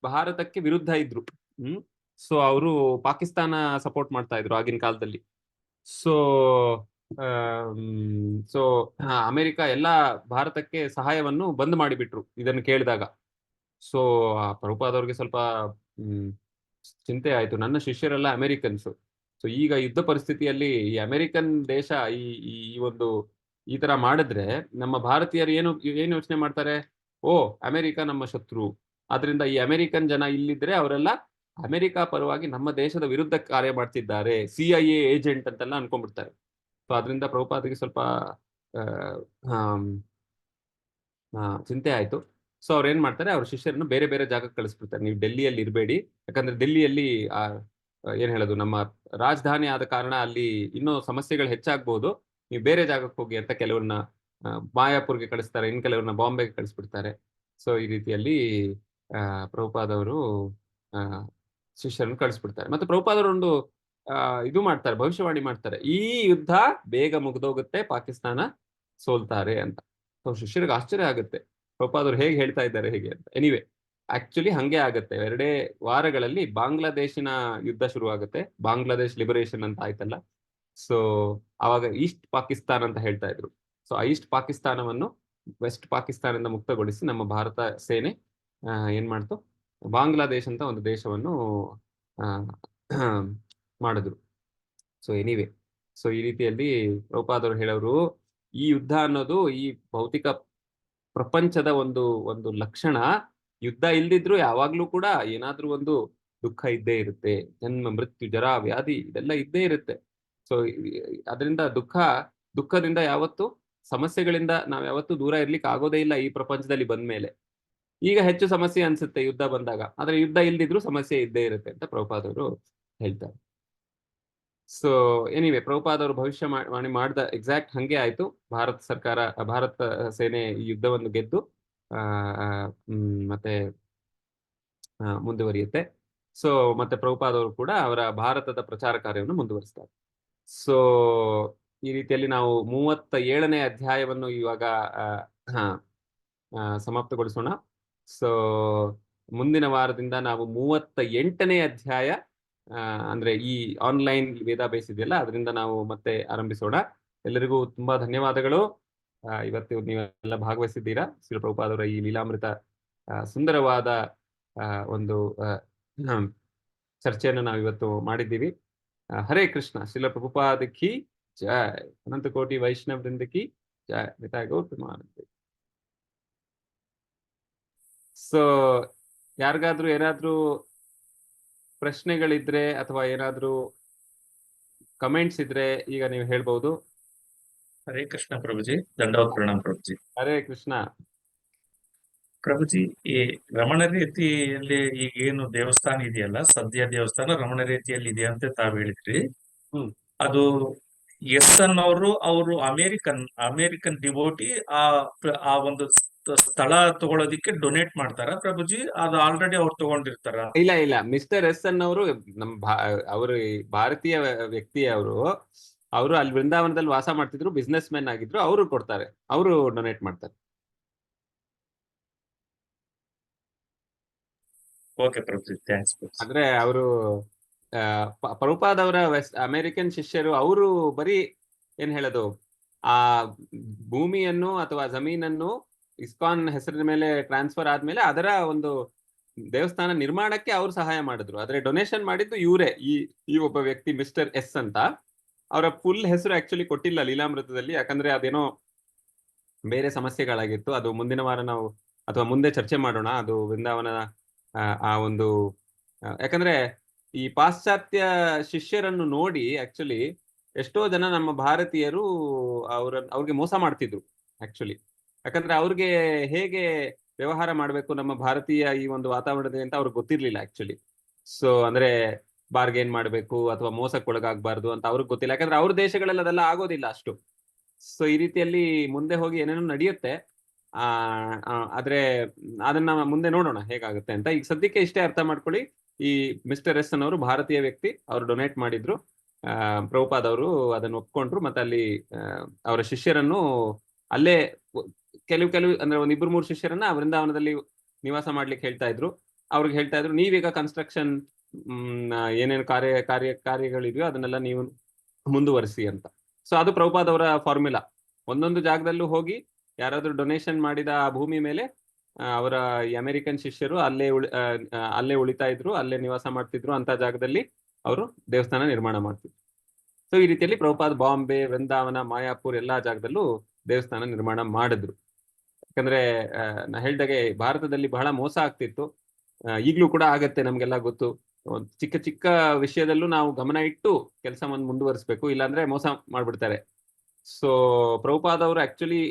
ಭಾರತಕ್ಕೆ ವಿರುದ್ಧ ಇದ್ರು. ಸೊ ಅವರು ಪಾಕಿಸ್ತಾನ ಸಪೋರ್ಟ್ ಮಾಡ್ತಾ ಇದ್ರು ಆಗಿನ ಕಾಲದಲ್ಲಿ. ಸೊ ಅಮೆರಿಕ ಎಲ್ಲ ಭಾರತಕ್ಕೆ ಸಹಾಯವನ್ನು ಬಂದ್ ಮಾಡಿಬಿಟ್ರು ಇದನ್ನು ಕೇಳಿದಾಗ. ಸೊ ಪ್ರಭುಪಾದವ್ರಿಗೆ ಸ್ವಲ್ಪ ಚಿಂತೆ ಆಯ್ತು, ನನ್ನ ಶಿಷ್ಯರೆಲ್ಲ ಅಮೆರಿಕನ್ಸ್. ಸೊ ಈಗ ಯುದ್ಧ ಪರಿಸ್ಥಿತಿಯಲ್ಲಿ ಈ ಅಮೆರಿಕನ್ ದೇಶ ಈ ತರ ಮಾಡಿದ್ರೆ ನಮ್ಮ ಭಾರತೀಯರು ಏನು ಯೋಚನೆ ಮಾಡ್ತಾರೆ, ಓ ಅಮೆರಿಕ ನಮ್ಮ ಶತ್ರು, ಆದ್ರಿಂದ ಈ ಅಮೆರಿಕನ್ ಜನ ಇಲ್ಲಿದ್ರೆ ಅವರೆಲ್ಲ ಅಮೆರಿಕ ಪರವಾಗಿ ನಮ್ಮ ದೇಶದ ವಿರುದ್ಧ ಕಾರ್ಯ ಮಾಡ್ತಿದ್ದಾರೆ, CIA ಏಜೆಂಟ್ ಅಂತೆಲ್ಲ ಅನ್ಕೊಂಡ್ಬಿಡ್ತಾರೆ. ಸೊ ಅದರಿಂದ ಪ್ರಭುಪಾದರಿಗೆ ಸ್ವಲ್ಪ ಚಿಂತೆ ಆಯ್ತು. ಸೊ ಅವ್ರು ಏನ್ ಮಾಡ್ತಾರೆ, ಅವ್ರ ಶಿಷ್ಯರನ್ನು ಬೇರೆ ಬೇರೆ ಜಾಗಕ್ಕೆ ಕಳಿಸ್ಬಿಡ್ತಾರೆ. ನೀವು ಡೆಲ್ಲಿಯಲ್ಲಿ ಇರಬೇಡಿ, ಯಾಕಂದ್ರೆ ಡೆಲ್ಲಿಯಲ್ಲಿ ಏನ್ ಹೇಳೋದು ನಮ್ಮ ರಾಜಧಾನಿ ಆದ ಕಾರಣ ಅಲ್ಲಿ ಇನ್ನೂ ಸಮಸ್ಯೆಗಳು ಹೆಚ್ಚಾಗ್ಬಹುದು, ನೀವು ಬೇರೆ ಜಾಗಕ್ಕೆ ಹೋಗಿ ಅಂತ ಕೆಲವ್ರನ್ನ ಮಾಯಾಪುರ್ಗೆ ಕಳಿಸ್ತಾರೆ, ಇನ್ ಕೆಲವ್ರನ್ನ ಬಾಂಬೆಗೆ ಕಳಿಸ್ಬಿಡ್ತಾರೆ. ಸೊ ಈ ರೀತಿಯಲ್ಲಿ ಪ್ರಭುಪಾದವರು ಶಿಷ್ಯರನ್ನು ಕಳಿಸ್ಬಿಡ್ತಾರೆ. ಮತ್ತೆ ಪ್ರಭುಪಾದವರು ಒಂದು ಇದು ಮಾಡ್ತಾರೆ, ಭವಿಷ್ಯವಾಣಿ ಮಾಡ್ತಾರೆ, ಈ ಯುದ್ಧ ಬೇಗ ಮುಗಿದೋಗುತ್ತೆ, ಪಾಕಿಸ್ತಾನ ಸೋಲ್ತಾರೆ ಅಂತ. ಸೊ ಶಿಷ್ಯರಿಗೆ ಆಶ್ಚರ್ಯ ಆಗುತ್ತೆ, ಪ್ರಭುಪಾದರು ಹೇಗೆ ಹೇಳ್ತಾ ಇದ್ದಾರೆ ಹೇಗೆ ಅಂತ. ಎನಿವೆ, ಆಕ್ಚುಲಿ ಹಂಗೆ ಆಗತ್ತೆ. 2 ವಾರಗಳಲ್ಲಿ ಬಾಂಗ್ಲಾದೇಶಿನ ಯುದ್ಧ ಶುರು ಆಗುತ್ತೆ. ಬಾಂಗ್ಲಾದೇಶ್ ಲಿಬರೇಷನ್ ಅಂತ ಆಯ್ತಲ್ಲ. ಸೊ ಅವಾಗ ಈಸ್ಟ್ ಪಾಕಿಸ್ತಾನ್ ಅಂತ ಹೇಳ್ತಾ ಇದ್ರು. ಸೊ ಆ ಈಸ್ಟ್ ಪಾಕಿಸ್ತಾನವನ್ನು ವೆಸ್ಟ್ ಪಾಕಿಸ್ತಾನದಿಂದ ಮುಕ್ತಗೊಳಿಸಿ ನಮ್ಮ ಭಾರತ ಸೇನೆ ಏನ್ ಮಾಡ್ತು, ಬಾಂಗ್ಲಾದೇಶ್ ಅಂತ ಒಂದು ದೇಶವನ್ನು ಮಾಡಿದ್ರು. ಸೊ ಎನಿವೆ, ಸೊ ಈ ರೀತಿಯಲ್ಲಿ ಪ್ರಭುಪಾದರು ಹೇಳೋರು, ಈ ಯುದ್ಧ ಅನ್ನೋದು ಈ ಭೌತಿಕ ಪ್ರಪಂಚದ ಒಂದು ಲಕ್ಷಣ. ಯುದ್ಧ ಇಲ್ದಿದ್ರು ಯಾವಾಗ್ಲೂ ಕೂಡ ಏನಾದ್ರೂ ಒಂದು ದುಃಖ ಇದ್ದೇ ಇರುತ್ತೆ. ಜನ್ಮ, ಮೃತ್ಯು, ಜರ, ವ್ಯಾಧಿ ಇದೆಲ್ಲ ಇದ್ದೇ ಇರುತ್ತೆ. ಸೊ ಅದರಿಂದ ದುಃಖದಿಂದ ಯಾವತ್ತು, ಸಮಸ್ಯೆಗಳಿಂದ ನಾವ್ ಯಾವತ್ತೂ ದೂರ ಇರ್ಲಿಕ್ಕೆ ಆಗೋದೇ ಇಲ್ಲ ಈ ಪ್ರಪಂಚದಲ್ಲಿ ಬಂದ್ಮೇಲೆ. ಈಗ ಹೆಚ್ಚು ಸಮಸ್ಯೆ ಅನ್ಸುತ್ತೆ ಯುದ್ಧ ಬಂದಾಗ, ಆದ್ರೆ ಯುದ್ಧ ಇಲ್ದಿದ್ರು ಸಮಸ್ಯೆ ಇದ್ದೇ ಇರುತ್ತೆ ಅಂತ ಪ್ರಭುಪಾದವರು ಹೇಳ್ತಾರೆ. ಸೊ ಎನಿವೆ, ಪ್ರಭುಪಾದವರು ಭವಿಷ್ಯವಾಣಿ ಮಾಡಿದ ಎಕ್ಸಾಕ್ಟ್ ಹಂಗೆ ಆಯ್ತು. ಭಾರತ ಸೇನೆ ಈ ಯುದ್ಧವನ್ನು ಗೆದ್ದು ಮತ್ತೆ ಮುಂದುವರಿಯುತ್ತೆ. ಸೊ ಮತ್ತೆ ಪ್ರಭುಪಾದವರು ಕೂಡ ಅವರ ಭಾರತದ ಪ್ರಚಾರ ಕಾರ್ಯವನ್ನು ಮುಂದುವರಿಸ್ತಾರೆ. ಸೊ ಈ ರೀತಿಯಲ್ಲಿ ನಾವು 37ನೇ ಅಧ್ಯಾಯವನ್ನು ಇವಾಗ ಸಮಾಪ್ತಗೊಳಿಸೋಣ. ಸೊ ಮುಂದಿನ ವಾರದಿಂದ ನಾವು 38ನೇ ಅಧ್ಯಾಯ, ಅಂದ್ರೆ ಈ ಆನ್ಲೈನ್ ವೇದಾಭ್ಯಾಸ ಇದೆಯಲ್ಲ, ಅದರಿಂದ ನಾವು ಮತ್ತೆ ಆರಂಭಿಸೋಣ. ಎಲ್ಲರಿಗೂ ತುಂಬಾ ಧನ್ಯವಾದಗಳು. ಇವತ್ತು ನೀವೆಲ್ಲ ಭಾಗವಹಿಸಿದ್ದೀರಾ. ಶ್ರೀ ಪ್ರಭುಪಾದವರ ಈ ಲೀಲಾಮೃತ ಸುಂದರವಾದ ಒಂದು ಚರ್ಚೆಯನ್ನು ನಾವು ಇವತ್ತು ಮಾಡಿದ್ದೀವಿ. ಹರೇ ಕೃಷ್ಣ. ಶ್ರೀಲ ಪ್ರಭುಪಾದ ಕಿ ಜಯ. ಅನಂತ ಕೋಟಿ ವೈಷ್ಣವ ವೃಂದ ಕಿ ಜಯ. ನಿತಾಯ ಗೌತಮಾನಂದ. ಸೊ ಯಾರಿಗಾದ್ರೂ ಏನಾದ್ರೂ ಪ್ರಶ್ನೆಗಳಿದ್ರೆ ಅಥವಾ ಏನಾದ್ರೂ ಕಮೆಂಟ್ಸ್ ಇದ್ರೆ ಈಗ ನೀವು ಹೇಳ್ಬಹುದು. ಹರೇ ಕೃಷ್ಣ ಪ್ರಭುಜಿ. ದಂಡವತ್ ಪ್ರಣಾಮ ಪ್ರಭುಜಿ. ಹರೇ ಕೃಷ್ಣ ಪ್ರಭುಜಿ. ಈ ರಮಣ ರೀತಿಯಲ್ಲಿ ಈಗ ಏನು ದೇವಸ್ಥಾನ ಇದೆಯಲ್ಲ, ಸದ್ಯ ದೇವಸ್ಥಾನ ರಮಣ ರೀತಿಯಲ್ಲಿ ಇದೆ ಅಂತ ತಾವ್ ಹೇಳಿದ್ರಿ. ಅದು ಎಸ್ ಅನ್ನೋರು ಅವರು ಅಮೇರಿಕನ್ ಡಿವೋಟಿ ಆ ಒಂದು ಸ್ಥಳ ತಗೊಳ್ಳೋದಿಕ್ಕೆ ಡೊನೇಟ್ ಮಾಡ್ತಾರ ಪ್ರಭುಜಿ? ಅದು ಆಲ್ರೆಡಿ ಅವ್ರು ತಗೊಂಡಿರ್ತಾರ? ಇಲ್ಲ, ಮಿಸ್ಟರ್ ಎಸ್ ಅನ್ನೋರು ಅವರು ಭಾರತೀಯ ವ್ಯಕ್ತಿ. ಅವರು ಅಲ್ಲಿ ವೃಂದಾವನದಲ್ಲಿ ವಾಸ ಮಾಡ್ತಿದ್ರು, ಬಿಸ್ನೆಸ್ ಮ್ಯಾನ್ ಆಗಿದ್ರು. ಅವರು ಕೊಡ್ತಾರೆ, ಅವರು ಡೊನೇಟ್ ಮಾಡ್ತಾರೆ. Okay Prabhuji, thanks. ಅಂದ್ರೆ ಅವರು ಪ್ರಭುಪಾದವರ ಅಮೆರಿಕನ್ ಶಿಷ್ಯರು. ಅವರು ಬರೀ ಏನ್ ಹೇಳೋದು, ಆ ಭೂಮಿಯನ್ನು ಅಥವಾ ಜಮೀನನ್ನು ಇಸ್ಕಾನ್ ಹೆಸರಿನ ಮೇಲೆ ಟ್ರಾನ್ಸ್ಫರ್ ಆದ್ಮೇಲೆ ಅದರ ಒಂದು ದೇವಸ್ಥಾನ ನಿರ್ಮಾಣಕ್ಕೆ ಅವ್ರು ಸಹಾಯ ಮಾಡಿದ್ರು. ಆದ್ರೆ ಡೊನೇಷನ್ ಮಾಡಿದ್ದು ಇವರೇ. ಈ ಒಬ್ಬ ವ್ಯಕ್ತಿ ಮಿಸ್ಟರ್ ಎಸ್ ಅಂತ. ಅವರ ಫುಲ್ ಹೆಸರು ಆಕ್ಚುಲಿ ಕೊಟ್ಟಿಲ್ಲ ಲೀಲಾಮೃತದಲ್ಲಿ, ಯಾಕಂದ್ರೆ ಅದೇನೋ ಬೇರೆ ಸಮಸ್ಯೆಗಳಾಗಿತ್ತು. ಅದು ಮುಂದಿನ ವಾರ ನಾವು ಅಥವಾ ಮುಂದೆ ಚರ್ಚೆ ಮಾಡೋಣ. ಅದು ವೃಂದಾವನ ಆ ಒಂದು, ಯಾಕಂದ್ರೆ ಈ ಪಾಶ್ಚಾತ್ಯ ಶಿಷ್ಯರನ್ನು ನೋಡಿ ಆಕ್ಚುಲಿ ಎಷ್ಟೋ ಜನ ನಮ್ಮ ಭಾರತೀಯರು ಅವ್ರಿಗೆ ಮೋಸ ಮಾಡ್ತಿದ್ರು ಆಕ್ಚುಲಿ. ಯಾಕಂದ್ರೆ ಅವ್ರಿಗೆ ಹೇಗೆ ವ್ಯವಹಾರ ಮಾಡಬೇಕು ನಮ್ಮ ಭಾರತೀಯ ಈ ಒಂದು ವಾತಾವರಣದಲ್ಲಿ ಅಂತ ಅವ್ರಿಗೆ ಗೊತ್ತಿರ್ಲಿಲ್ಲ ಆಕ್ಚುಲಿ. ಸೊ ಅಂದ್ರೆ ಬಾರ್ಗೇನ್ ಮಾಡಬೇಕು ಅಥವಾ ಮೋಸಕ್ಕೊಳಗಾಗಬಾರ್ದು ಅಂತ ಅವ್ರಿಗೆ ಗೊತ್ತಿಲ್ಲ. ಯಾಕಂದ್ರೆ ಅವ್ರ ದೇಶಗಳಲ್ಲಿ ಅದೆಲ್ಲ ಆಗೋದಿಲ್ಲ ಅಷ್ಟು. ಸೊ ಈ ರೀತಿಯಲ್ಲಿ ಮುಂದೆ ಹೋಗಿ ಏನೇನೋ ನಡೆಯುತ್ತೆ. ಆದ್ರೆ ಅದನ್ನ ಮುಂದೆ ನೋಡೋಣ ಹೇಗಾಗುತ್ತೆ ಅಂತ. ಈಗ ಸದ್ಯಕ್ಕೆ ಇಷ್ಟೇ ಅರ್ಥ ಮಾಡ್ಕೊಳ್ಳಿ. ಈ ಮಿಸ್ಟರ್ ಎಸ್ ಅನ್ನೋರು ಭಾರತೀಯ ವ್ಯಕ್ತಿ. ಅವರು ಡೊನೇಟ್ ಮಾಡಿದ್ರು. ಪ್ರಭುಪಾದ್ ಅವರು ಅದನ್ನು ಒಪ್ಕೊಂಡ್ರು. ಮತ್ತೆ ಅಲ್ಲಿ ಅವರ ಶಿಷ್ಯರನ್ನು ಅಲ್ಲೇ ಕೆಲವು ಅಂದ್ರೆ 1-2-3 ಶಿಷ್ಯರನ್ನ ವೃಂದಾವನದಲ್ಲಿ ನಿವಾಸ ಮಾಡ್ಲಿಕ್ಕೆ ಹೇಳ್ತಾ ಇದ್ರು. ಅವ್ರಿಗೆ ಹೇಳ್ತಾ ಇದ್ರು, ನೀವೀಗ ಕನ್ಸ್ಟ್ರಕ್ಷನ್ ಏನೇನು ಕಾರ್ಯಗಳಿದೆಯೋ ಅದನ್ನೆಲ್ಲ ನೀವು ಮುಂದುವರಿಸಿ ಅಂತ. ಸೊ ಅದು ಪ್ರಭುಪಾದ್ ಅವರ ಫಾರ್ಮುಲಾ. ಒಂದೊಂದು ಜಾಗದಲ್ಲೂ ಹೋಗಿ ಯಾರಾದ್ರೂ ಡೊನೇಷನ್ ಮಾಡಿದ ಆ ಭೂಮಿ ಮೇಲೆ ಅವರ ಅಮೆರಿಕನ್ ಶಿಷ್ಯರು ಅಲ್ಲೇ ಉಳಿತಾ ಇದ್ರು, ಅಲ್ಲೇ ನಿವಾಸ ಮಾಡ್ತಿದ್ರು. ಅಂತ ಜಾಗದಲ್ಲಿ ಅವರು ದೇವಸ್ಥಾನ ನಿರ್ಮಾಣ ಮಾಡ್ತಿದ್ರು. ಸೊ ಈ ರೀತಿಯಲ್ಲಿ ಪ್ರಭುಪಾದ್ ಬಾಂಬೆ, ವೃಂದಾವನ, ಮಾಯಾಪುರ್ ಎಲ್ಲಾ ಜಾಗದಲ್ಲೂ ದೇವಸ್ಥಾನ ನಿರ್ಮಾಣ ಮಾಡಿದ್ರು. ಯಾಕಂದ್ರೆ ನಾ ಹೇಳ್ದಾಗೆ ಭಾರತದಲ್ಲಿ ಬಹಳ ಮೋಸ ಆಗ್ತಿತ್ತು. ಈಗ್ಲೂ ಕೂಡ ಆಗತ್ತೆ, ನಮ್ಗೆಲ್ಲ ಗೊತ್ತು. ಚಿಕ್ಕ ಚಿಕ್ಕ ವಿಷಯದಲ್ಲೂ ನಾವು ಗಮನ ಇಟ್ಟು ಕೆಲಸವನ್ನು ಮುಂದುವರಿಸಬೇಕು, ಇಲ್ಲಾಂದ್ರೆ ಮೋಸ ಮಾಡ್ಬಿಡ್ತಾರೆ. ಸೊ ಪ್ರಭುಪಾದ್ ಅವರು ಆಕ್ಚುಲಿ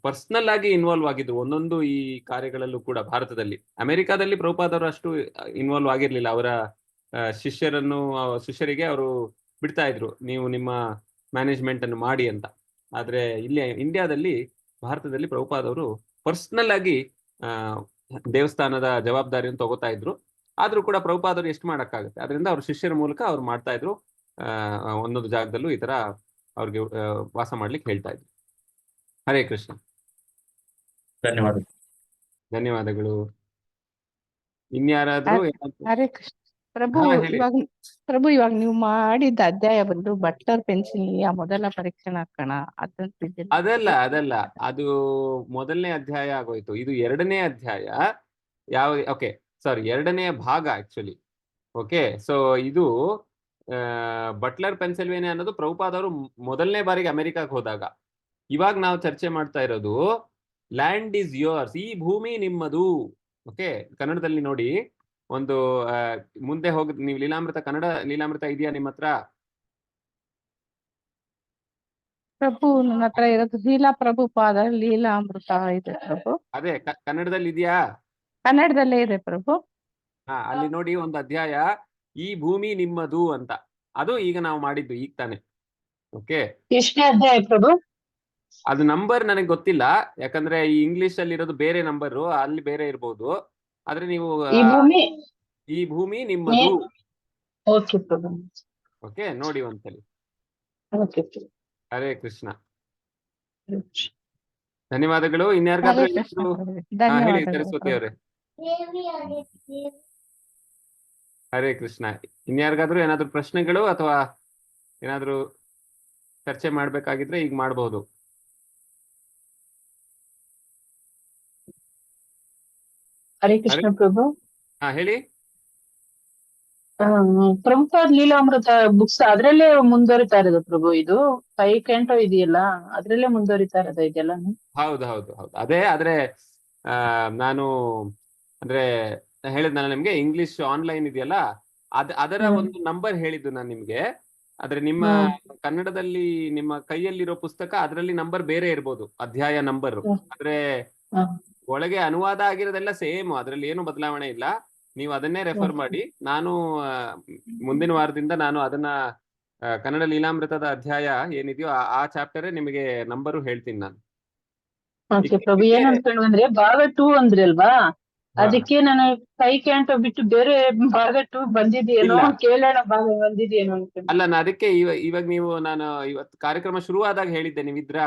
ಪರ್ಸನಲ್ ಆಗಿ ಇನ್ವಾಲ್ವ್ ಆಗಿದ್ರು ಒಂದೊಂದು ಈ ಕಾರ್ಯಗಳಲ್ಲೂ ಕೂಡ. ಭಾರತದಲ್ಲಿ, ಅಮೆರಿಕಾದಲ್ಲಿ ಪ್ರಭುಪಾದ್ ಅವರು ಅಷ್ಟು ಇನ್ವಾಲ್ವ್ ಆಗಿರ್ಲಿಲ್ಲ. ಅವರ ಶಿಷ್ಯರಿಗೆ ಅವರು ಬಿಡ್ತಾ ಇದ್ರು, ನೀವು ನಿಮ್ಮ ಮ್ಯಾನೇಜ್ಮೆಂಟ್ ಅನ್ನು ಮಾಡಿ ಅಂತ. ಆದ್ರೆ ಇಲ್ಲಿ ಇಂಡಿಯಾದಲ್ಲಿ, ಭಾರತದಲ್ಲಿ ಪ್ರಭುಪಾದ್ ಅವರು ಪರ್ಸನಲ್ ಆಗಿ ದೇವಸ್ಥಾನದ ಜವಾಬ್ದಾರಿಯನ್ನು ತಗೋತಾ ಇದ್ರು. ಆದ್ರೂ ಕೂಡ ಪ್ರಭುಪಾದ್ ಅವರು ಎಷ್ಟು ಮಾಡಕ್ಕಾಗುತ್ತೆ, ಅದರಿಂದ ಅವ್ರ ಶಿಷ್ಯರ ಮೂಲಕ ಅವ್ರು ಮಾಡ್ತಾ ಇದ್ರು. ಒಂದೊಂದು ಜಾಗದಲ್ಲೂ ಈ ತರ ಅವ್ರಿಗೆ ವಾಸ ಮಾಡ್ಲಿಕ್ಕೆ ಹೇಳ್ತಾ ಇದ್ರು. ಹರೇ ಕೃಷ್ಣ. ಧನ್ಯವಾದ. ಧನ್ಯವಾದಗಳು. ಇನ್ಯಾರಾದ್ರೂ ಏನಾದ್ರು? ಹರೇ ಕೃಷ್ಣ ಪ್ರಭು. ಹಾ, ಹೇಳಿ. ಇವಾಗ ನೀವು ಮಾಡಿದ್ದ ಅಧ್ಯಾಯ ಬಂದು ಬಟ್ಲರ್ ಪೆನ್ಸಿಲ್ ಮೊದಲ ಪರೀಕ್ಷೆ ಹಾಕೋಣ ಅದಲ್ಲ ಅದು ಮೊದಲನೇ ಅಧ್ಯಾಯ ಆಗೋಯ್ತು. ಇದು ಎರಡನೇ ಅಧ್ಯಾಯ. ಓಕೆ, ಸಾರಿ, ಎರಡನೇ ಭಾಗ ಆಕ್ಚುಲಿ. ಓಕೆ, ಸೊ ಇದು ಬಟ್ಲರ್ ಪೆನ್ಸಿಲ್ವೇನಿಯಾ ಅನ್ನೋದು ಪ್ರಭುಪಾದವರು ಮೊದಲನೇ ಬಾರಿಗೆ ಅಮೆರಿಕಕ್ಕೆ ಹೋದಾಗ. ಇವಾಗ ನಾವು ಚರ್ಚೆ ಮಾಡ್ತಾ ಇರೋದು ಲ್ಯಾಂಡ್ ಈಸ್ ಯೋರ್ಸ್, ಈ ಭೂಮಿ ನಿಮ್ಮದು. ಓಕೆ, ಕನ್ನಡದಲ್ಲಿ ನೋಡಿ, ಒಂದು ಮುಂದೆ ಹೋಗ, ನೀವು ಲೀಲಾಮೃತ, ಕನ್ನಡ ಲೀಲಾಮೃತ ಇದೆಯಾ ನಿಮ್ಮ ಹತ್ರ? ಪ್ರಭು ನನ್ನ ಹತ್ರ ಇರೋದು ಲೀಲಾ ಪ್ರಭುಪಾದ ಲೀಲಾಮೃತ ಇದೆ ಪ್ರಭು. ಅದೇ ಕನ್ನಡದಲ್ಲಿ ಇದೆಯಾ? ಕನ್ನಡದಲ್ಲೇ ಇದೆ ಪ್ರಭು. ಅಲ್ಲಿ ನೋಡಿ, ಒಂದು ಅಧ್ಯಾಯ ಈ ಭೂಮಿ ನಿಮ್ಮದು ಅಂತ. ಅದು ಈಗ ನಾವು ಮಾಡಿದ್ದು ಈಗ ತಾನೆ. ಓಕೆ, ಎಷ್ಟನೇ ಅಧ್ಯಾಯ ಪ್ರಭು? ಅದು ನಂಬರ್ ನನಗೆ ಗೊತ್ತಿಲ್ಲ, ಯಾಕಂದ್ರೆ ಈ ಇಂಗ್ಲಿಷ್ ಅಲ್ಲಿ ಇರೋದು ಬೇರೆ ನಂಬರ್, ಅಲ್ಲಿ ಬೇರೆ ಇರ್ಬೋದು. ಆದ್ರೆ ನೀವು ಈ ಭೂಮಿ ನಿಮ್ಮದು. ಓಕೆ ಪ್ರಭು. ಓಕೆ, ನೋಡಿ ಒಂದ್ಸಲಿ. ಹರೇ ಕೃಷ್ಣ. ಧನ್ಯವಾದಗಳು. ಇನ್ಯಾರಿಗಾದ್ರೂ ಹರೇ ಕೃಷ್ಣ ಏನಾದ್ರು? ಪ್ರಭು. ಹೇಳಿ ಧನ್ಯವಾದಗಳು ಸರಸ್ವತಿ ಪ್ರಭು. ಅವರೇ. ಹರೇ ಕೃಷ್ಣ. ಇನ್ಯಾರಿಗಾದ್ರೂ ಏನಾದ್ರು ಪ್ರಶ್ನೆಗಳು ಅಥವಾ ಏನಾದ್ರು ಚರ್ಚೆ ಮಾಡ್ಬೇಕಾಗಿದ್ರೆ ಈಗ ಮಾಡಬಹುದು. ಹರೇ ಕೃಷ್ಣ ಪ್ರಭು. ಹೇಳಿ. ಪ್ರಭುಪಾದ್ ಲೀಲಾಮೃತ ಬುಕ್ಸ್ ಅದ್ರಲ್ಲೇ ಮುಂದುವರಿತಾ ಇರೋದು ಪ್ರಭು. ಇದು 5 ಕ್ಯಾಂಟೋ ಇದೆಯಲ್ಲ, ಅದ್ರಲ್ಲೇ ಮುಂದುವರಿತಾ ಇರೋದು ಇದೆಲ್ಲ? ಹೌದು ಹೌದು ಹೌದು, ಅದೇ. ಆದ್ರೆ ನಾನು ಅಂದ್ರೆ ಹೇಳಿದ್ನಲ್ಲ ನಿಮ್ಗೆ, ಇಂಗ್ಲಿಷ್ ಆನ್ಲೈನ್ ಇದೆಯಲ್ಲ, ಅದರ ಒಂದು ನಂಬರ್ ಹೇಳಿದ್ದು ನಾನು ನಿಮ್ಗೆ. ಆದ್ರೆ ನಿಮ್ಮ ಕನ್ನಡದಲ್ಲಿ ನಿಮ್ಮ ಕೈಯಲ್ಲಿರೋ ಪುಸ್ತಕ, ಅದರಲ್ಲಿ ನಂಬರ್ ಬೇರೆ ಇರ್ಬೋದು, ಅಧ್ಯಾಯ ನಂಬರ್. ಆದ್ರೆ ಒಳಗೆ ಅನುವಾದ ಆಗಿರೋದೆಲ್ಲ ಸೇಮ್, ಅದ್ರಲ್ಲಿ ಏನು ಬದಲಾವಣೆ ಇಲ್ಲ. ನೀವು ಅದನ್ನೇ ರೆಫರ್ ಮಾಡಿ. ನಾನು ಮುಂದಿನ ವಾರದಿಂದ ನಾನು ಅದನ್ನ ಕನ್ನಡ ಲೀಲಾಮೃತದ ಅಧ್ಯಾಯ ಏನಿದೆಯೋ ಆ ಚಾಪ್ಟರ್ ನಿಮಗೆ ನಂಬರು ಹೇಳ್ತೀನಿ ನಾನು. ಪ್ರಭು, ಏನ್ ಅನ್ಕೊಂಡ್ರೆ ಭಾಗ 2 ಅಂದ್ರಿ ಅಲ್ವಾ, ಅದಕ್ಕೆ ನಾನು 5 ಕ್ಯಾಂಟೋ ಬಿಟ್ಟು ಬೇರೆ ಭಾಗ 2 ಬಂದಿದೆಯೇನೋ, ಕೇಳೋಣ ಭಾಗ ಬಂದಿದೆಯೇನೋ ಅನ್ಕೊಂಡು. ಅಲ್ಲ, ನಾನು ಅದಕ್ಕೆ ಇವಾಗ ನಾನು ಇವತ್ತು ಕಾರ್ಯಕ್ರಮ ಶುರುವಾದಾಗ ಹೇಳಿದ್ದೆ, ನೀವಿದ್ರ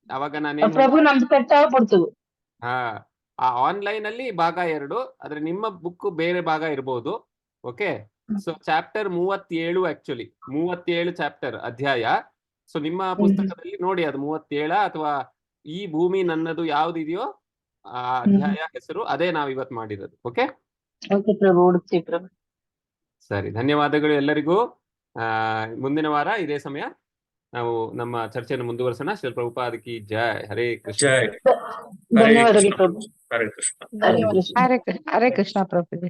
ಅವಾಗ ನಾನು ಪ್ರಭು ನಮ್ದು ಕಟ್ ಆಗ್ಬಿಡ್ತು. ಆ ಆನ್ಲೈನ್ ಅಲ್ಲಿ ಭಾಗ 2, ಆದ್ರೆ ನಿಮ್ಮ ಬುಕ್ ಬೇರೆ ಭಾಗ ಇರಬಹುದು. Okay, so chapter 37, actually 37 chapter ಅಧ್ಯಾಯ. ಸೊ ನಿಮ್ಮ ಪುಸ್ತಕದಲ್ಲಿ ನೋಡಿ, ಅದು 37 ಅಥವಾ ಈ ಭೂಮಿ ನನ್ನದು ಯಾವ್ದಿದೆಯೋ ಆ ಅಧ್ಯಾಯ ಹೆಸರು ಅದೇ ನಾವು ಇವತ್ತು ಮಾಡಿರೋದು. ಓಕೆ ಪ್ರಭು. ಸರಿ, ಧನ್ಯವಾದಗಳು ಎಲ್ಲರಿಗೂ. ಮುಂದಿನ ವಾರ ಇದೇ ಸಮಯ ನಾವು ನಮ್ಮ ಚರ್ಚೆಯನ್ನು ಮುಂದುವರಿಸೋಣ. ಶ್ರೀ ಪ್ರಭುಪಾದ ಕಿ ಜೈ. ಹರೇ ಕೃಷ್ಣ. ಧನ್ಯವಾದಗಳು ಪ್ರಭು. ಹರೇ ಕೃಷ್ಣ. ಹರೇ ಕೃಷ್ಣ. ಹರೇ ಕೃಷ್ಣ ಪ್ರಭು.